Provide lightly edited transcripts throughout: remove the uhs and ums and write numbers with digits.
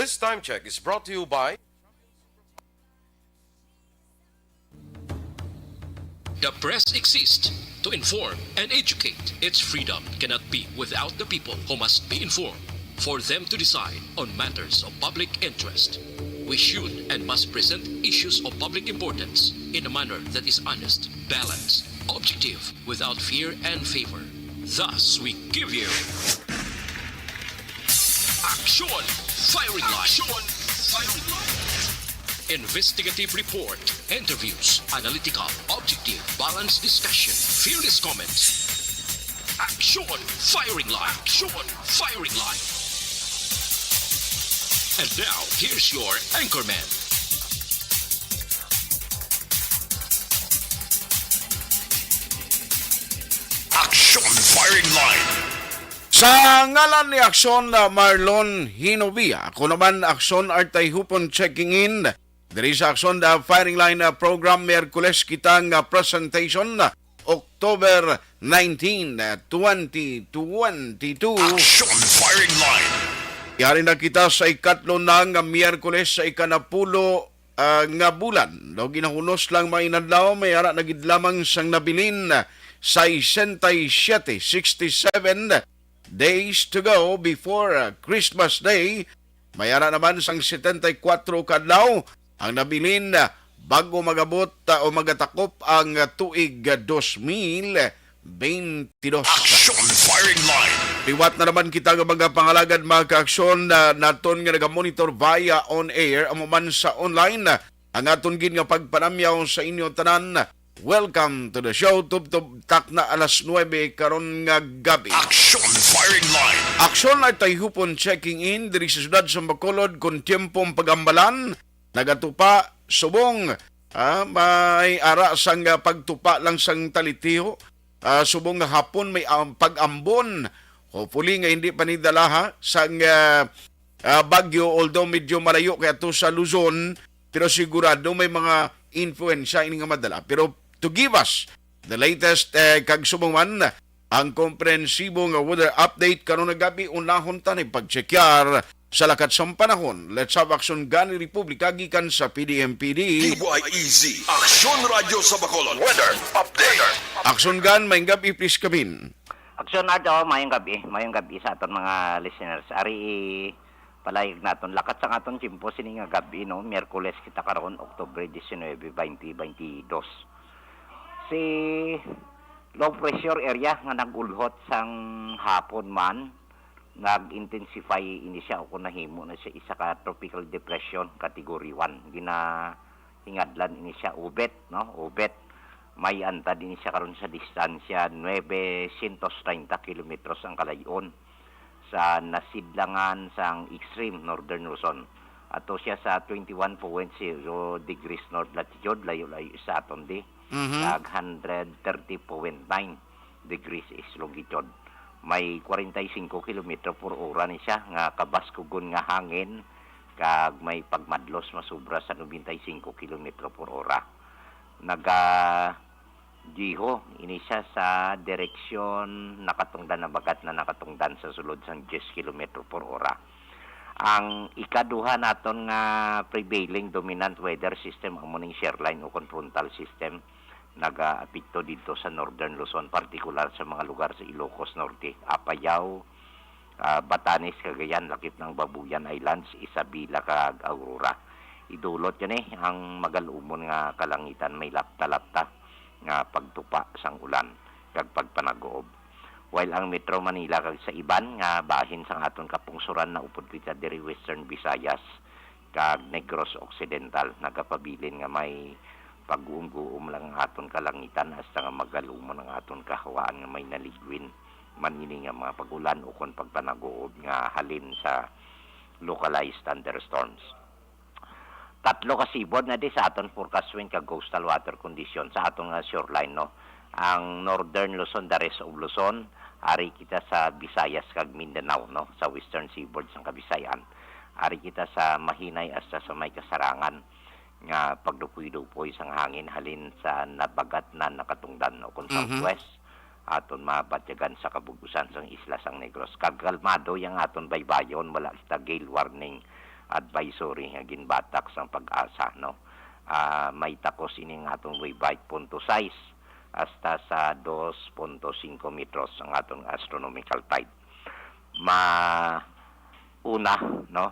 This time check is brought to you by The press exists to inform and educate. Its freedom cannot be without the people who must be informed for them to decide on matters of public interest. We should and must present issues of public importance in a manner that is honest, balanced, objective, without fear and favor. Thus, we give you Action Firing Line. Investigative report, interviews, analytical, objective, balanced discussion, fearless comments. Action Firing Line. Action Firing Line. And now, here's your anchorman. Action Firing Line. Sa ngalan ni Aksyon na Marlon Hinovia, ako naman Aksyon Artay Hupon checking in. Diri sa Aksyon na Firing Line program, Merkules kitang presentation October 19, 2022. Action Firing Line. Yari na kita sa ikatlo ng Miyerkules sa ikanapulo nga bulan. Do ginahunos lang mainadlaw, may ara nagid lamang sang nabilin sa 67 days to go before Christmas Day. May ara naman sang 74 kadlaw ang nabilin bago magabot o magatakop ang tuig 2022. Action Firing Line. Liwat na naman kita ng mga pangalagad mga kaaksyon na naton nga nagamonitor via on air amo man sa online ang aton gin nga pagpanamyaw sa inyo tanan. Welcome to the show. Tub-tub tak na alas 9 karon nga gabi. Action Firing Line. Aksyon ay tayhupon checking in diri sa syudad sa Bacolod kung tiyempong pagambalan nagatupa subong may ara sang pagtupa lang sang talitiho. Subong nga hapon may pag-ambon. Hopefully nga hindi pa ni dalaha sang bagyo, although medyo malayo kaya to sa Luzon, pero sigurado may mga influensya ini nga madala. Pero to give us the latest kag subong man ang komprehensibong weather update karon nga gabi, unahon ta ni pagchekyar sa lakat sang panahon. Let's have action gani Republika gikan sa PDMPD. DYEZ. Action Radio sa Bacolod. Weather Update. Action gan may gabi please kabin. Aksyon na mayong gabi sa aton mga listeners. Ari palayag naton lakat sa aton timpo sini nga gabi no, Miyerkules kita karon Oktubre 19, 2022. Si low pressure area nga nagulhot sang hapon man nag-intensify ini siya o nahimo na siya isa ka tropical depression category 1. Hingadlan ini siya ubet no, ubet. May anta din siya karon sa distansya 930 kilometros ang kalayon sa nasidlangan sang extreme northern Luzon. Ato siya sa 21.0 degrees north latitude, layo-layo sa aton di. Nag 130.9 degrees east longitude. May 45 km per ora ni siya nga kabaskugon nga hangin kag may pagmadlos masubra sa 95 km per ora. Jiho, ini siya sa direksyon nakatungdan na bagat na nakatungdan sa sulod sang 10 km per ora. Ang ikaduha naton nga prevailing dominant weather system ang morning shoreline o confrontal system nag-apekto dito sa northern Luzon, particular sa mga lugar sa Ilocos Norte, Apayao, Batanes, Cagayan, Lakip ng Babuyan Islands, Isabela kag Aurora. Idulot yan ang magalumon nga kalangitan may lapta-lapta nga pagtupa sang ulan kag pagpanagoob. While ang Metro Manila kag sa iban nga bahin sang aton kapungsuran na upod kita diri Western Visayas kag Negros Occidental nagapabilin nga may pag-uum-guum lang ang aton kalangitan hasta nga magalumon ang aton kahawaan nga may naligwin manini nga mga pagulan o kon pagpanagoob nga halin sa localized thunderstorms. Tatlo ka sibod na di sa aton forecast wind ka coastal water condition sa aton shoreline no. Ang northern Luzon, the rest of Luzon, ari kita sa Visayas kag Mindanao no, sa western seaboard sang Kabisayan. Ari kita sa mahinay hasta sa may kasarangan nga pagdupoy-dupoy sang hangin halin sa nabagat na nakatungdan no kung southwest aton mabatyagan sa kabugusan sang isla sang Negros. Kag kalmado yang aton baybayon wala kita gale warning advisory nga ginbatak sa pag-asa, no. May takos ini nga atong waybight punto size hasta sa 2.5 metros ang atong astronomical tide. Una, no,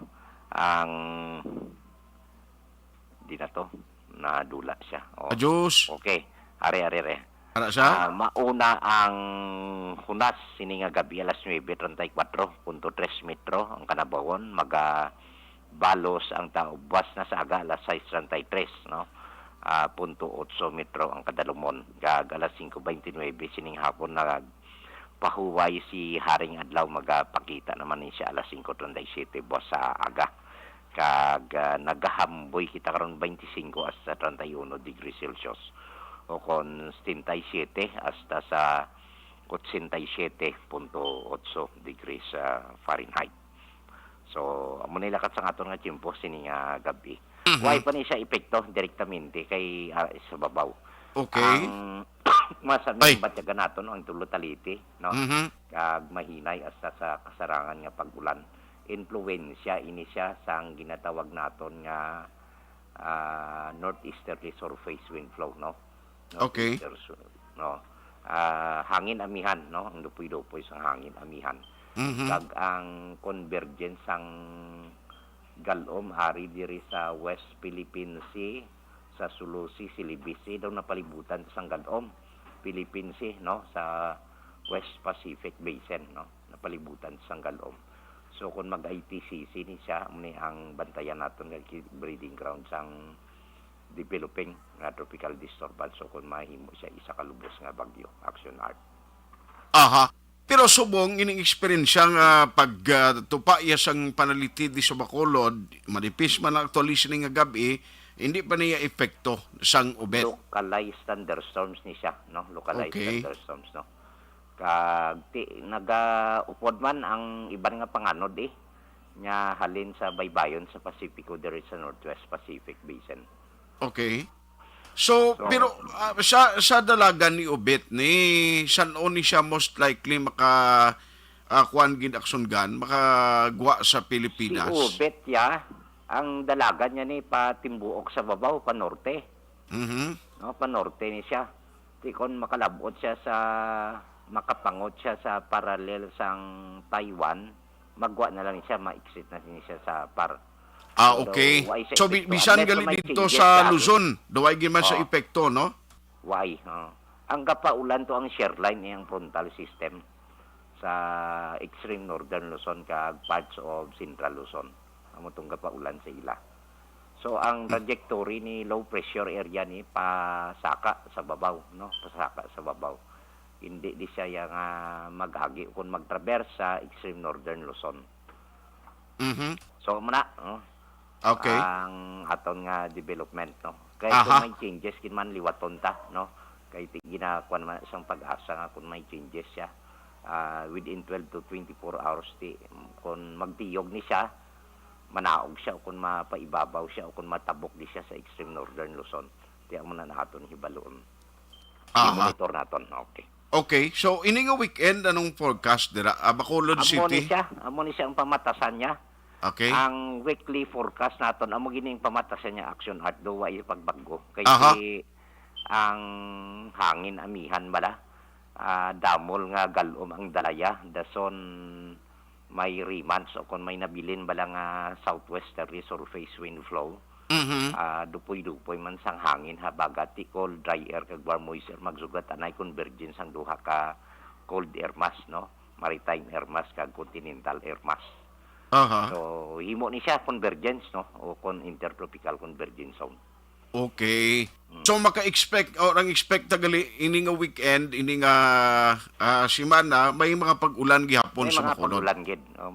ang di na to nadula siya. Adios. Okay. Are. Ara sa? Mauna ang hunas sini nga gabi alas 9:34.3 metro ang kanabawon balos ang tao buwas na sa aga alas 6:33 no. 0.8 metro ang kadalumon kag alas 5:29 sining hapon na pahuway si Haring Adlaw magapakita naman ni siya alas 5:37 buwas sa aga kag nagahamboy kita karon 25 hasta 31 degrees Celsius o kon 77 hasta sa 87.8 degrees Fahrenheit. So amo nila kat sa aton nga tiempo sini nga gabi. Why pa ni siya epekto direktamente kay sa babaw. Okay. Ang masabi batyagan naton ang tulotaliti no. Kag mahinay hasta sa kasarangan nga pag-ulan. Influensya ini siya sang ginatawag naton nga northeasterly surface wind flow no. Okay. No. Hangin amihan no, ang dupoy-dupoy sang hangin amihan. Kag ang convergence sang galom hari diri sa West Philippine Sea sa Sulusi, Silibisi daw napalibutan sang galom. Philippine Sea no sa West Pacific Basin no, napalibutan sang galom. So kung mag-ITCC ni siya, muni ang bantayan naton nga breeding ground sang developing nga tropical disturbance. So kung mahimo siya isa ka lubos nga bagyo, action art. Aha. Pero subong ining experience nga pagtupa iya sang panalitid di sa Bacolod, manipis man ang actually nga gabi, hindi pa niya epekto sang ubet. Localized thunderstorms ni siya, no? Localized Okay. thunderstorms, no? Kag nagaupod man ang iban nga panganod nya halin sa baybayon sa Pasipiko diri sa Northwest Pacific Basin. Okay. So, pero sa dalagan ni ubet ni saan-o ni siya most likely kuan gid action gun makagwa sa Pilipinas. Si Ubet ang dalagan niya ni patimbuok sa babaw pa norte. No, pa norte ni siya. Ti kon makalabot siya sa makapangot siya sa parallel sang Taiwan, magwa na lang siya ma-exit na siya sa Okay. So, bisan gali dito sa Luzon, duway gid man sa epekto, no? Why? Ang kapaulan to ang shear line ang frontal system sa extreme northern Luzon kag parts of central Luzon. Amo tong kapaulan sa ila. So ang trajectory ni low pressure area ni pasaka sa babaw, no? Pasaka sa babaw. Hindi di siya nga maghagi kung magtraverse sa extreme northern Luzon. So muna, no? Okay. Ang aton nga development no. Kay kung may changes kin man liwaton ta no. Kay ginakuan man sang pag-asa nga kung may changes siya within 12 to 24 hours kung magtiyog ni siya manaog siya o kung mapaibabaw siya o kung matabok di siya sa extreme northern Luzon. Di mo na naton hibaloon. I-monitor naton. Okay. Okay. So ini nga weekend anong forecast dira? Bacolod City. Amo ni siya ang pamatasan niya. Okay. Ang weekly forecast naton amo gining pamatasan niya action art do way pagbaggo kay ang hangin amihan bala damol nga galom ang dalaya dason may remans o kon may nabilin bala nga southwesterly surface wind flow dupoy-dupoy man sang hangin habagati cold dry air kag warm moisture magsugat anay convergence ang duha ka cold air mass no, maritime air mass kag continental air mass. So, himo ni siya convergence, no? O intertropical convergence zone. Okay. So, maka-expect, o ang expect tagali, ini nga weekend, ini nga simana, may mga pag-ulan gihapon sa Bacolod.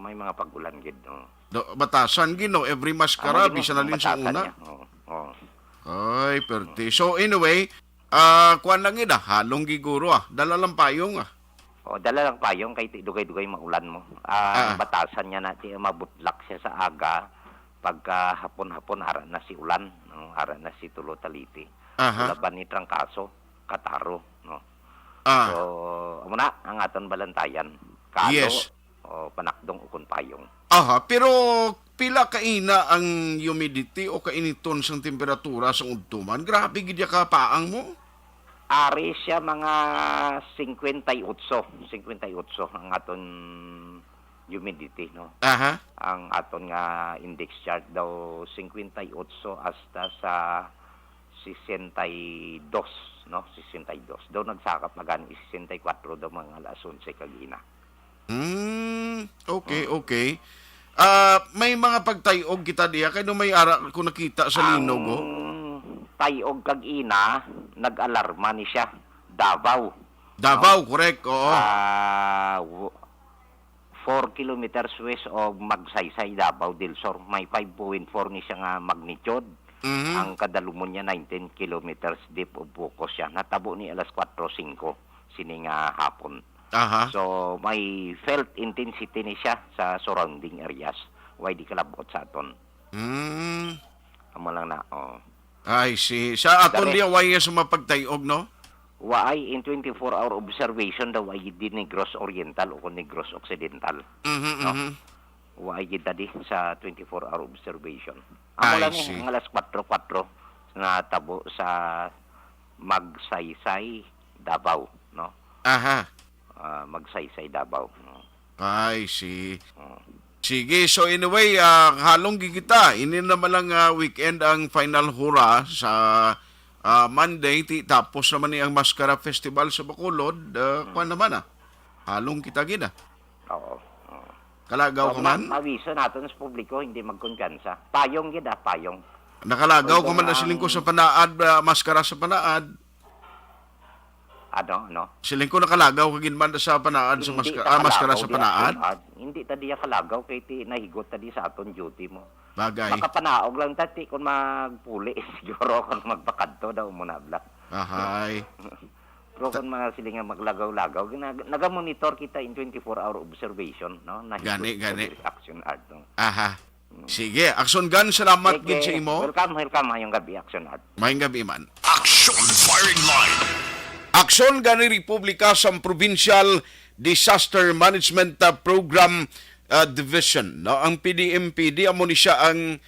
May mga pag-ulan gid. Batasan gid, no? Every maskara, bisa na rin sa una. Ay, perti. So, anyway, kuan lang gid, halong giguro, dala lang payong, dala lang payong kay dugay-dugay maulan mo. Batasan niya natin mabutlak siya sa aga pagka hapon-hapon ara na si ulan, no? Ara na si tulotaliti. Laban ni trangkaso, kataro, no. So, muna ang aton balantayan. Kalo o panakdong ukon payong. Pero pila kaina ang humidity o kainiton sang temperatura sa udtuman? Grabe gid ya ka paang mo. Ari siya mga 58 ang aton humidity, no? Aha. Ang aton nga index chart daw 58 hasta sa 62, no? 62. Daw nagsakap magani 64 daw mga alas 11 kagina. Okay. May mga pagtayog kita diya kay no may ara ko nakita sa linog oh. Tayog kagina, nag-alarma ni siya. Davao. Davao, correct. Oo. 4 kilometers west of Magsaysay, Davao del Sur. May 5.4 ni siya nga magnitude. Mhm. Ang kadalumon niya 19 kilometers deep of focus siya. Natabo ni alas 4:05 sini nga hapon. Aha. So may felt intensity ni siya sa surrounding areas. Why di kalabot sa aton? Amo lang na. Ay, sa aton Dari. diya way sa mapagtayog, no? Waay in 24-hour observation daw ay di Negros Oriental o Negros Occidental. No? Waay gid tadi sa 24-hour observation. Amo I lang see. ang alas 4:04 na tabo sa Magsaysay, Davao, no? Aha. Magsaysay, Davao. No? Ay, sige, so anyway, halong gigita. Ini naman lang weekend ang final hura sa Monday. Tapos naman ni ang Mascara Festival sa Bacolod. Kuan naman halong kita gina. Oo. Kalagaw ka man? Mawiso natin sa publiko, hindi magkumpiyansa. Payong gid payong. Nakalagaw ka man na siling ko sa panaad, Mascara sa panaad. Ano? Siling ko nakalagaw kagin man sa panaad sa Mascara sa panaad. Hindi tadi kalagaw kay ti nahigot tadi sa aton duty mo. Bagay. Makapanaog lang tati kung magpuli siguro kung magpakadto daw mo na black. Ahay. Pero kung mga sila nga maglagaw-lagaw, naga-monitor kita in 24-hour observation, no? Gani. Action art, no? Aha. Sige, Action Gun, salamat gid sa imo. Welcome ngayong gabi, Action art. Maayong gabi man. Action firing line. Aksyon gani Republika sa Provincial Disaster Management Program Division. No? Ang PDMPD, amo ni siya ang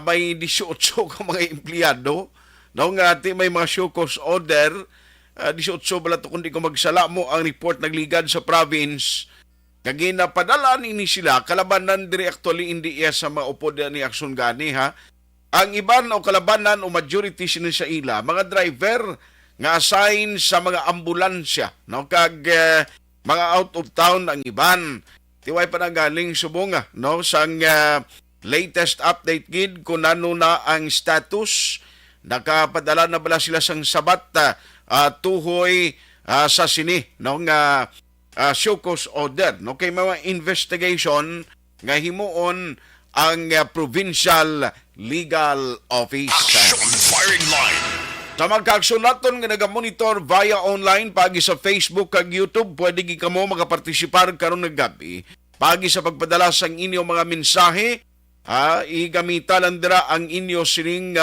may 18 ka mga empleyado. No? Nga may mga show cause order. 18 bala to kundi ko magsala mo ang report nagligad sa province. Kagina padala ini sila, kalabanan dire actually hindi iya sa mga upod ni Aksyon gani ha. Ang iban o kalabanan o majority sila sa ila, mga driver nga assign sa mga ambulansya, no? Kag mga out of town ang iban. Tiway pa na galing subong, no? Sang latest update gid kung ano na ang status. Nakapadala na bala sila sang sabat tuhoy sa sini, no? Nga show cause order, no? Kay mga investigation nga himuon ang Provincial Legal Office. Action firing line. Sa magka-aksyon naton nga naga-monitor via online pagi sa Facebook kag YouTube, pwede gi kamo makapartisipar karon nga gabi. Pagi sa pagpadala sang inyo mga mensahe, igamita lang dira ang inyo sining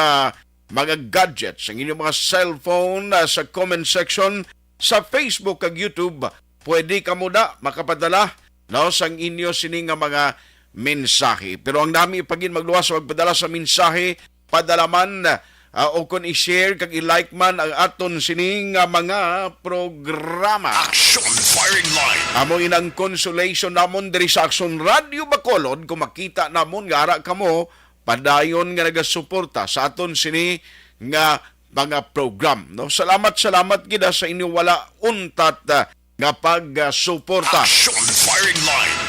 mga gadgets, ang inyong mga cellphone sa comment section sa Facebook kag YouTube. Pwede kamo da makapadala no sang inyo sining mga mensahe. Pero ang dami pagin magluwas sa pagpadala sa mensahe, padalaman o kung i-share kag i-like man ang aton sining mga programa. Action firing line. Amo inang consolation namon diri sa Action Radio Bacolod kung makita namon nga ara kamo padayon nga nagasuporta sa aton sini nga mga program. No, salamat gid sa inyo wala untat nga pagsuporta. Action firing line.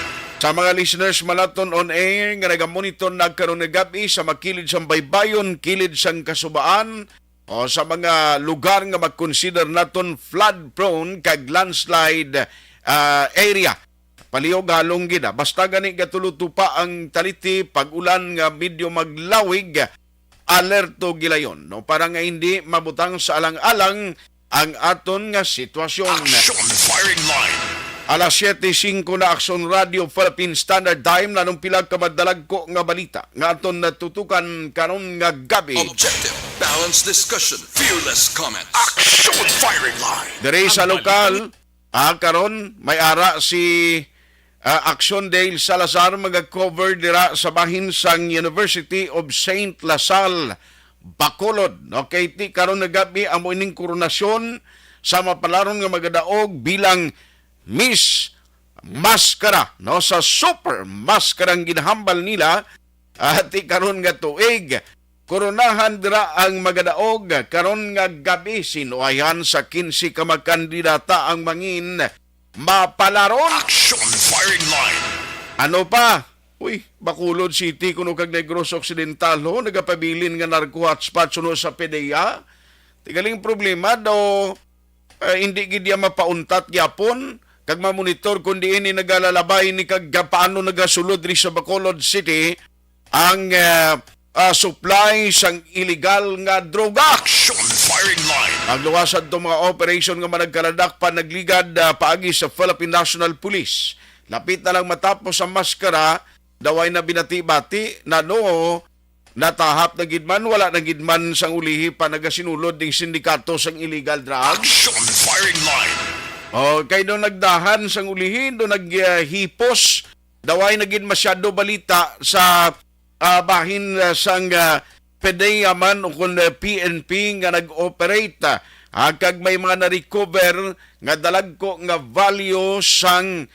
Sa mga listeners malaton on air nga nagamonitor nagkaroon na gabi sa makilid sang baybayon, kilid sang kasubaan o sa mga lugar nga mag-consider naton flood prone kag landslide area. Palihog halong gid. Basta gani gatuluto pa ang taliti pag-ulan nga medyo maglawig, alerto gilayon. No? Para nga hindi mabutang sa alang-alang ang aton nga sitwasyon. Action firing line. Alas 7:05 na Action Radio Philippine Standard Time na nung pilag kamadalag ko nga balita nga aton natutukan karon nga gabi. Objective, balanced discussion, fearless comment. Action firing line. Dere sa lokal, karon may ara si Action Dale Salazar mag-cover dira sa bahin sang University of St. Lasal, Bacolod. Okay, ti karon na gabi amo ining koronasyon sa mapalaron nga magadaog bilang Miss Maskara, no, sa super maskarang ginahambal nila at ti karon nga tuig. Koronahan dira ang magadaog karon nga gabi sinuayan sa 15 ka magkandidata ang mangin mapalaron. Action firing line. Ano pa? Uy, Bacolod City kuno kag Negros Occidental ho nagapabilin nga narco hotspot suno sa PDEA. Tigaling problema daw hindi gid ya mapauntat gyapon kag mamonitor kundi ini nagalalabay ni kag paano nagasulod ri sa Bacolod City ang supply sang illegal nga droga. Action firing line. Ang luwasad itong mga operation nga managkaladak pa nagligad paagi sa Philippine National Police. Lapit na lang matapos ang maskara, daway na binati-bati na natahap na gidman, wala na gidman sang ulihi pa nagasinulod ng sindikato sang illegal drugs. Action firing line. Kay doon nagdahan sang ulihin, doon naghipos, daway na gid masyado balita sa bahin sang PDEA man o kung PNP nga nag-operate kag may mga na-recover nga dalagko nga value sang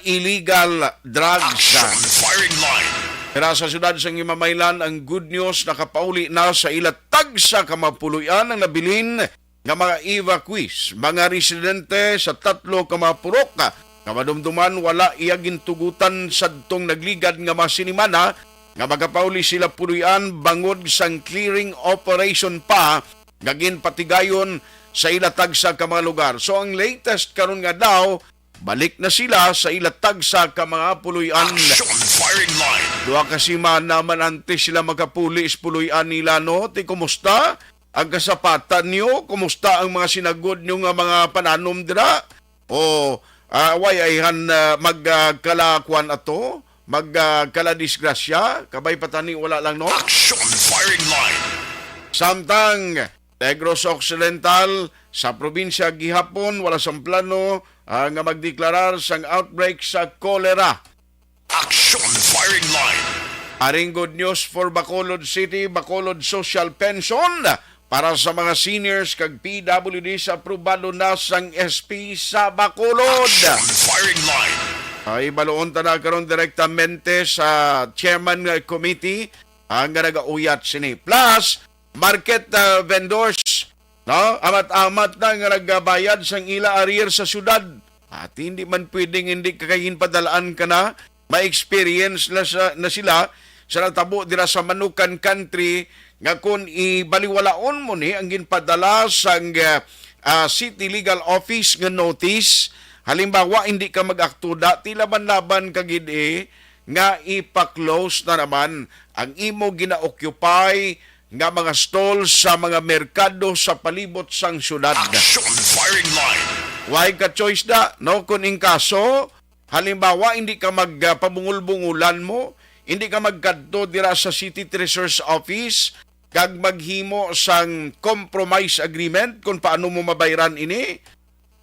illegal drugs. Action firing line. Pero sa syudad sang Himamaylan, ang good news nakapauli na sa ilatag sa kamapuluyan ang nabilin nga mga evacuees, mga residente sa 3 kamapurok kamadumduman wala iya gintugutan sadtong nagligad nga masinimana nga magapauli sila puluyan bangod sang clearing operation pa gagin patigayon sa ilatag sa mga lugar. So ang latest karon nga daw balik na sila sa ilatag sa mga puluyan. Action firing line. Duha kasi naman antes sila magapuli is puluyan nila no. Ti kumusta ang kasapatan niyo? Kumusta ang mga sinagod niyo nga mga pananom dira? O way ayhan magkalakuan ato? Magkala-disgrasya, kabay patani wala lang no. Action firing line. Samtang Negros Occidental sa probinsya gihapon wala sang plano nga magdeklarar sang outbreak sa cholera. Action firing line. Aring good news for Bacolod City, Bacolod Social Pension para sa mga seniors kag PWD sa aprobado na sang SP sa Bacolod. Action firing line. Ay baloon ta na karon direktamente sa chairman committee ang nagauyat sini. Plus market vendors no amat-amat na nga nagbayad sang ila arrear sa syudad. At hindi man pwedeng hindi kakayin padalaan ka na ma-experience na sila sa natabo dira sa Manukan Country nga kung ibaliwalaon mo ni ang ginpadala sang City Legal Office nga notice. Halimbawa, hindi ka mag-aktuda, tilaban-laban ka gid nga ipa-close na naman ang imo gina-occupy nga mga stalls sa mga merkado sa palibot sang syudad. Action firing line. Why ka choice da? No, kung in kaso, halimbawa, hindi ka magpabungul-bungulan mo, hindi ka magkadto dira sa City Treasurer's Office, kag maghimo sang compromise agreement kung paano mo mabayran ini,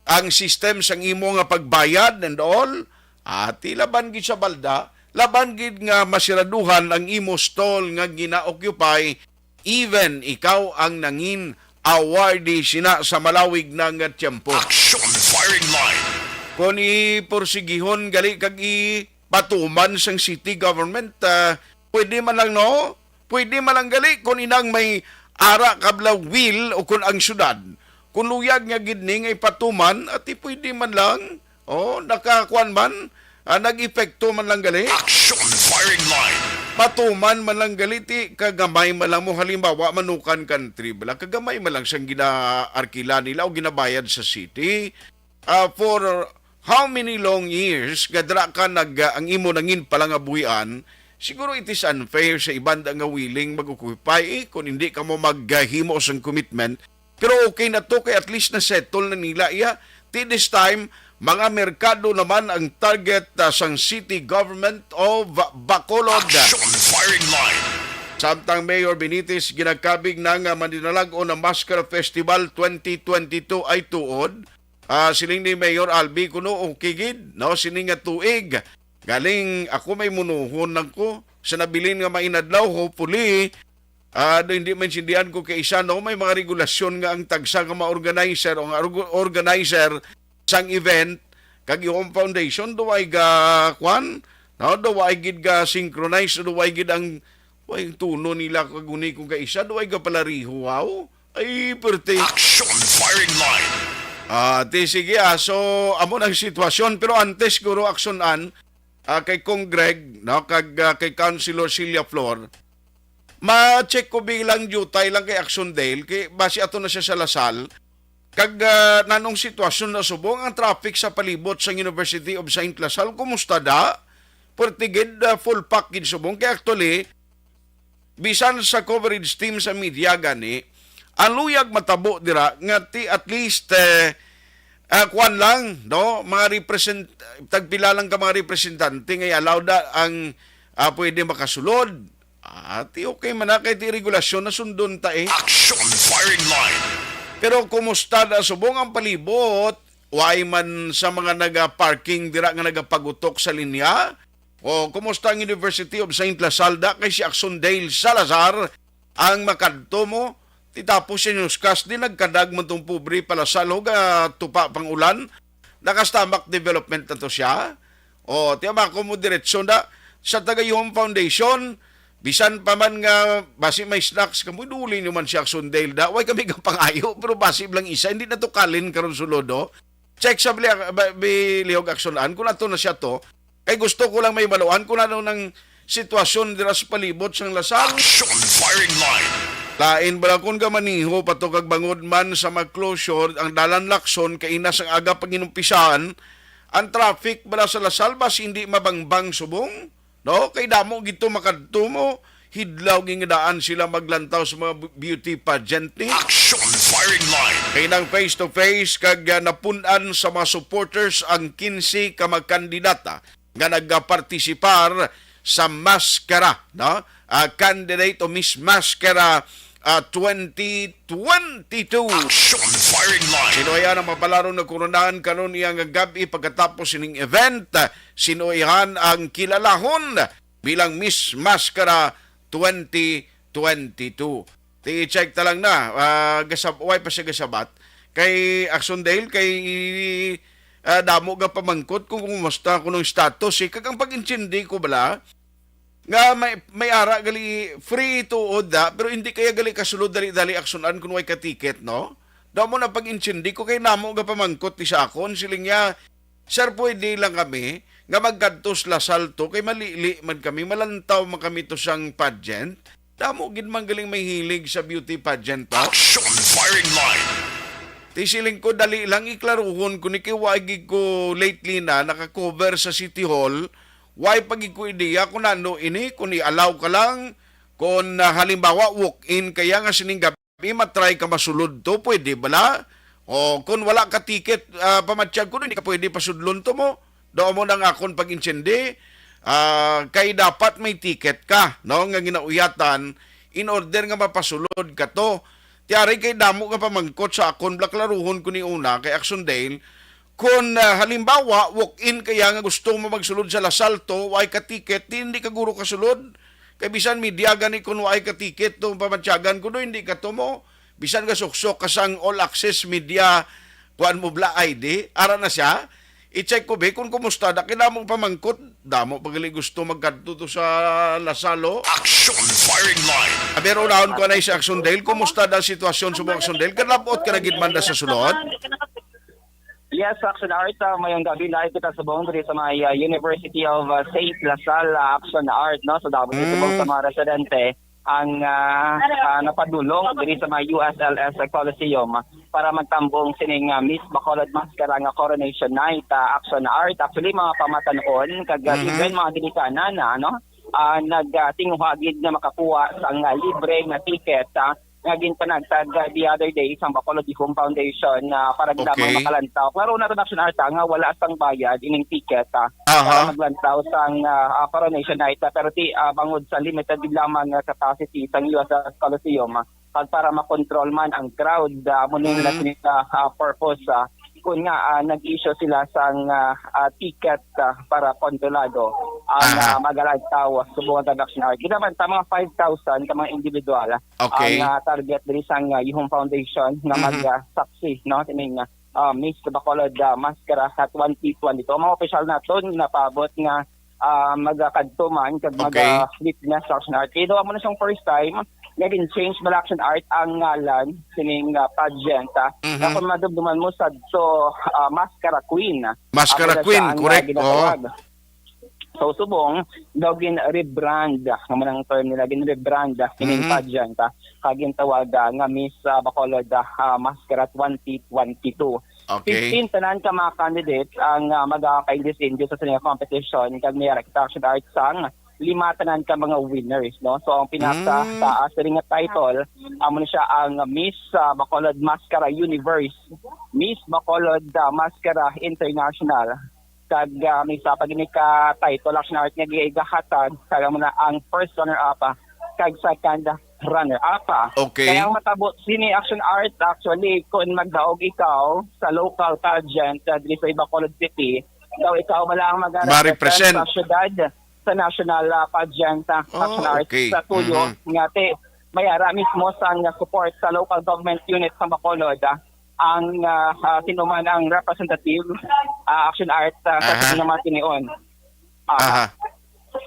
ang system sang imo nga pagbayad and all, laban gid sa balda, laban gid nga masiraduhan ang imo stall nga gina-occupy, even ikaw ang nangin awardee sina sa malawig na nga tiyempo. Action firing line. Kung ipursigihon gali kag ipatuman sang city government, pwede man lang no? Pwede man lang gali kung inang may ara kabla will o kung ang syudad. Kung luyag nga gidning ay patuman at pwede man lang nakakuan man nag-epekto man lang gali. Action firing line. Patuman man lang galiti kagamay man lang mo halimbawa Manukan Country bala kagamay man lang siyang gina-arkila nila o ginabayad sa city for how many long years gadra ka ang imo nangin pala nga buhian. Siguro it is unfair sa ibanda nga willing mag-occupy kung hindi ka mo maghimo sang commitment. Pero okay na to kay at least na settle na nila iya. This time, mga merkado naman ang target sang city government of Bacolod. Action firing line. Samtang Mayor Benitez ginagkabig na nga mandinalag-o na Maskara Festival 2022 ay tuod. siling ni Mayor Albi kuno okay gid, no, sining nga tuig galing ako may munuhon lang ko sa nabilin nga mainadlaw, hopefully hindi maintindihan ko kay isa, no, may mga regulasyon nga ang tagsa nga ma-organizer o nga organizer sang event kag yung foundation duway ga kwan, no, duway gid ga synchronize, duway gid ang way tuno nila kag uni kung kay isa duway ga palariho. Wow, ay perte. Action firing line. Sige, so amo ang sitwasyon, pero antes siguro aksyonan kay Kong Greg, no, kag kay Councilor Celia Flor, ma-check ko bilang jutay lang kay Action Dale, kay base ato na siya sa Lasal, kag nanong sitwasyon na subong ang traffic sa palibot sa University of St. Lasal, kumusta da? Portigid full package subong, kay actually, bisan sa coverage team sa media gani, aluyag matabo dira nga at least kuan lang, no, mga tagpila lang ka mga representante ngay allow da ang pwede makasulod. Okay man na kay ti regulasyon na sundon ta eh. Action firing line. Pero kumusta na subong ang palibot? Way man sa mga naga-parking dira nga nagapagutok sa linya? O kumusta ang University of St. Lasalda kay si Axondale Salazar ang makadto mo? Tapos si Newscast din nagkadag man tong pobre pala sa loga tupa pang ulan. Nakastamak development na to siya. O tiyama ko mo diretsyon da sa Tagayom Foundation. Bisan pa man nga basi may snacks kamo duli nyo man si Axondale da. Way kami ka pangayo pero basi lang isa hindi na to kalin karon sulodo. Check sa bilihog aksyonan kung nato na siya to. Kay gusto ko lang may maluan kung ano ng sitwasyon dira sa palibot sang Lasal. Action firing line. Lain bala kung ka maniho pato kag bangod man sa mag-closure ang dalan Lacson kay ina sang aga paginumpisahan ang traffic bala sa Lasal bas hindi mabangbang subong, no, kay damo gito makadto mo hidlaw gingdaan sila maglantaw sa mga beauty pageant ni. Action firing line. Kay nang face to face kag napunan sa mga supporters ang 15 ka magkandidata nga nagpartisipar sa Maskara, no? Candidate o Miss Maskara 2022. Action firing line. Sinuihan ang mapalarong na koronahan karon iyang gabi pagkatapos sining event. Sinuihan ang kilalahon bilang Miss Maskara 2022. I-check ta lang na. Way pa siya gasabat. Kay Axondale, kay damo ga pamangkot kung kumusta kunong status. Kagang pag-intindi ko bala, nga may ara gali free to oda pero hindi kaya gali kasulod dali aksyonan kun way ka ticket, no? Daw mo na pag-intindi ko kay namo ga pamangkot ti sa akon siling niya, sir pwede lang kami nga magkadtos Lasal to kay malili man kami malantaw man kami to sang pageant. Damo gid man galing may hilig sa beauty pageant pa. Action firing line. Ti siling ko dali lang iklaruhon kun ikiwagi ko lately na naka-cover sa City Hall. Why pag ko ideya kung ano ini, kung i-allow ka lang, kung halimbawa walk-in kaya nga sining gabi, matry ka masulod to, pwede bala? O kung wala ka ticket, pamatsyag ko, hindi ka pwede pasudlon to mo. Doon mo nang akong pag-insindi, kay dapat may ticket ka, no? Nga ginauyatan, in order nga mapasulod ka to. Tiyari kay damo ka pamangkot sa akon, blaklaruhon ko ni una, kay Axondale, kung halimbawa, walk-in kaya nga gusto mo magsulod sa Lasal to, way ka ticket, hindi ka guro kasulod. Kaya bisan media gani kung way ka ticket to, pamatsyagan ko hindi ka to mo. Bisan ka suksok kasang all access media, kuan mo bla ID, ara na siya. I-check ko be kung kumusta, kaya mong pamangkot, damo pagali gusto magkadto to sa Lasalo. Action firing line. Pero unahon ko na sa Axondale, kumusta da sitwasyon sa mga Axondale? Kanapot ka na gidmanda sa sulod? Yes, Action Art, mayong gabi na kita sa boundary sa mga University of St. Lasal Action Art, no? So dapat ito sa mga residente ang napadulong diri sa mga USLS Coliseum para magtambong sining Miss Bacolod Maskara nga Coronation Night. Action Art, actually mga pamatanon kag even mga dinikanan na nagtinguhagid na makakuha sa libre nga ticket nga ginpanagtag the other day isang Bacolod Home Foundation para lamang makalantaw. Klaro na ito Action Art nga wala sang bayad ining ticket para maglantaw sang Coronation Night pero bangod sa limited lamang capacity sang US Coliseum para makontrol man ang crowd muna nila purpose kung nga nag-issue sila sang ticket para kontrolado ang magalagtaw subong ang action art. Ginaman ta mga 5,000 ka mga individual Okay. ang target diri sang Yuhong Foundation nga magsaksi no tining Miss Bacolod Mascara at 2022. Mga opisyal naton napabot nga magakadto man kag Okay. mag-witness sa action art. Kaya mo na siyang first time naging change mal action art ang ngalan sining pageant na kung madumduman mo sa Mascara Queen. Mascara Ako na Queen, siya ang, correct. ginatawag. So subong daw rebrand naman ang term nila rebrand kining pageant kagin tawag nga Miss Bacolod Mascara 2022. Okay. 15 tanan ka mga candidates ang magkakailisin sa sining competition kag may action art sang 5 tanan ka mga winners no. So ang pinaka taas ring nga title amo na siya ang Miss Bacolod Mascara Universe, Miss Bacolod Mascara International. Kag may sa pagini ka title action art nga gigahatag kag mo na ang first runner up kag second runner up. Okay. Kaya ang matabot sini action art actually kung magdaog ikaw sa local pageant diri sa Bacolod City daw ikaw wala ang Ma-represent. sa syudad sa national pageant action art okay. sa tuyo nga te mayara mismo sang support sa local government unit sa Bacolod ang sinuman ang representative action art sa naman tinion. Aha.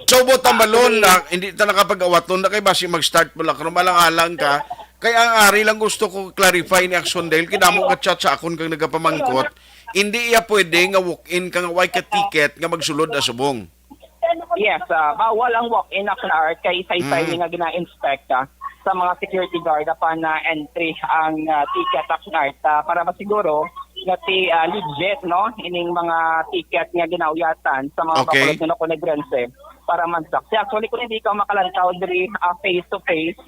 So botang balon na hindi ta nakapag-awaton na kay basi mag-start mo lang kung malang-alang ka. Kaya ang ari lang gusto ko clarify ni Action dahil kinamo ka chat sa akon kang nagapamangkot. Hindi iya pwede nga walk-in ka nga way ka ticket nga magsulod na subong. Yes, bawal ang walk-in action art kay isa-isa nga gina-inspect sa mga security guard upon entry ang ticket action art para masiguro nga legit no ining mga ticket nga ginauyatan sa mga Okay. Bacolod na konegrense para magsaksi. Actually kung hindi ka makalantaw diri face to face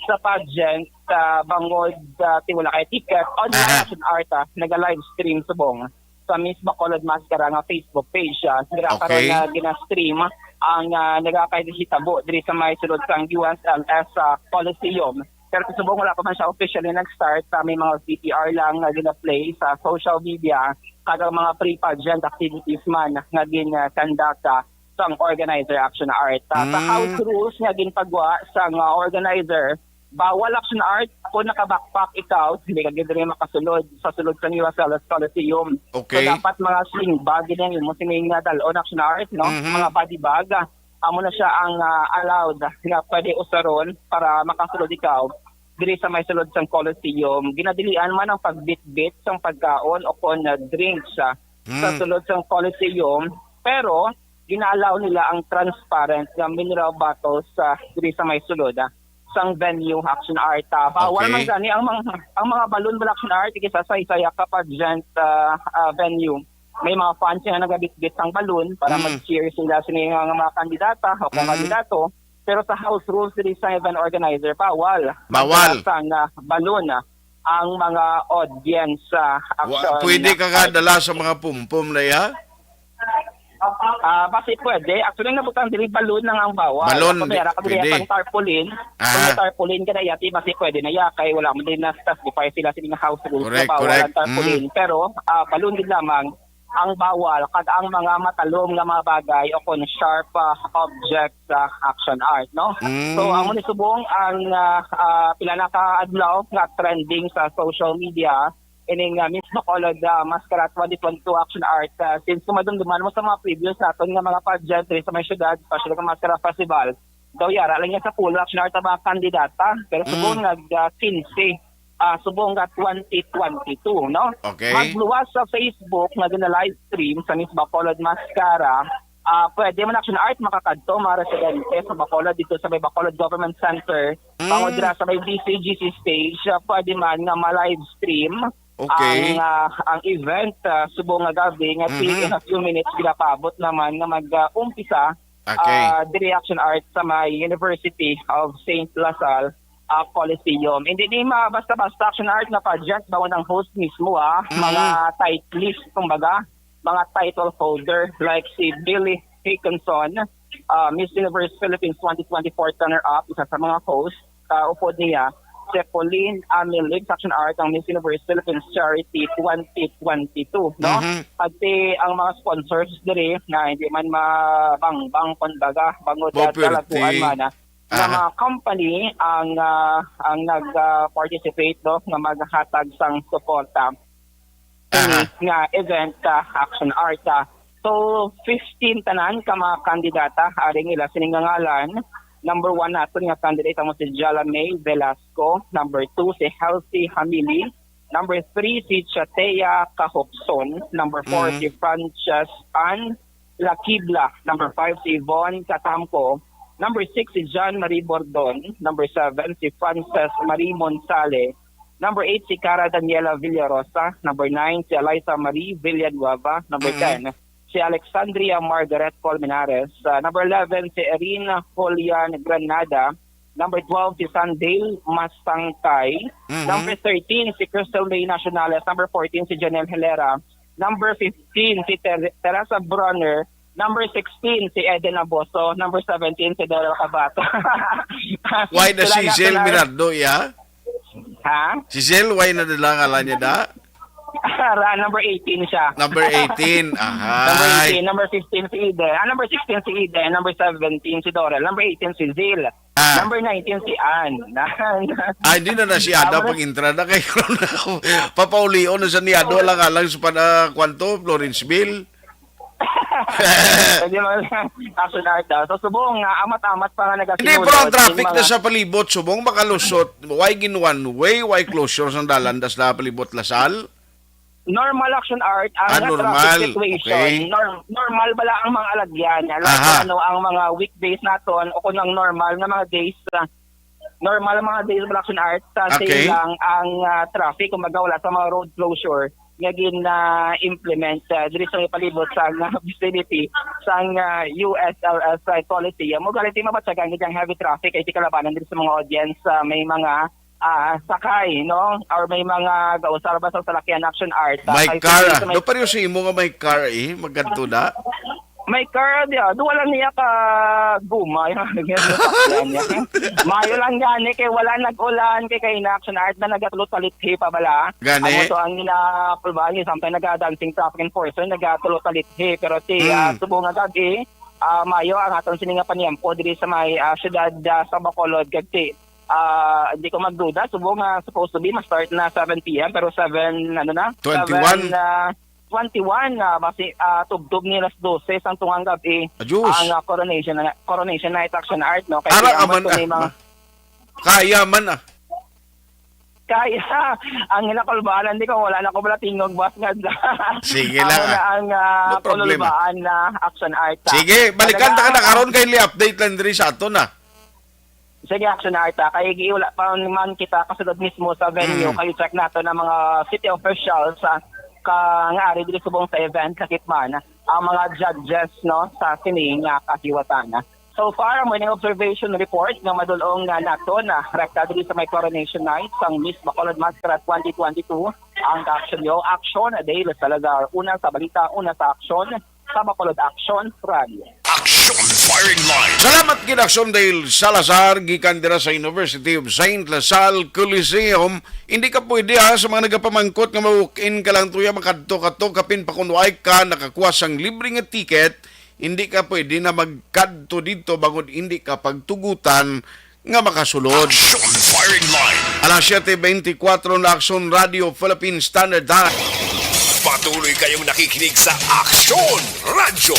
sa pageant bangod tiwala kay ticket online action art naga-live stream subong sa Miss Bacolod Mascara nga Facebook page nagakaroon Okay. na gina-stream ang nagakaitabo diri sa may sulod sang USLS Coliseum. Pero subong wala pa man siya officially nag-start. May mga VTR lang na gina-play sa social media kada mga pre-pageant activities man nga gin-conduct sa organizer action art. Sa house rules nga ginpagwa sa organizer, bawal action art kung naka-backpack ikaw, hindi ka gina makasulod sa sulod sa USLS Coliseum. Okay. So dapat mga sling bag din yung sining dalon action art, no? Mga body bag. Amo na siya ang allowed nga pwede usaron para makasulod ikaw diri sa may sulod sang Coliseum. Ginadilian man ang pagbitbit sang pagkaon o kon drinks sa sulod sang Coliseum, pero ginalaw nila ang transparent nga mineral bottles diri sa may sulod sang venue action art. Bawal Okay. man gani ang mga balloon action art isa sa isaya ka pageant venue. May mga fans nga nagabitbit sang balloon para mag-cheer sila sa mga kandidata o kandidato. Pero sa house rules diri sa event organizer, bawal. Bawal. Sang balloon ang mga audience action. Pwede ka nga dala sa mga pumpom na ya? Basi pwede. Actually, nabutang dili balloon lang ang bawal. Balon, Kung mayroon ka dili pwede. pang tarpaulin, kung may tarpaulin ka na yati, basi pwede na ya. Kaya wala mo din na specify sila sa mga house rules Correct, na bawal correct. ang tarpaulin. Pero balloon din lamang ang bawal kad ang mga matalom nga mga bagay o kon sharp object action art, no? So ang subong ang pila na ka adlaw nga trending sa social media ining Miss Bacolod Mascara 2022 action art since kumadumduman mo sa mga previous naton nga mga pageant sa may syudad, especially sa Mascara Festival. Daw yara lang yan sa full action art ang mga kandidata pero subong nag-15 subong nga 2022, no? Okay. Magluwas sa Facebook na live stream sa Miss Bacolod Mascara. Pwede man action art makakadto mga residente sa Bacolod dito sa may Bacolod Government Center. Pangod dira sa may BCGC stage, pwede man nga ma-live stream Okay. ang event subong nga gabi nga in a few minutes ginapabot naman nga mag-umpisa Okay. diri action art sa may University of St. Lasal Coliseum. Hindi basta-basta action art na pageant bawon ang host mismo mga titleist kumbaga, mga title holder like si Billy Hickinson, Miss Universe Philippines 2024 runner-up, isa sa mga host, upod niya. Cepolin Amilig sa Action Art ang Miss Universe Philippines Charity 2022, no? Pati ang mga sponsors diri na hindi man mabang kondaga bangod at Boperte. talaguan man na mga company ang nag-participate no nga maghatag sang suporta nga event Action Art. So 15 tanan ka mga kandidata aring ila siningangalan. Number 1 natin nga candidate mo si Jalamay Velasco. Number 2 si Healthy Hamili. Number 3 si Chatea Kahokson. Number 4 si Frances Ann Lakibla. Number 5 si Yvonne Katamco. Number 6 si John Marie Bordon. Number 7 si Frances Marie Monsale. Number 8 si Cara Daniela Villarosa. Number 9 si Eliza Marie Villanueva. Number 10 si Alexandria Margaret Colmenares. Number 11 si Erin Julian Granada. Number 12 si Sandale Masangkay. Number 13 si Crystal May Nacionales. Number 14 si Janelle Hilera. Number 15 si Teresa Bronner. Number 16 si Eden Aboso. Number 17 si Daryl Cabato. Why na si Zel Mirado, ya? Ha? Si Zel, why na nila ngalan niya da? Number 18 siya. Number 18. Number Ahay. 18, number 15 si Eden. Number 16 si Eden. Number 17 si Dorel. Number 18 si Zil. Number 19 si Ann. Hindi na si Ada pag intrada kay papaulio na sa ni Ado lang sa kwanto, Florenceville. Pwede mo Action Art daw. So subong amat-amat pa nga nagasinulod. Hindi, pero ang traffic na sa palibot, subong makalusot. Why gin one way, why closure sa dalandas na palibot Lasal? Normal Action Art ang normal. traffic situation. Okay. Normal bala ang mga alagyan. Alam ang mga weekdays naton o kung ang normal na mga days normal mga days ng Action Art Okay. lang ang traffic kung wala sa mga road closure nga implement diri sa palibot sa vicinity sa USLS policy. Mo galiti mabatsagan gid ang heavy traffic ay kalabanan diri sa mga audience may mga sakay no or may mga gausar ba sa salakyan Action Art. May car. Do pareho sa imo nga may car magadto na. May car dia, duwala niya ka guma Mayo lang gani kay wala nag-ulan kay Action Art na nagatulot talithi pa bala. Gani. Amo to ang ginapulbahan sometimes nagadancing traffic enforcer nagatulot talithi pero subong nga gagi mayo ang aton sininga paniampo diri sa may syudad sa Bacolod kagti. Hindi ko magduda subong supposed to be ma-start na 7 PM pero 7 21 basi tugtog ni alas 12 sang tungang gabi ang coronation night Action Art no kay kaya man kaya ang hinakulbaan di ko wala na ko bala tingog boss nga sige lang ang no problema na Action Art sige balikan ta ka na karon kay li-update lang diri sa ato na. Sige, Action Art kay giula pa man kita kasulod mismo sa venue kayo check nato ng mga city officials nga ari diri subong sa event sakit man ang mga judges no sa sining kahiwatan. So far ang winning observation report nga madulong nato na rekta diri sa may coronation night sang Miss Bacolod Masquerade 2022 ang action day Salazar una sa balita una sa aksyon sa Bacolod Action Radio. Action Firing Line. Salamat gid Action Dale Salazar gikan dira sa University of Saint Lasal Coliseum. Hindi ka pwede sa mga nagapamangkot nga ma-walk-in ka lang tuya makadto kapin pa kun way ka nakakuha sang libre nga ticket. Hindi ka pwede na magkadto dito bangod hindi ka pagtugutan nga makasulod. Action Firing Line. Alas 7:24 na Action Radio Philippine Standard Time. Patuloy kayong nakikinig sa Action Radio.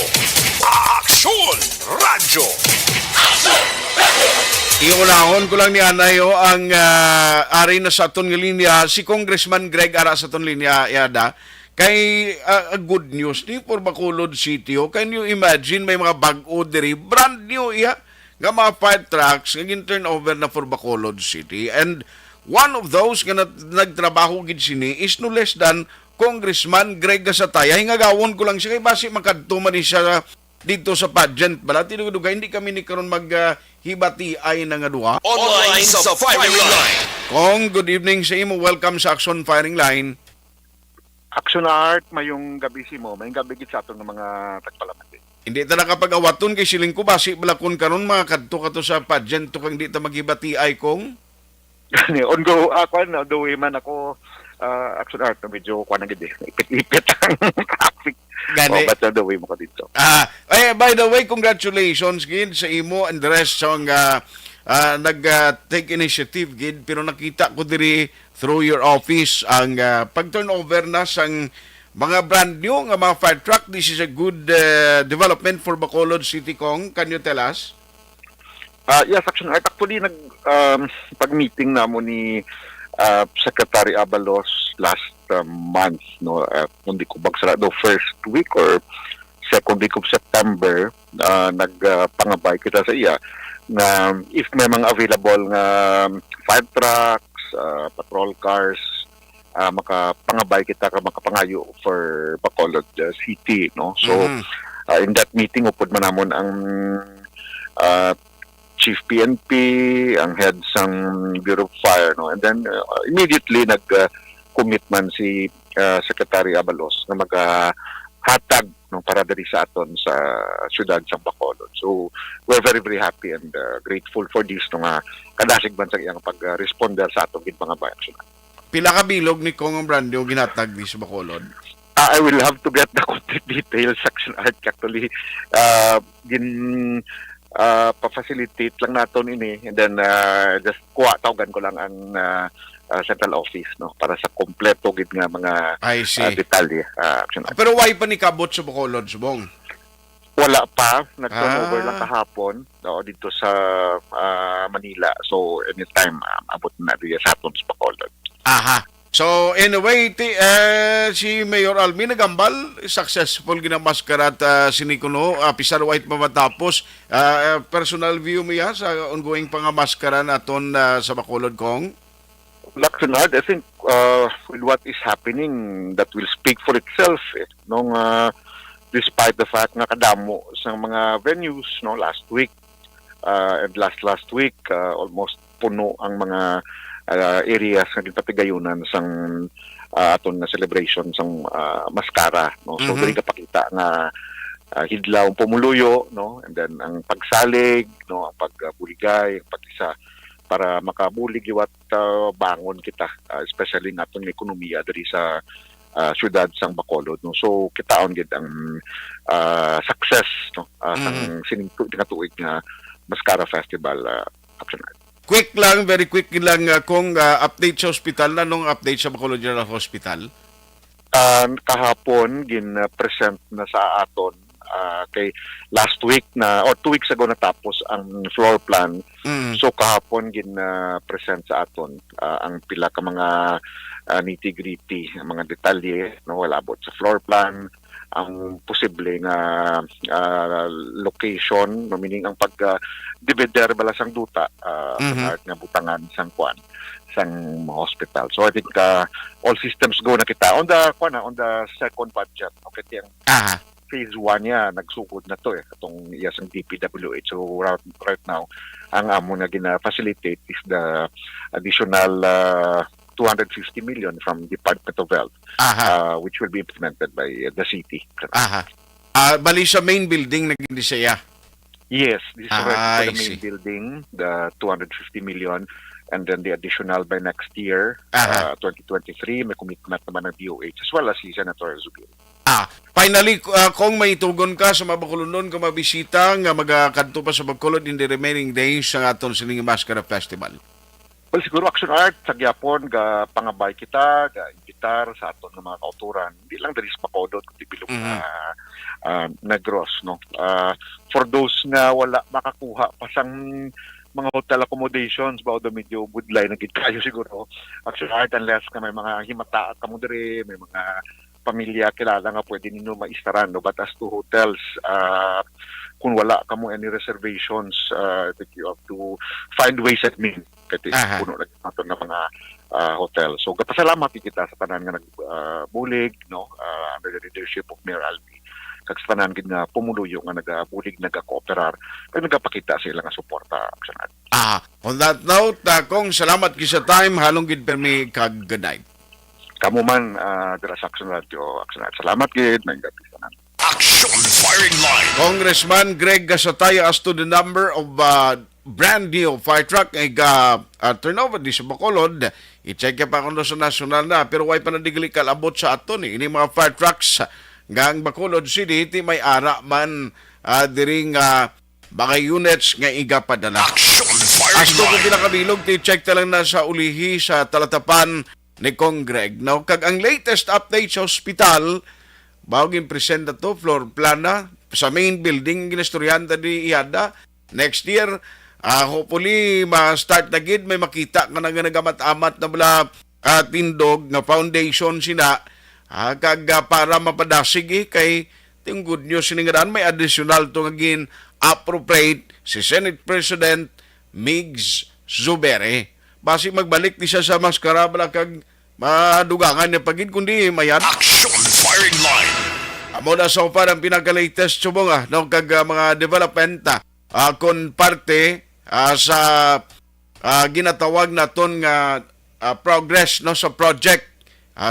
Action Radio. Iunahon ko lang ni Anayo ang ari na sa aton nga linya si Congressman Greg ara sa aton linya yada kay good news ni for Bacolod City. Can you imagine may mga bag-o diri brand new nga mga fire trucks nga gin-turnover na for Bacolod City, and one of those nga nagtrabaho gid sini is no less than Congressman Greg Gasatay. Ay nga gawon ko lang siya kay basi makadto man siya dito sa pageant bala tinuduga hindi kami ni karon maghibati ay nga duha Online sa Firing Line. Kong, good evening sa imo, welcome sa Action Firing Line. Action Art, mayong gabi si mo, mayong gabi gid sa aton ng mga tagpalamati. Hindi ta nakapag-awaton kay siling ko basi balakon karon mga kadto sa pageant to kang di ta maghibati ay kong. On the way man ako, Action Art, medyo kuha na gid ipit-ipit ang traffic. Gani. But on the way mo ko dito. By the way, congratulations gid sa imo and the rest song nag-take initiative gid, pero nakita ko diri through your office ang pag-turnover na sang mga brand new nga mga fire truck. This is a good development for Bacolod City, Kong. Can you tell us? Yes, Action Art. Actually, pag-meeting namo ni Secretary Abalos last month, no, hindi ko bagsara do first week or second week of September, nagpangabay kita sa iya na if may mga available nga fire trucks, patrol cars, makapangabay kita ka makapangayo for Bacolod City, no. So in that meeting upod man namon ang Chief PNP, ang head sang Bureau of Fire, no. And then immediately nag-commit man si Secretary Abalos na maghatag no para diri sa aton sa siyudad sa Bacolod. So we're very very happy and grateful for this no nga kadasig man sa iyang pag-responder sa aton gid mga action. Pila ka bilog ni Kong ang brand new ginatag di sa Bacolod? I will have to get the complete details, Action Art. Actually, pa-facilitate lang naton ini and then just tawagan ko lang ang central office no para sa kompleto gid nga mga I see. detalye. Action Art. Pero why pa ni kabot sa Bacolod, subong? Wala pa, nag-turnover lang kahapon dito sa Manila. So anytime abot na diya sa aton sa Bacolod. Aha. So anyway, si Mayor Almi nagambal, successful ginamaskara at sinikuno, Pizarro White mamatapos. Personal view mo ya sa ongoing pangamaskara naton sa Bacolod, Kong? Action Art, I think with what is happening, that will speak for itself. Nung despite the fact nga kadamo sa mga venues no last week and last week almost puno ang mga areas nga gipatagayunan sang aton na celebration sang maskara no. So diri kapakita nga hidlaw pumuluyo no, and then ang pagsalig no, ang pagbuligay, ang pag-isa para makabulig iwat bangon kita especially nga atong ekonomiya diri sa siyudad sang Bacolod no. So kitaon gid ang success no sang siningtuig nga Maskara Festival. Action Art. Quick lang, very quick lang kung update sa hospital na nung update sa Bacolod General Hospital. Kahapon gin-present na sa aton kay last week na or 2 weeks ago natapos ang floor plan. So kahapon gin-present sa aton ang pila ka mga nitty-gritty, mga detalye no wala abot sa floor plan, ang posible nga location, meaning ang pag-divider bala sang duta nga butangan sang kuan sang hospital. So I think all systems go na kita on the second budget. Okay, ang phase 1 niya nagsugod na to atong iya sang DPWH. So right now ang amo na gina-facilitate is the additional 250 million from Department of Health, which will be implemented by the city. Bali sa main building naging siya. Yes, this is right for the see. main building, the 250 million, and then the additional by next year, 2023, may commitment naman ng DOH as well as si Senator Zubiri. Finally, kung may tugon ka sa Mabakulunon, kung mabisita nga magakadto pa sa Bacolod in the remaining days sa aton sining Maskara Festival. Well, siguro Action Art, sa gyapon, pangabay kita, imbitar sa aton ng mga kauturan, hindi lang dali sa Bacolod, kundi bilog Negros, no? For those na wala makakuha pa sang mga hotel accommodations, ba o medyo budlay na kayo siguro, Action Art, unless ka may mga himata at kamudere, may mga pamilya kilala nga pwede ninyo maistaran, no? But as to hotels, kung wala ka mo any reservations, I think you have to find ways at means. Kasi puno na natin ng mga hotel. So, kapasalamat kita sa tanan nga nagbulig, no? Under the leadership of Mayor Albi. Kag sa tanan gid nga pumuluyo nga nagabulig, nagakooperar, kag nagapakita sila nga suporta. On that note, kung salamat ki sa time, halong gid permi kag good night. Kamu man, dira sa Action Radio. Salamat gid, may gabi sa Action Firing Line. Congressman Greg Gasataya as to the number of brand new fire truck ay turnover di sa Bacolod. I-check pa kung sa national na pero way pa nadigli kalabot sa aton ini mga fire trucks gang Bacolod City ti may ara man diring mga units nga iga padala. Action firing Asto ko line. pinakabilog ti check ta lang na sa ulihi sa talatapan ni Kong Greg. Now kag ang latest update sa ospital bawagin present na to floor plan na sa main building ginestoryanta di Iada next year. Hopefully, ma-start na gid, may makita nga nagamat-amat na bala tindog na foundation sina kag para mapadasig kay ting good news siningadaan may additional to ngagin appropriate si Senate President Migs Zubere. Basi magbalik di siya sa maskara bala kag madugangan niya pagid kundi mayan. Action firing line. Amo na so far ang pinaka-latest subong no kag mga development kon parte sa ginatawag naton nga progress no sa project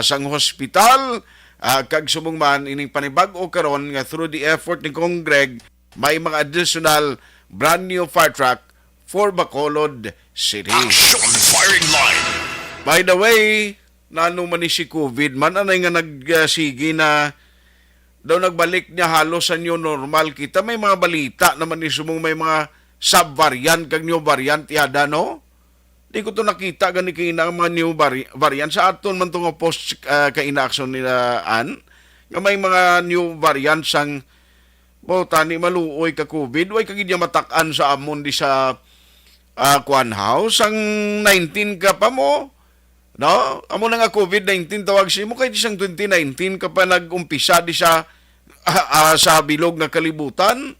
sang hospital kag subong man ining panibag-o karon nga through the effort ni Kong Greg may mga additional brand new fire truck for Bacolod City. Action firing line. By the way, nano man ni si COVID man anay nga nagsigi na daw nagbalik niya halos sa new normal kita may mga balita naman ni sumong may mga sub-variant kag new variant yada no? Di ko to nakita gani kina ang mga new variant sa aton man to nga post ka-inaction nila nga may mga new variant sang tani maluoy ka COVID way kagid matak-an sa amon di sa Kwan House ang 19 ka pa mo no? Amo na nga COVID-19 tawag si mo kay di sang 2019 ka pa nag-umpisa di sa sa bilog nga kalibutan.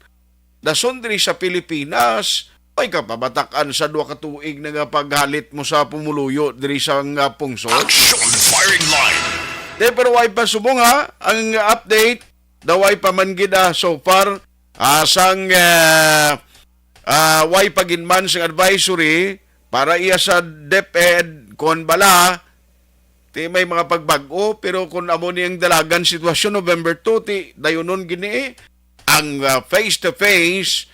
Dason diri sa Pilipinas, ay kapabatakan sa 2 ka tuig na nga paghalit mo sa pumuluyo diri sa nga pungsod. Action firing line. Pero way pa subong ang update, daway pa man gida so far sang way paginman sang advisory para iya sa DepEd kon bala ti may mga pagbag-o pero kung amo niyang dalagan sitwasyon November 2 ti dayonon gini ang face-to-face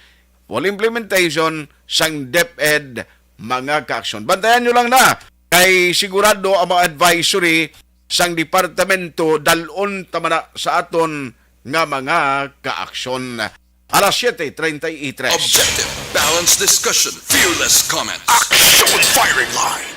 full implementation sang DepEd mga ka-aksyon. Bantayan nyo lang na kay sigurado ang mga advisory sang departamento dalon tamana sa aton nga mga ka-aksyon. Alas 7:33. Objective, balanced discussion, fearless comment. Action firing line.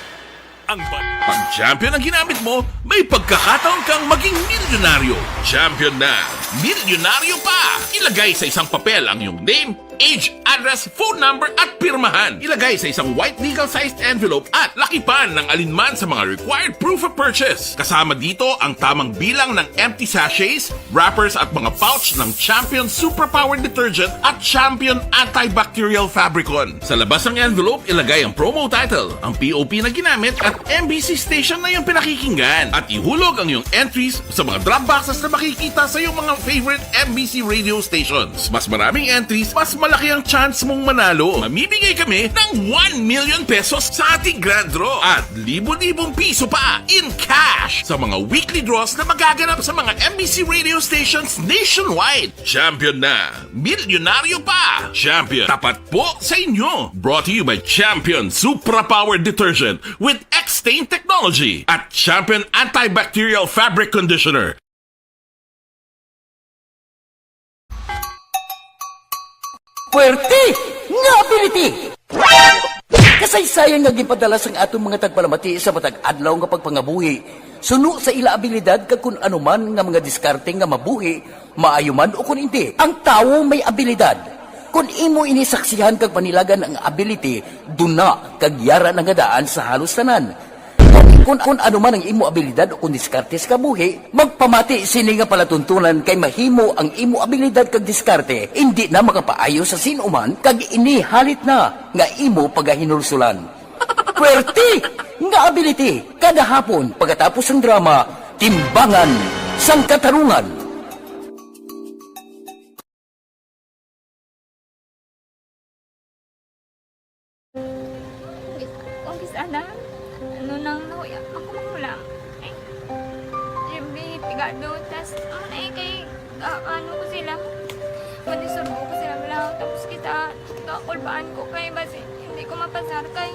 Pag champion ang ginamit mo, may pagkakataon kang maging milyonaryo. Champion na! Milyonaryo pa! Ilagay sa isang papel ang iyong name, age, address, phone number at pirmahan. Ilagay sa isang white legal-sized envelope at lakipan ng alinman sa mga required proof of purchase. Kasama dito ang tamang bilang ng empty sachets, wrappers at mga pouch ng Champion Superpower Detergent at Champion Antibacterial Fabricon. Sa labas ng envelope, ilagay ang promo title, ang POP na ginamit at MBC station na yung pinakikinggan. At ihulog ang iyong entries sa mga drop boxes na makikita sa iyong mga favorite MBC radio stations. Mas maraming entries, mas malaki ang chance mong manalo. Mamimigay kami ng 1 million pesos sa ating grand draw at libo-libong piso pa in cash sa mga weekly draws na magaganap sa mga MBC radio stations nationwide. Champion na! Milyonaryo pa! Champion, tapat po sa inyo! Brought to you by Champion Supra Power Detergent with X-Stain Technology at Champion Antibacterial Fabric Conditioner. Puwerte nga ability! Kasaysayan nga gipadala sang atong mga tagpalamati sa matag adlaw nga pagpangabuhi. Suno sa ila abilidad kag kun anuman nga mga diskarte nga mabuhi, maayo man o kun hindi. Ang tawo may abilidad. Kung imo inisaksihan kag panilagan ang ability, duna kag yara nga daan sa halos tanan. Kung ano man ang imo abilidad o kung diskarte sa kabuhi, magpamati sini nga palatuntunan kay mahimo ang imo abilidad kag diskarte, hindi na makapaayo sa sinuman kag inihalit na nga imo pagahinulsulan. Puwerte nga ability, kada hapon pagkatapos ng drama, Timbangan sang Katarungan. Kung sana, ano nang nauya, ako makulang. Eh, siyempre, pigado, tas, kay, ano ko sila, manisurbo ko sila, wala lang. Tapos kita, kakulbaan ko kay basi hindi ko mapasar kay.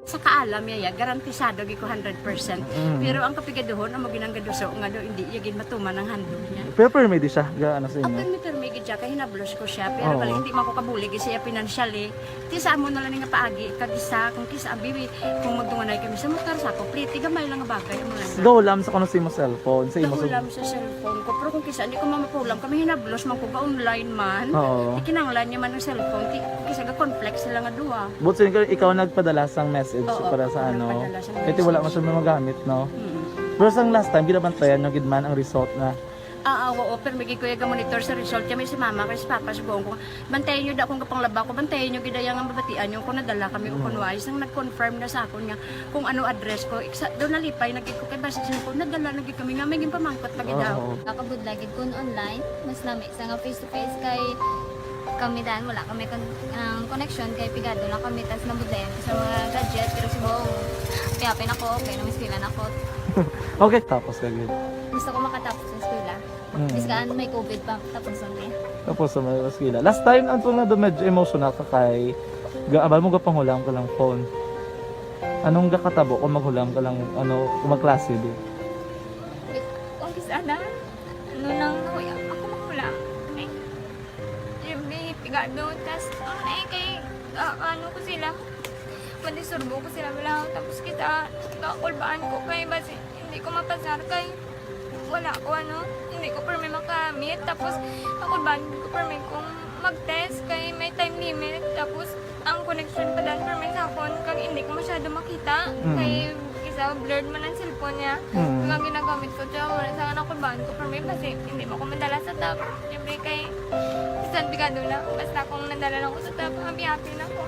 Sa kaalam yaya, garantisado gi ko 100%. Pero ang kapigaduhon, ang maginanggaduso nga do, hindi yagin matuman ang handog niya. Pero permedi siya, gaano sa Ang inyo? permi gid siya, kay hinablos ko siya. Pero Oo. bali, hindi man ko kabulig siya financially. Ti sa amo na lang nga paagi, kagisa, kung kisa abibi, kung magtunganay kami sa motor sa ko, pliti, gamay lang nga bagay. Amo lang. Gawlam sa kuno sa imo cellphone, sa imo Nakulam sa cellphone ko. Pero kung kisa, hindi ko mamapulam. Kami hinablos man ko ga online man. Oo. Ikinanglan niya man ng cellphone. Kisa ga conflict sila nga duwa. But sin ikaw nagpadala sang message Oo, para sa ako ano. nagpadala sang Kasi wala message. man siya magamit, no? Mm. Pero sang last time, ginabantayan nyo gidman ang result na Oo, pero may kuya ga monitor sa result kami si mama kay si papa si buong ko. Bantayan niyo da kung kapang laba ko, bantayan niyo gid yang babatian yung kung nadala kami o kun wise nang nag-confirm na sa akon nga kung ano address ko. Do nalipay nagid ko kay base ko nadala nagid kami nga may gimpamangkot pa gid daw. Oo. Nakabudla gid kun online, mas nami sa nga face to face kay kami dan wala kami connection kay pigado lang kami tas nabudlayan sa mga gadget pero si buong piyapin ako okay na miskilan ako. Okay, tapos kagid. Gusto ko makatapos sa eskwela. Biskaan may COVID pa tapos niya. Tapos sa mga skila. Last time, anto na do medyo emotional ka kay abal mo gapanghulam ka lang phone. Anong gakatabo kung maghulam ka lang, ano, kung magklase di? Kung kisana, ano nang ako makulang. Eh, may pigado, tas kay ano ko sila. Pandisurbo ko sila bilang tapos kita kakulbaan ko kay basi hindi ko mapasar kay wala ko ano, hindi ko permi makamit. Tapos kakulbaan ko permi kung mag-test kay may time limit. Tapos ang connection pa dan permi sa phone kag hindi ko masyado makita kay isa blurred man ang cellphone niya. Kung ang ginagamit ko siya, wala sa kakulbaan ko permi kasi hindi mo ko madala sa tab. Siyempre kay isang bigado lang. Basta kung nadala lang ko sa tab, happy na ako.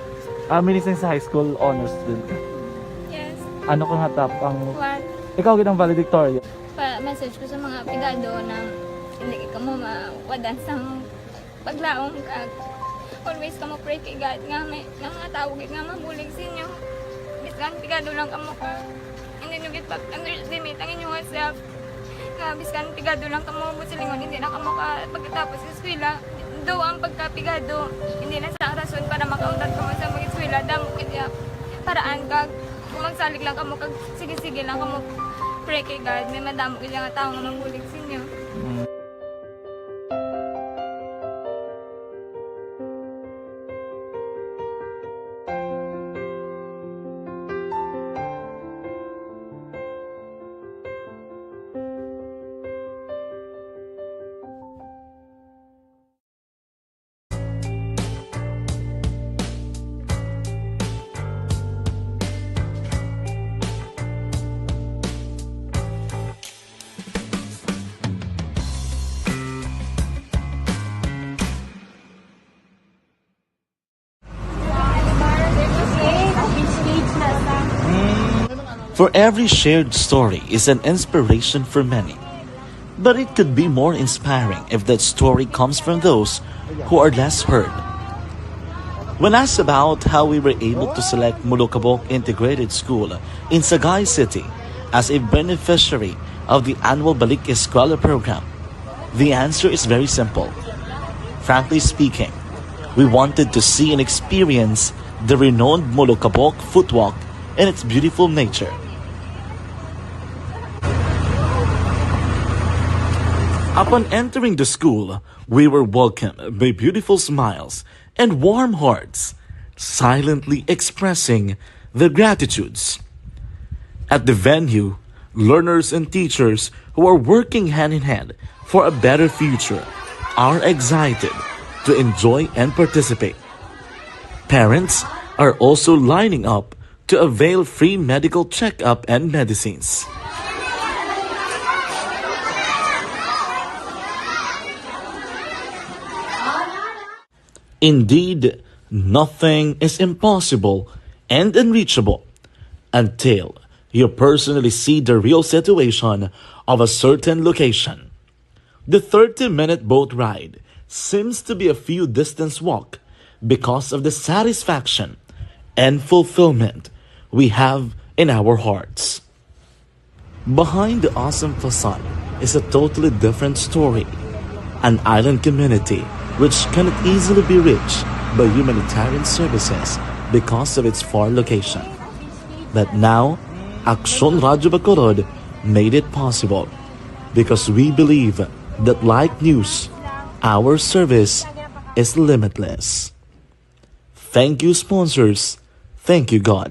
Minsan sa high school honors student ka. Yes. Ano kang hatap ang... What? Ikaw ginang valedictorian. Message ko sa mga pigado na hindi ka mo mawadan sang paglaong kag always ka mo pray kay God nga may mga tawag nga mabulig sa inyo. Biskan pigado lang ka mo ka. Hindi nyo git underestimate ang inyong self. Nga biskan pigado lang ka mo silingon hindi na ka mo ka pagkatapos sa eskwela. Do ang pagkapigado hindi na sa rason para makauntat ka mo sa mga eskwela damo kaya paraan kag kung magsalig lang ka mo kag sige-sige lang ka mo pray kay God, may madamo kaya nga tao nga mabulig sa inyo. For every shared story is an inspiration for many. But it could be more inspiring if that story comes from those who are less heard. When asked about how we were able to select Mulukabok Integrated School in Sagay City as a beneficiary of the annual Balik Eskwela program, the answer is very simple. frankly speaking, we wanted to see and experience the renowned Molokabok footwalk in its beautiful nature. Upon entering the school, we were welcomed by beautiful smiles and warm hearts, silently expressing their gratitudes. At the venue, learners and teachers who are working hand in hand for a better future are excited to enjoy and participate. Parents are also lining up to avail free medical checkup and medicines. Indeed, nothing is impossible and unreachable until you personally see the real situation of a certain location. The 30-minute boat ride seems to be a few distance walk because of the satisfaction and fulfillment we have in our hearts. Behind the awesome facade is a totally different story. An island community which cannot easily be reached by humanitarian services because of its far location. But now, Aksyon Radio Bacolod made it possible because we believe that like news, our service is limitless. Thank you, sponsors. Thank you, God.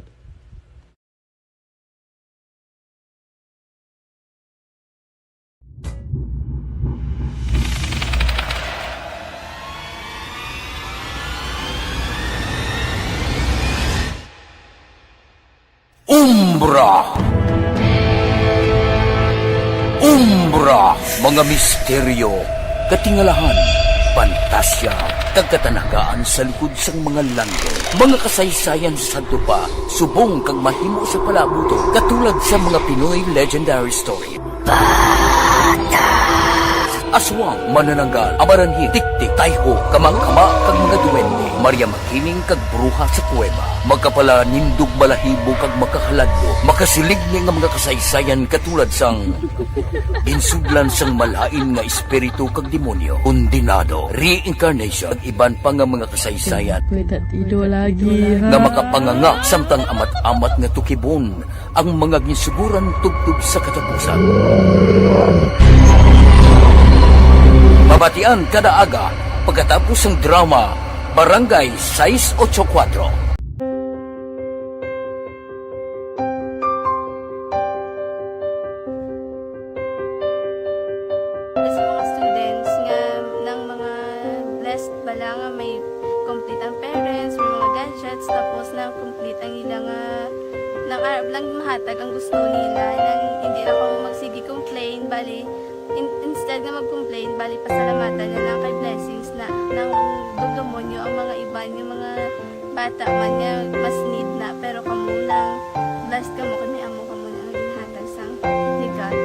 Umbra, mga misteryo, katingalahan, pantasya, kagkatanagaan sa likod sang mga lando, mga kasaysayan sa dupa, subong kag mahimo sa palabuto, katulad sa mga Pinoy legendary story. Aswang, manananggal, amaranhit, tiktik, tayho, kamang-kama, kag mga duwende, Maria Makining kag bruha sa kuweba, magkapala nindog balahibo kag makahaladlo, makasilig ni nga mga kasaysayan katulad sang ginsudlan sang malain nga espiritu kag demonyo, undinado, reincarnation, kag iban pa nga mga kasaysayan nga makapanganga samtang amat-amat nga tukibon ang mga ginsuguran tugtog sa katapusan. Mabatian kada aga pagkatapos ng drama Barangay 684. Sa mga students nga ng mga blessed bala nga may complete ang parents, may mga gadgets, tapos na complete ang ilang lang mahatag ang gusto nila nang hindi na ako magsigi complain, bali instead nga mag-complain, bali pasalamatan na lang kay blessings na nang demonyo ang mga iba yung mga bata man niya mas need na, pero kamo lang blessed kamo kami amo kamo na ginhatag sang ni God.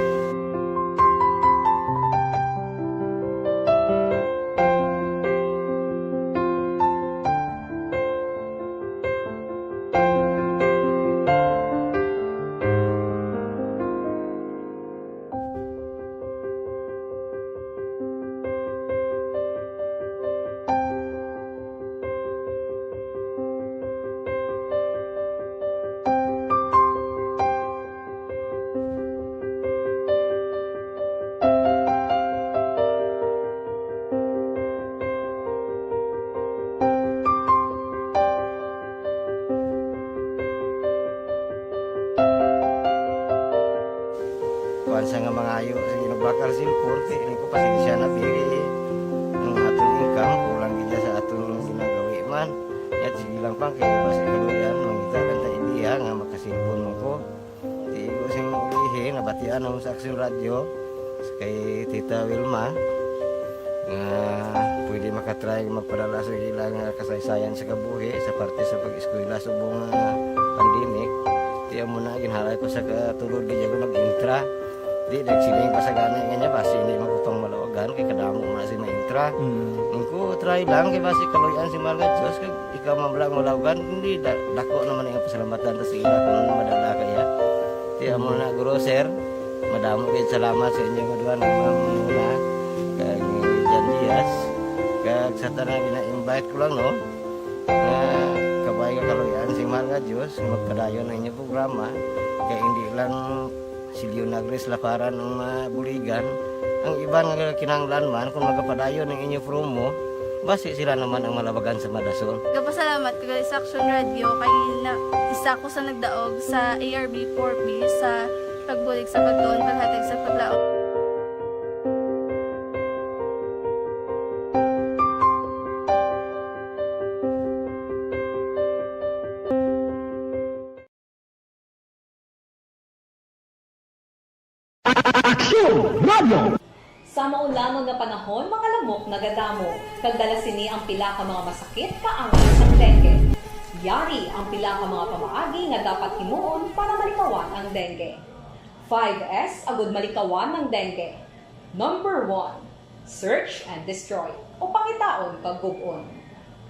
kuan sa nga mga ayo sa ginubakal silpur kay ini ko pasensya na pili ang atong income kulang gid sa atong ginagawi man at sige lang pang kay basi kaluyan mangita kan ta idea nga makasilpon mo ko di ko sing ulihi nabatian ang sa Aksyon Radio kay Tita Wilma nga pwede makatry magpadala sa ilang kasaysayan sa kabuhi sa parte sa pag-eskwela subong pandemic. Tiyan mo na ginhalay ko sa katulod di ko nag-intra. Di nagsiling pa sa gana nga niya basi hindi magupang malawagan kay kadamo mo na si ma-intra. Ko try lang kay basi kaluyan si Marga Diyos kay ikaw mablang malawagan hindi dako naman ang pasalamatan ta sa ila kung madala kaya. Tiyan mo na guro sir. Madamo gid salamat sa inyo nga duha ng muna kay Jan Diaz kag sa tanan ina-invite ko lang no. Kabay ka kaluyan sing mahal nga Dios magpadayon ang inyong programa kay hindi lang Silyo Nagres laparan ng buligan. Ang iba nga kinahanglan man kung magpadayon ng inyong promo, basi sila naman ang malabagan sa Madasol. Nagpasalamat ko sa Action Radio kay isa ko sa nagdaog sa ARB 4B sa pagbulig sa baton, paghatag sa paglaog. Sa maulamang nga panahon, mga lamok nagadamo. Kagdala sini ang pila ka mga masakit kaangay sa dengue. Yari ang pila ka mga pamaagi nga dapat himuon para malikawan ang dengue. 5S agud malikawan ng dengue. Number 1, search and destroy o pangitaon kag gub-on.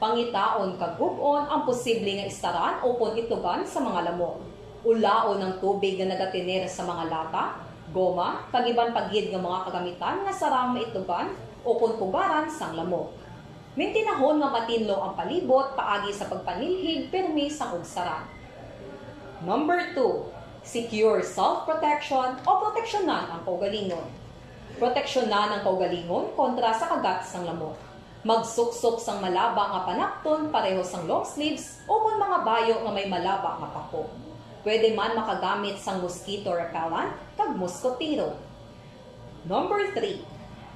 Pangitaon kag gub-on ang posible nga istaran o pon itugan sa mga lamok. Ulaon ng tubig nga nagatinir sa mga lata, goma, kagiban paggid ng mga kagamitan nga sarang maitugan o kung pugaran sang lamok. Mintinahon nga matinlo ang palibot paagi sa pagpanilhig permi sang ugsaran. Number 2, secure self-protection o proteksyonan ang kaugalingon. Proteksyonan ang kaugalingon kontra sa kagat sang lamok. Magsuksok sang malaba nga panakton pareho sang long sleeves o kung mga bayo nga may malaba nga pako. Pwede man makagamit sang mosquito repellent kag mosquitero. Number 3,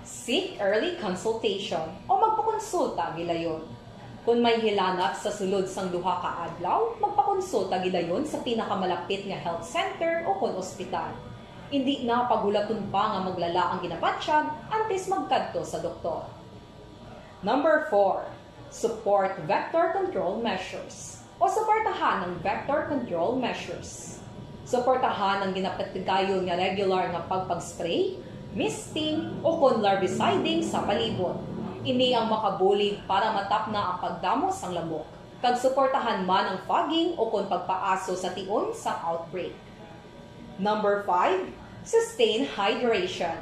seek early consultation o magpakonsulta gilayon. Kung may hilanat sa sulod sang duha ka adlaw, magpakonsulta gilayon sa pinakamalapit nga health center o kon ospital. Hindi na pagulaton pa nga maglala ang ginapatyag antes magkadto sa doktor. Number 4, support vector control measures o suportahan ng vector control measures. Suportahan ang ginapatigayon nga regular nga pagpag-spray, misting o kon larviciding sa palibot. Ini ang makabulig para matapna ang pagdamo sang lamok. Kag suportahan man ang fogging o kon pagpaaso sa tion sa outbreak. Number 5, sustain hydration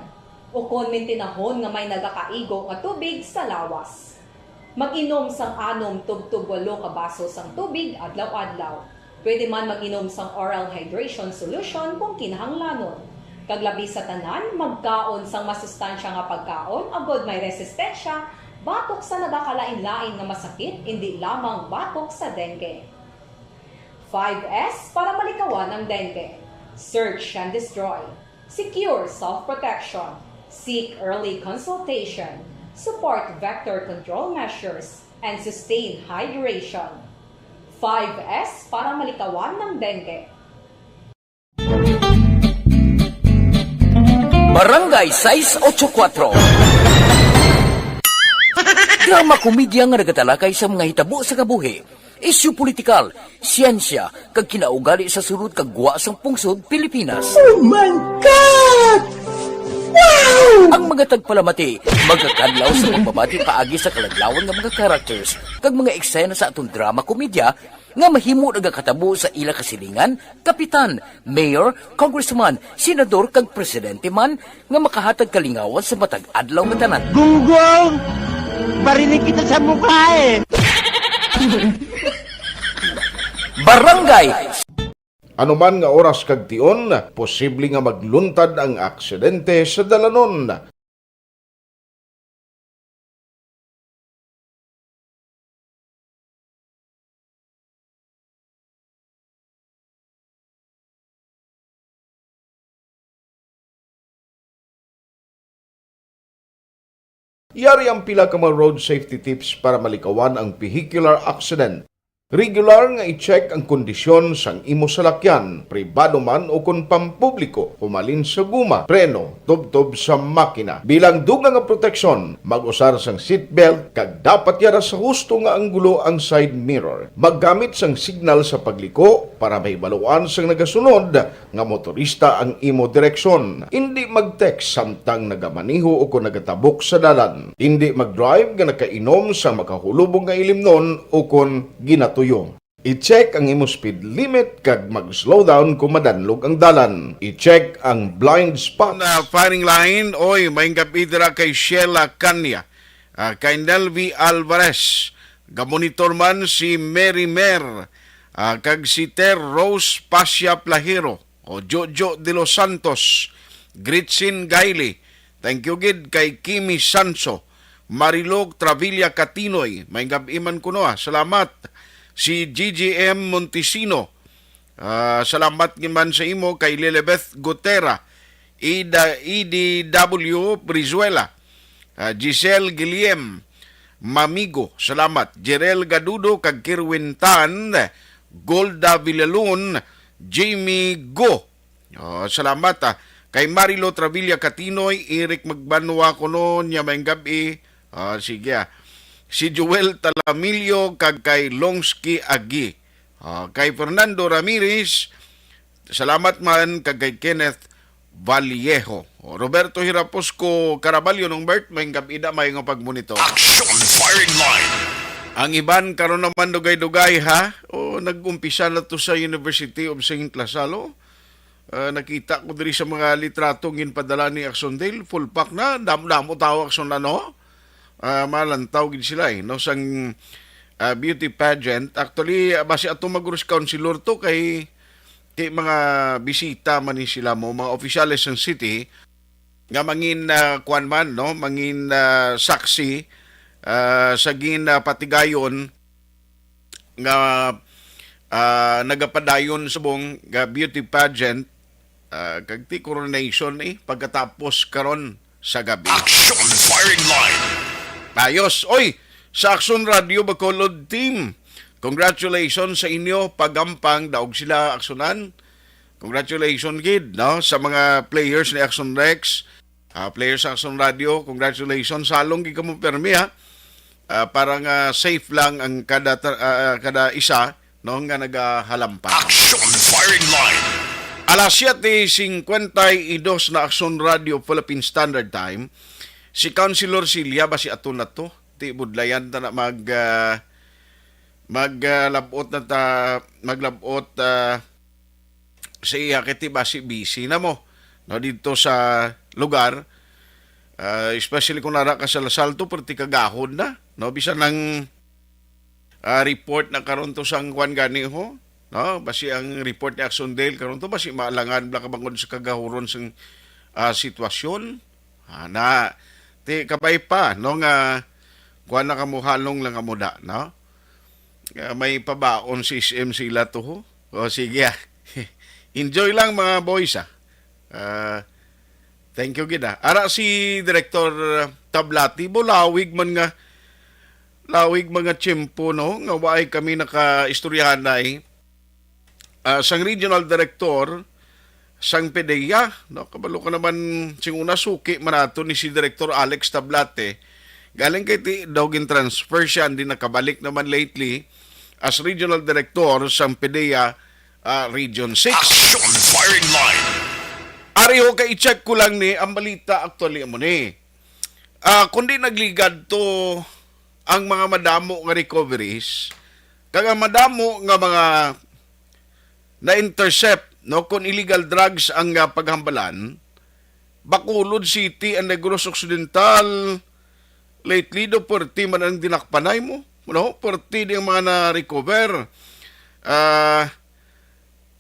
o kon mintinahon nga may nagakaigo nga tubig sa lawas. Mag-inom sang 6 tub-tub 8 ka baso sang tubig adlaw-adlaw. Pwede man mag-inom sang oral hydration solution kung kinahanglanon. Kaglabi sa tanan, magkaon sang masustansya nga pagkaon, agod may resistensya, batok sa nagakalain-lain nga masakit, hindi lamang batok sa dengue. 5S para malikawan ang dengue. Search and destroy. Secure self-protection. Seek early consultation. Support vector control measures, and sustain hydration. 5S para malikawan ng dengue. Barangay 684 Drama komedya nga nagatalakay sa mga hitabo sa kabuhi, isyu politikal, siyensya, kag kinaugali sa sulod kag guwa sang pungsod Pilipinas. Oh my God! Wow! Ang mga tagpalamati, magkakadlaw sa pagbabati paagi sa kalaglawan ng mga characters kag mga eksena sa atong drama komedya nga mahimo nagakatabo sa ila kasilingan, kapitan, mayor, congressman, senador kag presidente man nga makahatag kalingawan sa matag adlaw nga tanan. Gunggong! Barinig kita sa mukha eh! Barangay Anuman nga oras kag tion, posible nga magluntad ang aksidente sa dalanon. Yari ang pila ka mga road safety tips para malikawan ang vehicular accident. Regular nga i-check ang kondisyon sang imo salakyan, pribado man o kung pampubliko, humalin sa guma, preno, tubtob sa makina. Bilang dugang nga proteksyon, mag-usar sang seatbelt, kag dapat yara sa husto nga anggulo ang side mirror. Maggamit sang signal sa pagliko para may baluan sang nagasunod nga motorista ang imo direksyon. Hindi mag-text samtang nagamaniho o kung nagatabok sa dalan. Hindi mag-drive nga nakainom sa makahulubong nga ilimnon o kung ginatuyo. I-check ang imo speed limit kag mag-slow down kung madanlog ang dalan. I-check ang blind spot. Na firing line, oy, may kapitira kay Sheila Kanya. kay Nelvi Alvarez, gamonitor man si Mary Mer, kag si Ter Rose Pasya Plahiro, o Jojo de los Santos, Gritzin Gaili, thank you gid kay Kimi Sanso, Marilog Travilla Catinoy, may gabiman ko no, salamat. Si GGM Montesino, salamat man sa imo kay Lilibeth Gutera, EDW Brizuela, Giselle Guillem, Mamigo, salamat. Jerel Gadudo, kag Kirwin Tan, Golda Villalon, Jamie Go, salamat. Kay Marilo Travilla Catinoy, Eric Magbanwa ko noon, niya may gabi, sige si Joel Talamilio, kag kay Longski Agi, kay Fernando Ramirez, salamat man, kag kay Kenneth Vallejo. Roberto Hiraposco Caraballo ng Bert, may gabi na may nga pagmonitor. Action firing line. Ang iban karon naman dugay-dugay ha. Nag-umpisa na to sa University of St. Lasalo. Nakita ko diri sa mga litrato ginpadala ni Axondale, full pack na, damo tao Axon na no. Malantaw gid sila no sang beauty pageant. Actually base ato mag-Rus Councilor to kay mga bisita man ni sila mo, mga opisyales ng city nga mangin kuan man no, mangin saksi sa gin patigayon nga nagapadayon sa buong beauty pageant kag ti coronation pagkatapos karon sa gabi. Action firing line. Ayos. Oy, sa Action Radio Bacolod team, congratulations sa inyo, pagampang daog sila aksunan. Congratulations gid no sa mga players ni Action Rex, players sa Action Radio, congratulations. Salong gi kamo permi ha. Para nga safe lang ang kada isa no nga nagahalampan. Action firing line. Alas 7:52 na Action Radio Philippine Standard Time. Si Councilor Silya ba si ato na to? Ti budlayan ta na maglabot na ta maglabot sa iya kiti ba si busy na mo no dito sa lugar, especially kung nara ka sa Lasalto perti kagahon na no bisan ng report na karon to sang kwan gani ho no basi ang report ni Axondale karon to basi maalangan bla kabangod sa kagahuron sang sitwasyon na ti kabay pa no nga kuan na kamuhalong lang amuda no. May pabaon si SM sila to ho. O sige. Enjoy lang mga boys thank you gid Ara si Director Tablati lawig man nga tiyempo no nga waay kami nakaistoryahan na sang Regional Director sang PDEA no kabalo ka naman sing una suki manato ni si Director Alex Tablate galing kay ti dogin transfer siya hindi nakabalik naman lately as Regional Director sang PDEA Region 6. Action firing line. Ariho kay i-check ko lang ni ang balita actually mo ni kundi nagligad to ang mga madamo nga recoveries kag ang madamo nga mga na-intercept no kung illegal drugs ang paghambalan. Bacolod City and Negros Occidental lately do perti man ang dinakpanay mo no perti di ang mga na-recover.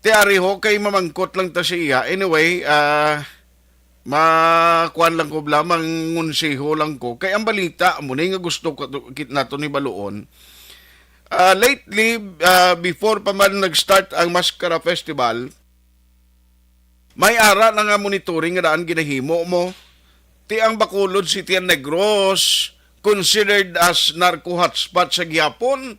Tiari ho kay mamangkot lang ta siya anyway. Makuan lang ko lamang ngunsiho lang ko kay ang balita mo nga gusto ko nato ni Baluon. Lately before pa man nag-start ang Mascara Festival, may ara na nga monitoring nga daan ginahimo mo. Ti ang Bacolod City and Negros considered as narco hotspot sa gihapon.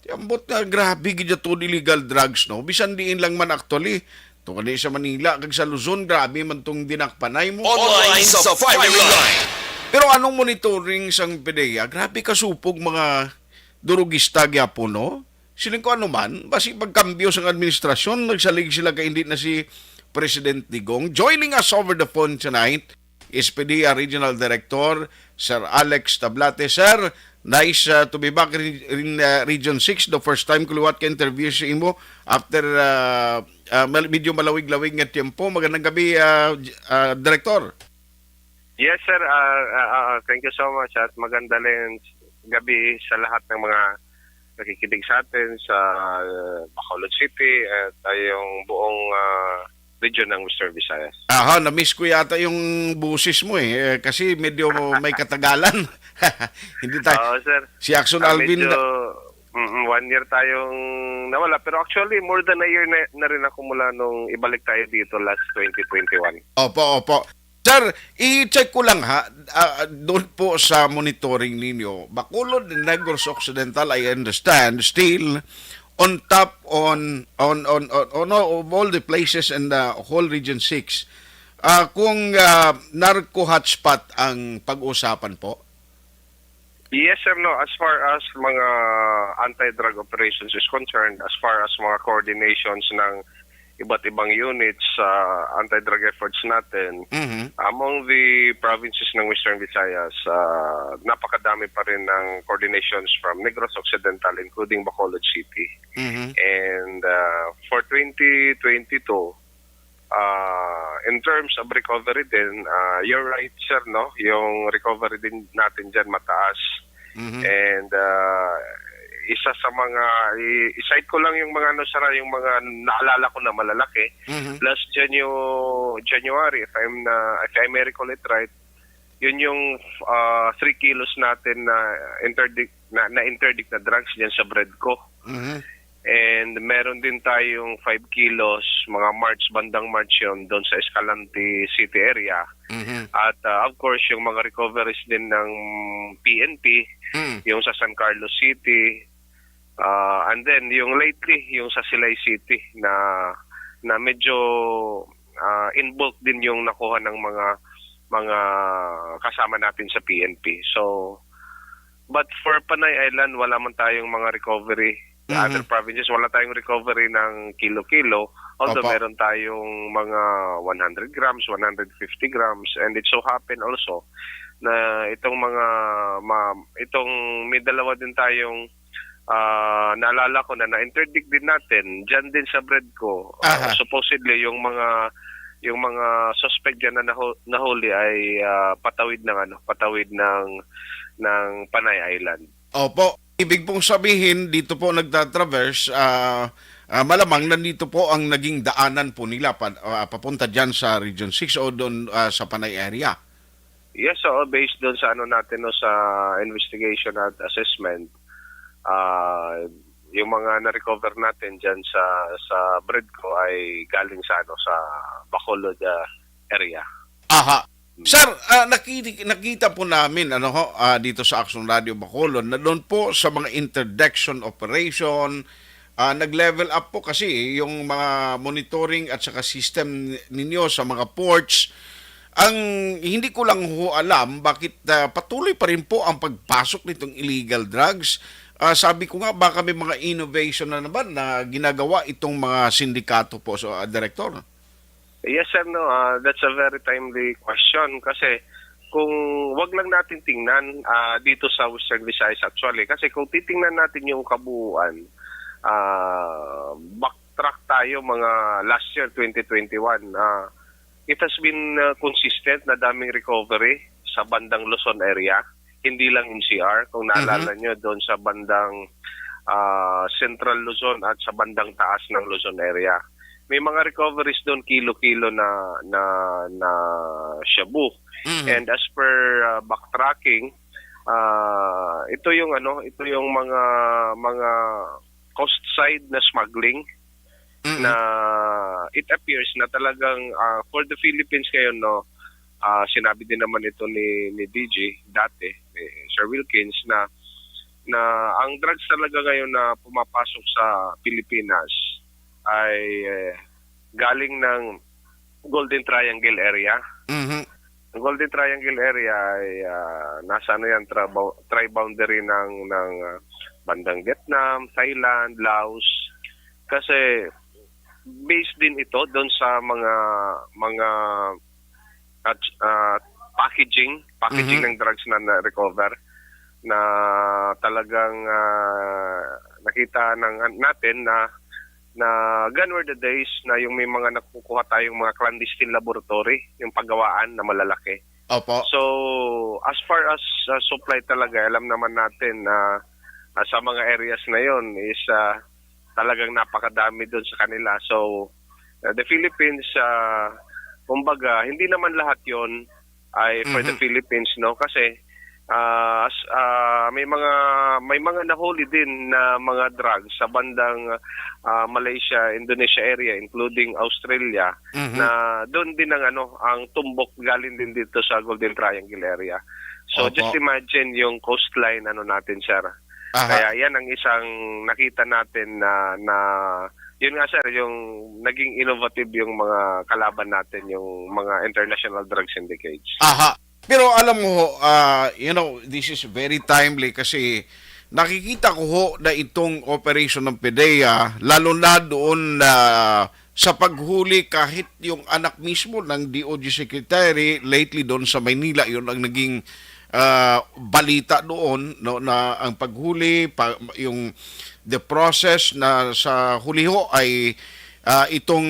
Ti ambot nga grabe gid to illegal drugs no. Bisan diin lang man actually. To kani sa Manila kag sa Luzon grabe man tong dinakpanay mo. Online sa firing line. Pero anong monitoring sang PDEA? Grabe kasupog mga durugista gyapon no. Siling ko ano man, basi pagkambyo sang administrasyon nagsalig sila kay hindi na si President Digong. Joining us over the phone tonight is PDEA Regional Director Sir Alex Tablate. Sir, nice to be back in Region 6. The first time kuluwat ka interview sa imo after medyo malawig-lawig nga tiyempo. Magandang gabi, Director. Yes, sir. Thank you so much at maganda rin gabi sa lahat ng mga nakikinig sa atin sa Bacolod City at yung buong region ng Western Visayas. Aha, na-miss ko yata yung busis mo kasi medyo may katagalan. Hindi tayo. sir. Si Axon Alvin. Medyo 1 year tayong nawala. Pero actually, more than a year na rin ako mula nung ibalik tayo dito last 2021. Opo. Sir, i-check ko lang doon po sa monitoring ninyo. Bacolod and Negros Occidental, I understand, still on top on all the places in the whole Region 6. Kung narco hotspot ang pag-usapan po? Yes, sir. No. As far as mga anti-drug operations is concerned, as far as mga coordinations ng iba't ibang units sa anti-drug efforts natin, among the provinces ng Western Visayas, napakadami pa rin ng coordinations from Negros Occidental, including Bacolod City. And for 2022, in terms of recovery din, you're right, sir, no? Yung recovery din natin dyan mataas. And isa sa mga i-cite ko lang yung mga yung mga naalala ko na malalaki. Last January, if I may recall it right, yun yung 3 kilos natin na interdict na drugs diyan sa Bredco. And meron din tayong 5 kilos, mga bandang March yun, doon sa Escalante City area. At of course, yung mga recoveries din ng PNP, yung sa San Carlos City, and then yung lately, yung sa Silay City, na medyo in bulk din yung nakuha ng mga kasama natin sa PNP. So, but for Panay Island, wala man tayong mga recovery. Other provinces, wala tayong recovery ng kilo-kilo. Although meron tayong mga 100 grams, 150 grams. And it so happen also na itong may dalawa din tayong naalala ko na na-interdict din natin dyan din sa Bredco. Supposedly, yung mga suspect dyan na nahuli ay patawid ng Panay Island. Opo. Ibig pong sabihin, dito po nagtatraverse, malamang nandito po ang naging daanan po nila papunta dyan sa Region 6 o doon sa Panay area. Yes, so based doon sa natin sa investigation at assessment, yung mga na-recover natin dyan sa Bredco ay galing sa Bacolod area. Aha. Sir, nakita po namin dito sa Action Radio Bacolod na doon po sa mga interdiction operation, nag-level up po kasi yung mga monitoring at saka system ninyo sa mga ports. Ang hindi ko lang alam bakit patuloy pa rin po ang pagpasok nitong illegal drugs. Sabi ko nga baka may mga innovation na naman na ginagawa itong mga sindikato po, Director. Yes, sir. No, that's a very timely question kasi kung wag lang natin tingnan dito sa Western Visayas actually kasi kung titingnan natin yung kabuuan, backtrack tayo mga last year 2021, it has been consistent na daming recovery sa bandang Luzon area, hindi lang NCR, kung naalala nyo doon sa bandang Central Luzon at sa bandang taas ng Luzon area. May mga recoveries doon kilo-kilo na shabu. And as per backtracking, ito yung mga coast side na smuggling na it appears na talagang for the Philippines ngayon sinabi din naman ito ni DJ dati, Sir Wilkins, na ang drugs talaga ngayon na pumapasok sa Pilipinas ay galing ng Golden Triangle area. Ang Golden Triangle area ay nasa tri-boundary ng bandang Vietnam, Thailand, Laos. Kasi based din ito doon sa mga packaging ng drugs na na-recover na talagang nakita natin na gone were the days na yung may mga nakukuha tayong mga clandestine laboratory, yung paggawaan na malalaki. Opo. So, as far as supply talaga, alam naman natin na sa mga areas na yon is talagang napakadami doon sa kanila. So, the Philippines, kumbaga, hindi naman lahat yon ay for the Philippines, no? Kasi may mga nahuli din na mga drugs sa bandang Malaysia, Indonesia area, including Australia, na doon din ang tumbok galing din dito sa Golden Triangle area. So, just imagine yung coastline natin, sir. Kaya yan ang isang nakita natin na yun nga, sir, yung naging innovative yung mga kalaban natin, yung mga international drug syndicates. Pero alam mo, this is very timely kasi nakikita ko ho na itong operation ng PDEA, lalo na doon sa paghuli kahit yung anak mismo ng DOJ Secretary lately doon sa Maynila, yun ang naging balita doon, no, na ang paghuli, yung the process na sa huli ho ay itong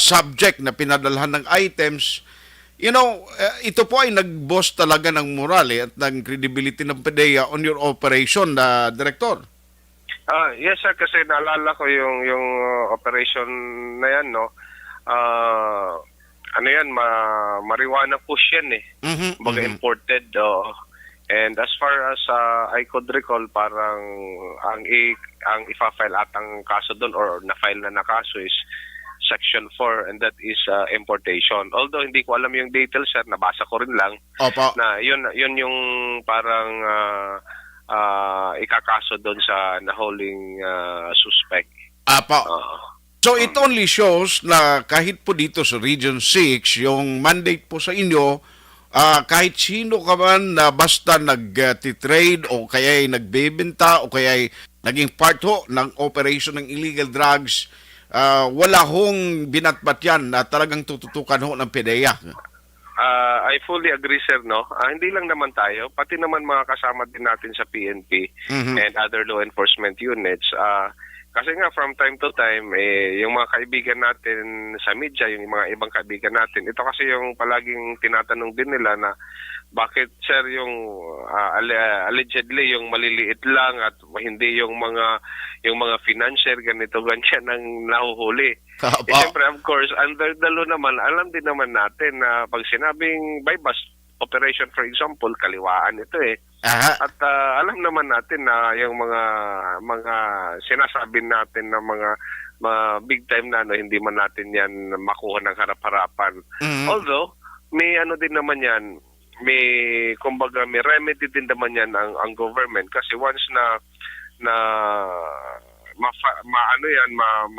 subject na pinadalhan ng items. Ito po ay nag-boss talaga ng moral at ng credibility ng PDEA on your operation, Director. Yes, sir, kasi naalala ko yung operation na yan, no. Marijuana push yan eh. Baga imported. And as far as I could recall, parang ang ifa-file atang kaso doon or na-file na kaso is Section 4, and that is importation. Although hindi ko alam yung details, sir, nabasa ko rin lang. Opo. Na yun yung parang ikakaso doon sa nahuling suspect. Apo. So it only shows na kahit po dito sa Region 6, yung mandate po sa inyo, kahit sino ka man na basta nag-trade o kaya ay nagbebenta o kaya ay naging part ho ng operation ng illegal drugs, wala hong binatbat yan na talagang tututukan ho ng PDEA. I fully agree, sir, no? Hindi lang naman tayo, pati naman mga kasama din natin sa PNP and other law enforcement units. Kasi nga from time to time, yung mga kaibigan natin sa media, yung mga ibang kaibigan natin, ito kasi yung palaging tinatanong din nila na bakit, sir, yung allegedly yung maliliit lang at hindi yung mga financier ganito ganyan ang nahuhuli. Siyempre, of course, under the law naman, alam din naman natin na pag sinabing by bus operation, for example, kaliwaan ito eh. At alam naman natin na yung mga sinasabi natin na mga big time na hindi man natin yan makuha ng harap-harapan. Although, may din naman yan, kumbaga may remedy din naman yan ang government kasi once na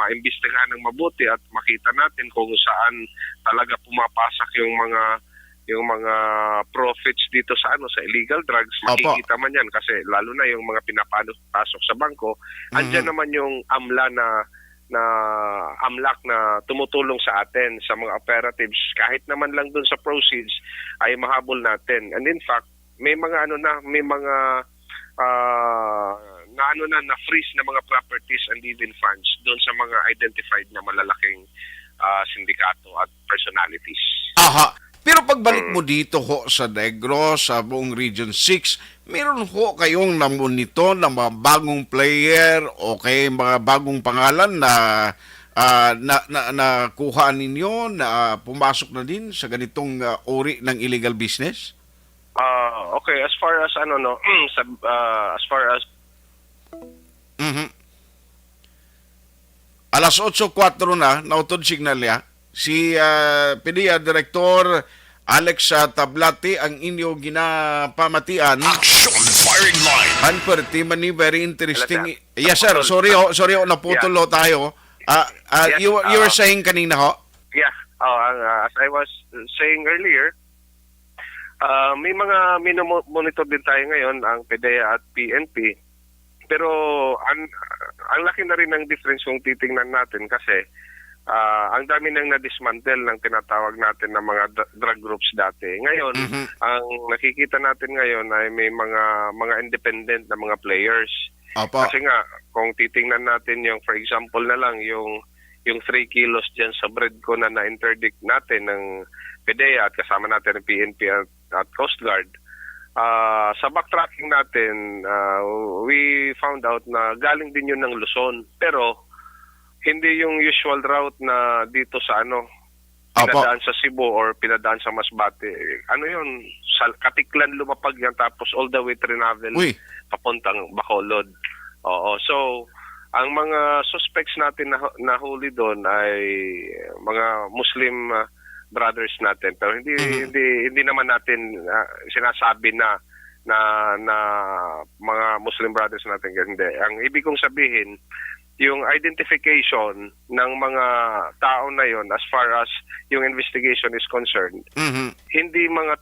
maimbestigahan ng mabuti at makita natin kung saan talaga pumapasok yung mga profits dito sa illegal drugs, makikita man yan kasi lalo na yung mga pinapasok sa bangko, andyan naman yung AMLAC na tumutulong sa atin sa mga operatives, kahit naman lang dun sa proceeds ay mahabol natin. And in fact, may mga na freeze na mga properties and even funds doon sa mga identified na malalaking sindikato at personalities. Pero pagbalik mo dito ho sa Negros, sa buong Region 6, meron ho kayong namonito ng mga bagong player o kay mga bagong pangalan na nakuhaan ninyo na pumasok na din sa ganitong uri ng illegal business? Okay, as far as Alas 8:04 na, nautod signal ya. Si PDEA Director Alex Tablati ang inyo ginapamatian. Action firing line. Manperti mani very interesting. Yes sir, sorry naputol tayo. You were saying kanina ho? Yeah. As I was saying earlier, may mga monitor din tayo ngayon ang PDEA at PNP. Pero ang laki na rin ng difference kung titingnan natin kasi ang dami nang na-dismantle ng tinatawag natin na mga drug groups dati. Ngayon, ang nakikita natin ngayon ay may mga independent na mga players. Kasi nga, kung titingnan natin yung, for example na lang, yung yung 3 kilos dyan sa bread ko na na-interdict natin ng PDEA at kasama natin ng PNP at Coast Guard. Sa backtracking natin, we found out na galing din yun ng Luzon. Pero hindi yung usual route na dito sa pinadaan sa Cebu or pinadaan sa Masbate. Ano yun? Sa Katiklan lumapag yan tapos all the way travel papuntang Bacolod. Oo. So, ang mga suspects natin na huli doon ay mga Muslim brothers natin. Pero hindi naman natin sinasabi na mga Muslim brothers natin. Hindi. Ang ibig kong sabihin, yung identification ng mga tao na yon as far as yung investigation is concerned, hindi mga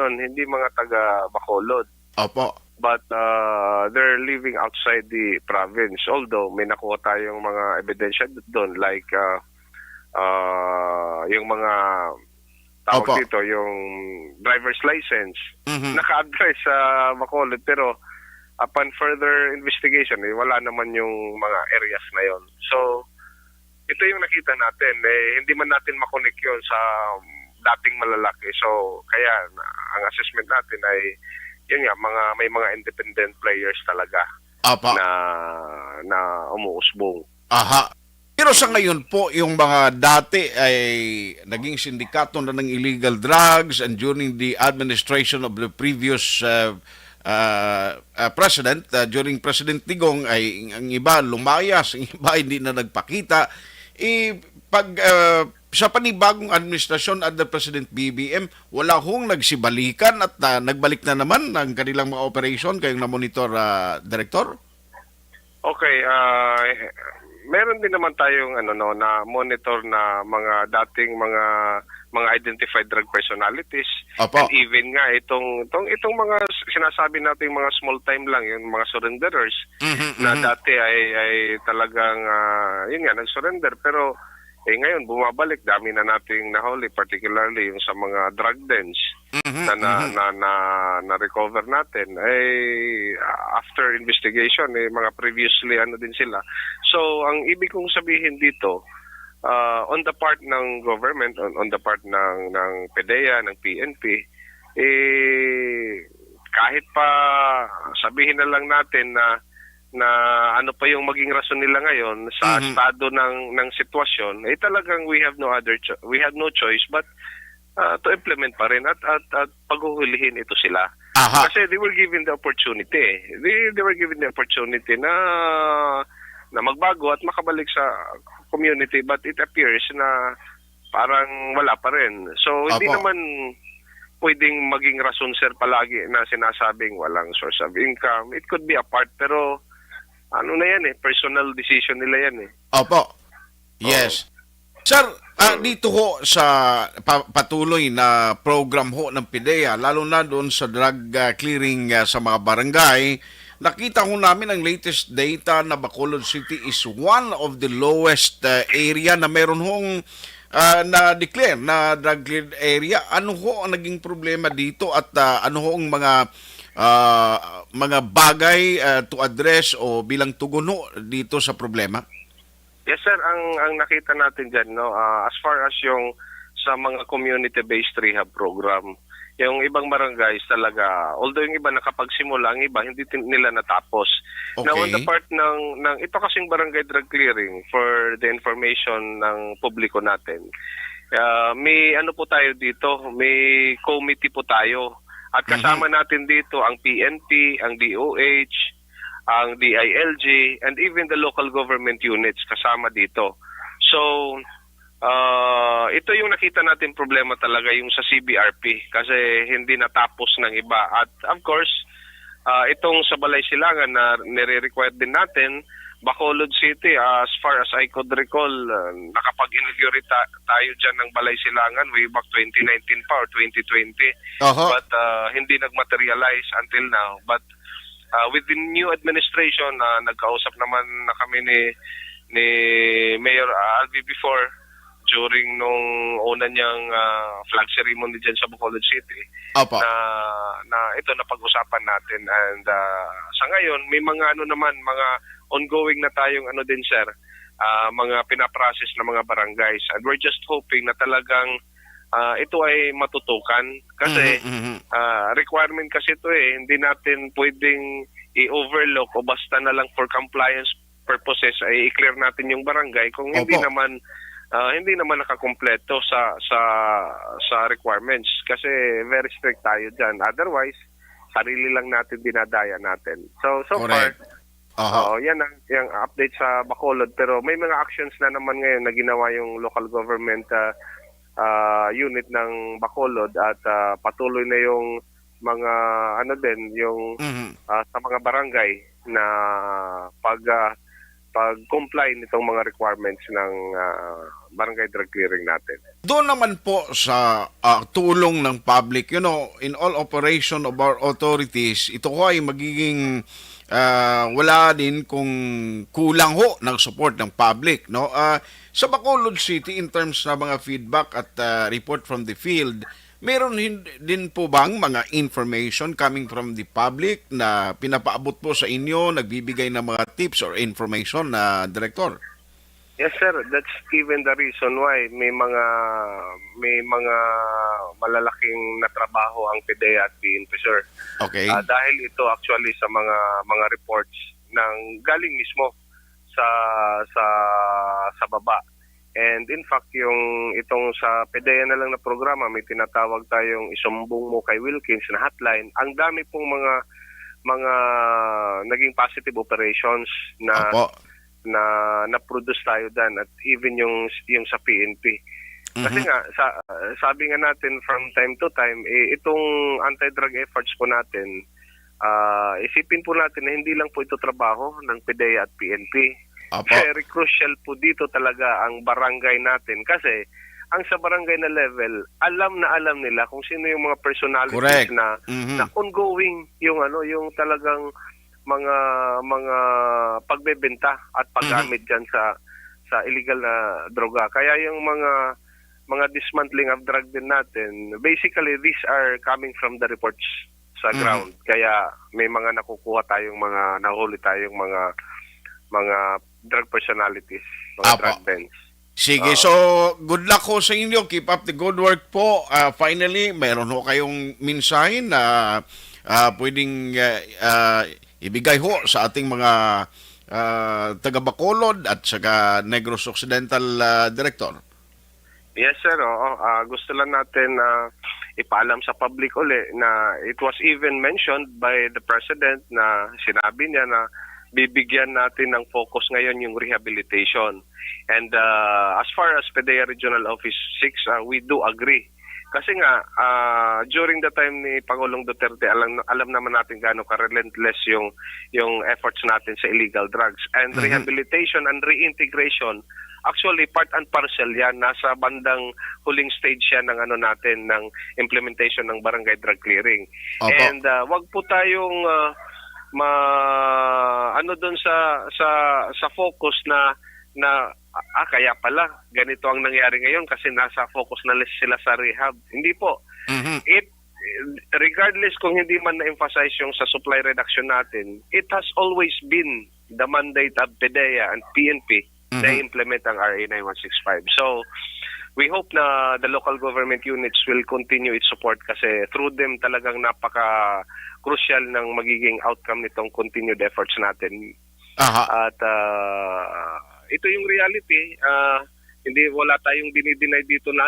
hindi mga taga Bacolod. Opo. But they're living outside the province. Although may nakuha tayong mga ebidensya doon like yung mga tawag dito, yung driver's license, naka-address sa Bacolod pero upon further investigation, wala naman yung mga areas na yon. So, ito yung nakita natin. Hindi man natin makonek yun sa dating malalaki. So, kaya ang assessment natin ay yun nga, may mga independent players talaga na umuusbong. Aha. Pero sa ngayon po, yung mga dati ay naging sindikato na ng illegal drugs and during the administration of the previous president, during President Digong, ay ang iba lumayas, ang iba hindi na nagpakita. Sa panibagong administrasyon under President BBM, wala hong nagsibalikan at nagbalik na naman ang kanilang mga operation kayong na-monitor, Director? Okay, meron din naman tayong na monitor na mga dating mga identified drug personalities. And even nga itong mga sinasabi nating mga small time lang, yung mga surrenderers na dati ay talagang yun nga nag-surrender pero ngayon bumabalik, dami na nating nahuli, particularly yung sa mga drug dens na recover natin after investigation mga previously din sila. So ang ibig kong sabihin dito, on the part ng government, on the part ng PDEA, ng PNP, kahit pa sabihin na lang natin na ano pa yung maging rason nila ngayon sa estado ng sitwasyon, talagang we have no choice but to implement pa rin at paghuhulihin ito sila. Kasi they were given the opportunity. They were given the opportunity na magbago at makabalik sa community, but it appears na parang wala pa rin. So hindi naman pwedeng maging rason, sir, palagi na sinasabing walang source of income. It could be a part, pero na yan personal decision nila yan Opo. Yes. Sir, dito ho sa patuloy na program ho ng PDEA, lalo na doon sa drug clearing sa mga barangay, nakita ho namin ang latest data na Bacolod City is one of the lowest area na meron hong na-declare na drug cleared area. Ano ho ang naging problema dito at ano ho ang mga bagay to address o bilang tugon dito sa problema? Yes, sir. Ang nakita natin dyan, as far as yung sa mga community-based rehab program, yung ibang barangays talaga, although yung iba nakapagsimula, ang iba hindi nila natapos. Okay. Now, on the part ng ito kasing barangay drug clearing, for the information ng publiko natin, may po tayo dito, may committee po tayo. At kasama natin dito ang PNP, ang DOH, ang DILG, and even the local government units kasama dito. So, ito yung nakita natin problema talaga yung sa CBRP kasi hindi natapos ng iba. At of course, itong sa Balay Silangan na nire-require din natin, Bacolod City, as far as I could recall, nakapag-inaugurate tayo dyan ng Balay Silangan way back 2019 pa or 2020. But hindi nag-materialize until now. But with the new administration, nagkausap naman na kami ni Mayor Alvi before during nung una niyang flag ceremony dyan sa Bacolod City. Na ito na pag-usapan natin. And sa ngayon, may mga mga ongoing na tayong din, sir, mga pinaprocess na mga barangays. And we're just hoping na talagang ito ay matutukan kasi requirement kasi ito hindi natin pwedeng i-overlook o basta na lang for compliance purposes ay i-clear natin yung barangay kung hindi naman nakakumpleto sa requirements kasi very strict tayo diyan. Otherwise, sarili lang natin dinadaya natin. So far yan ang update sa Bacolod, pero may mga actions na naman ngayon na ginawa yung local government unit ng Bacolod at patuloy na yung mga sa mga barangay na pag-comply nitong mga requirements ng barangay drug clearing natin. Doon naman po sa tulong ng public, in all operation of our authorities, ito ko ay magiging wala din kung kulang ho ng support ng public, no? Sa Bacolod City, in terms na mga feedback at report from the field, meron din po bang mga information coming from the public na pinapaabot po sa inyo, nagbibigay ng mga tips or information na Director? Yes sir, that's even the reason why may mga malalaking natrabaho ang PDEA at PNP, sir. Okay. Dahil ito actually sa mga reports ng galing mismo sa baba. And in fact, itong sa PDEA na lang na programa, may tinatawag tayong isumbong mo kay Wilkins na hotline. Ang dami pong mga naging positive operations na produce tayo dan at even yung sa PNP. Kasi nga sabi nga natin from time to time itong anti-drug efforts po natin, isipin po natin na hindi lang po ito trabaho ng PDEA at PNP. Very crucial po dito talaga ang barangay natin kasi ang sa barangay na level, alam nila kung sino yung mga personalities na ongoing yung talagang mga pagbebenta at paggamit diyan sa illegal na droga. Kaya yung mga dismantling of drug din natin, basically these are coming from the reports sa ground. Kaya may mga nakukuha tayong nahuli tayong mga drug personalities, mga drug dens. Sige, so good luck ho sa inyo. Keep up the good work po. Finally, mayroon ho kayong mensahe na pwedeng ibigay ho sa ating mga taga Bacolod at saka Negros Occidental Director. Yes sir, gusto lang natin ipaalam sa public uli na it was even mentioned by the President na sinabi niya na bibigyan natin ng focus ngayon yung rehabilitation. And as far as PDEA Regional Office 6, we do agree. Kasi nga, during the time ni Pangulong Duterte, alam naman natin gaano ka-relentless yung efforts natin sa illegal drugs. And rehabilitation and reintegration, actually part and parcel yan. Nasa bandang huling stage yan ng natin, ng implementation ng barangay drug clearing. And wag po tayong doon sa focus na kaya pala ganito ang nangyari ngayon kasi nasa focus na sila sa rehab. Hindi po. Regardless kung hindi man na-emphasize yung sa supply reduction natin, it has always been the mandate of PDEA and PNP na implement ang RA 9165. So we hope na the local government units will continue its support kasi through them talagang napaka-crucial ng magiging outcome nitong continued efforts natin. At ito yung reality. Wala tayong dinideny dito na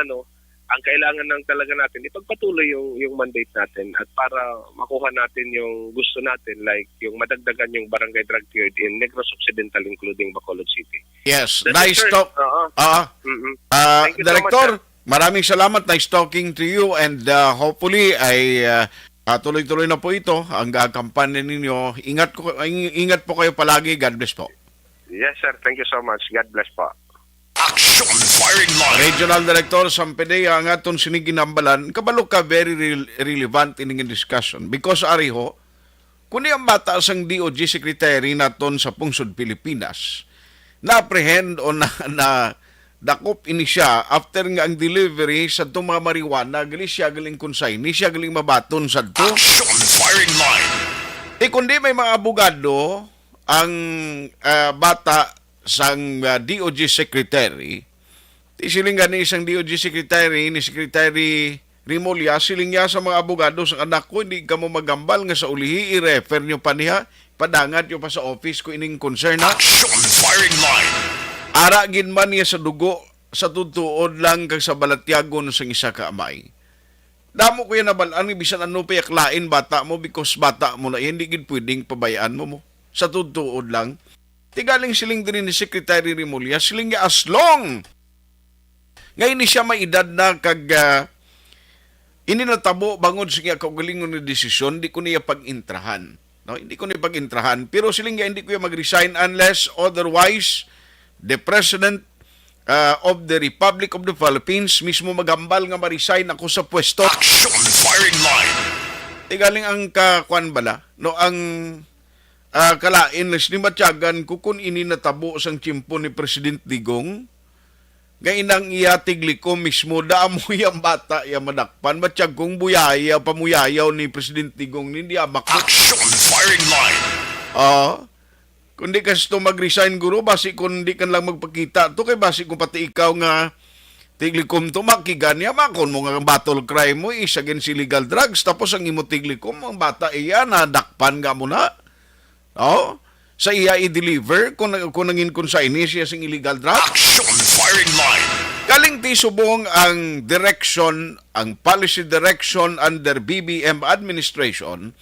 ang kailangan lang talaga natin ipagpatuloy yung mandate natin at para makuha natin yung gusto natin, like yung madagdagan yung barangay drug cleared in Negros Occidental including Bacolod City. Yes, nice talk. Director, maraming salamat. Nice talking to you and hopefully ay tuloy-tuloy na po ito ang kampanya ninyo. Ingat po kayo palagi. God bless po. Yes sir, thank you so much. God bless po. Action firing line. Regional Director sa PDEA ang aton siniginambalan, kabalo ka very relevant in the discussion because ariho, kundi ang bata sang DOJ Secretary naton sa pungsod Pilipinas, na-apprehend o na dakop ini siya after nga ang delivery sa itong mga marijuana, gali siya galing kunsay, ni siya galing mabaton sa ito. Action firing line. Kundi may mga abogado, ang bata sang DOJ Secretary, siling gani isang DOJ Secretary ni Secretary Rimulya, siling niya sa mga abogado sa anak ko, hindi ka mo magambal nga sa ulihi, i-refer nyo pa niya, padangat nyo pa sa office ko ining concern na. Action firing line. Ara ginman niya sa dugo, sa tutuod lang kag sa balatyagon sa isa ka amay. Damo ko yan nabalaan, bisan ano pa yaklain bata mo because bata mo na hindi gid pwedeng pabayaan mo. Sa tutuod lang. Tigaling siling din ni Secretary Rimulya, siling niya as long ngayon ni siya may edad na kag ini natabo bangod siya kaugalingon ni desisyon, di ko niya pag-intrahan. No, hindi ko niya pag-intrahan. Pero siling nga hindi ko niya mag-resign unless otherwise the President of the Republic of the Philippines mismo magambal nga ma-resign ako sa pwesto. Action firing line. Tigaling ang kakuan bala, no, ang kalain les ni Matyagan ko kung ini natabo sang tiyempo ni President Digong. Ngayon ang iyatigli ko mismo, daamo yung bata, yung madakpan, matiyag kong buyaya, pamuyayaw ni President Digong, hindi amak. Action firing line. Kundi kasi ito mag-resign guro, basi kung di kan lang magpakita, to kay basi kung pati ikaw nga, tiglikom to, makigan niya, makon mo nga battle crime mo, is against illegal drugs, tapos ang imo tiglikom, ang bata iya, nadakpan nga mo na. No? Sa iya i-deliver kung nangin kung sa ini siya sing illegal drugs. Action firing line. Kaling ti subong ang direction, ang policy direction under BBM administration,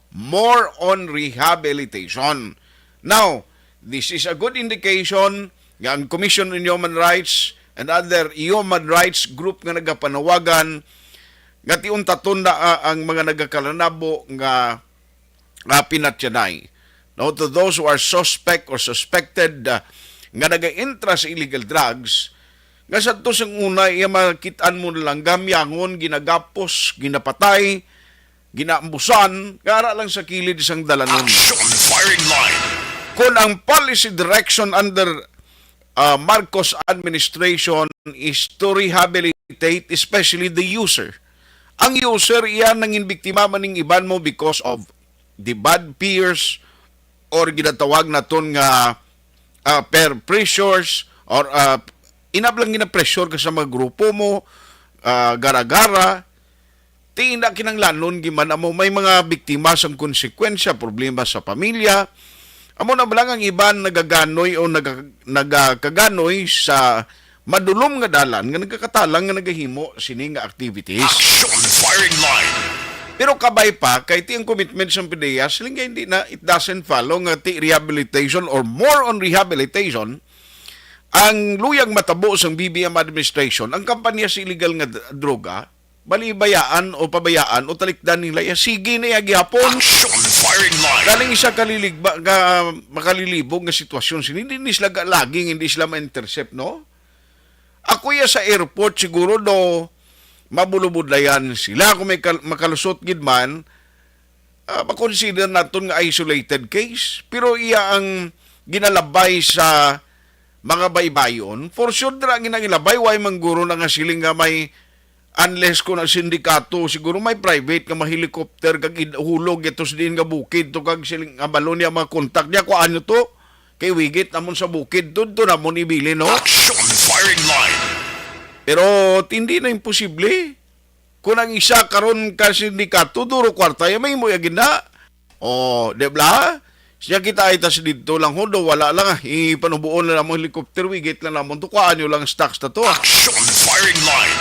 more on rehabilitation. Now, this is a good indication nga ang Commission on Human Rights and other human rights group nga nagapanawagan nga tiun-taton na ang mga nagakalanabo nga pinatyanay. No, to those who are suspect or suspected nga naga-intra sa illegal drugs, nga sa to sang una, iya makitaan mo lang gamyangon, ginagapos, ginapatay, ginaambusan, gara lang sa kilid isang dalanon. Action firing line. Kung ang policy direction under Marcos administration is to rehabilitate especially the user. Ang user, iyan nanging biktima maning iban mo because of the bad peers, or ginatawag na ton nga peer pressures or inablang gina-pressure ka sa mga grupo mo, gara-gara, tina kinanglanon giman mo may mga biktima sang konsekwensya, problema sa pamilya. Amo na lang ang iban nagaganoy o nagakaganoy sa madulom nga dalan nga nagkakatalang nga nagahimo sini nga activities. Action firing line. Pero kabay pa, kay ti ang commitment sa PDEA, siling nga hindi na, it doesn't follow nga ti rehabilitation or more on rehabilitation, ang luyang matabo sa BBM administration, ang kampanya sa illegal nga droga, balibayaan o pabayaan o talikdan nila, sige na yagyapon. Action firing line. Galing isa makalilibog nga sitwasyon, hindi sila laging, hindi sila ma-intercept, no? Ako sa airport siguro do, mabulubudlayan sila kung may makalusot gid man, makonsider naton nga isolated case, pero iya ang ginalabay sa mga baybayon. For sure dra ginagilabay way mangguro na nga siling nga may, unless kung ang sindikato siguro may private nga helicopter kag hulog ito sa din nga bukid to kag siling nga balon niya mga kontak niya ko ano to kay wigit namon sa bukid to namon ibili, no? Action firing line. Pero hindi na imposible. Kung ang isa karon ka sindikato, duro kwarta, may mo yagin na. O, debla? Siya kita ay tas dito lang, hodo, wala lang. Ipanubuon na namang helicopter, wigit lang namang tukwaan nyo lang stocks na to. Action firing line.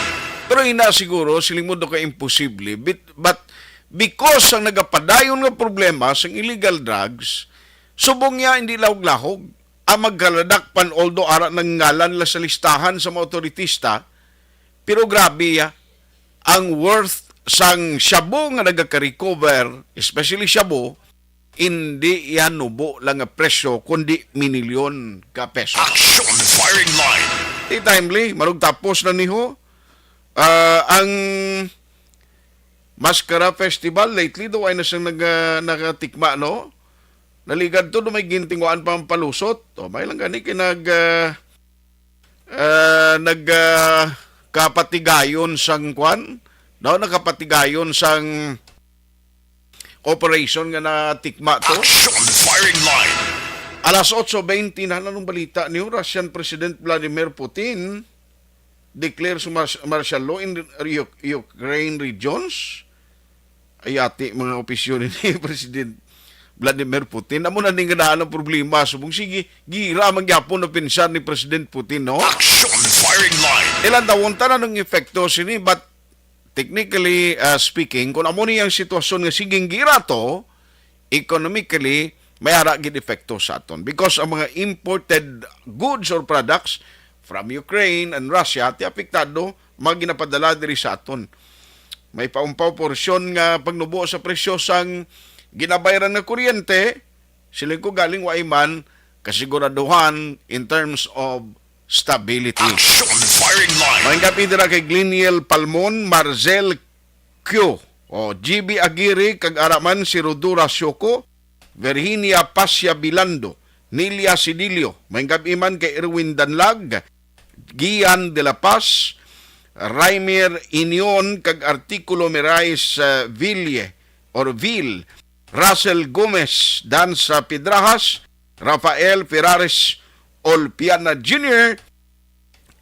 Pero ina siguro, siling mo do ka imposible. But because ang nagapadayon nga problema sa illegal drugs, subong niya hindi lahog-lahog. Ang magkaladakpan, although ara ng ngalan la sa listahan sa mga otoritista, pero grabe ang worth sang shabu nga nagaka-recover, especially shabu, hindi yan nubo lang nga presyo, kundi minilyon ka peso. Action firing line. Di timely, marug tapos na niho. Ang Mascara Festival, lately do ay na siyang nakatikma, no? Naligad to, may gintinguan pa ang palusot. O, may lang gani kapatigayon sang kwan, no, nakapatigayon sang operation nga natikma to. Action firing line. Alas 8:20 na nung balita ni Russian President Vladimir Putin declares martial law in Ukraine regions. Ayati mga opisyon ni President Vladimir Putin. Amo na ning ganahan ang problema. Subong sige, gira magyapon na pinsan ni President Putin, no? Action firing line. Ilan tawon tanan ng epekto sini, but technically speaking, kung amo niyang sitwasyon nga siging gira to, economically, may hara gid epekto sa aton. Because ang mga imported goods or products from Ukraine and Russia, ti apektado, maginapadala diri sa aton. May paumpaw porsyon nga pagnubo sa presyo sang ginabayaran nga kuryente, sila ko galing waiman kasiguraduhan in terms of stability. Action firing line. Maing gabi dira kay Gleniel Palmon, Marzel Q, o GB Aguirre, kag araman si Rodura Syoko, Virginia Pasya Bilando, Nilia Sidilio, maing gabi man kay Erwin Danlag, Gian de la Paz, Raimir Inion, kag Artikulo Mirais Ville, Russell Gomez, Dan sa Pidrajas, Rafael Ferrares Olpiana Jr.,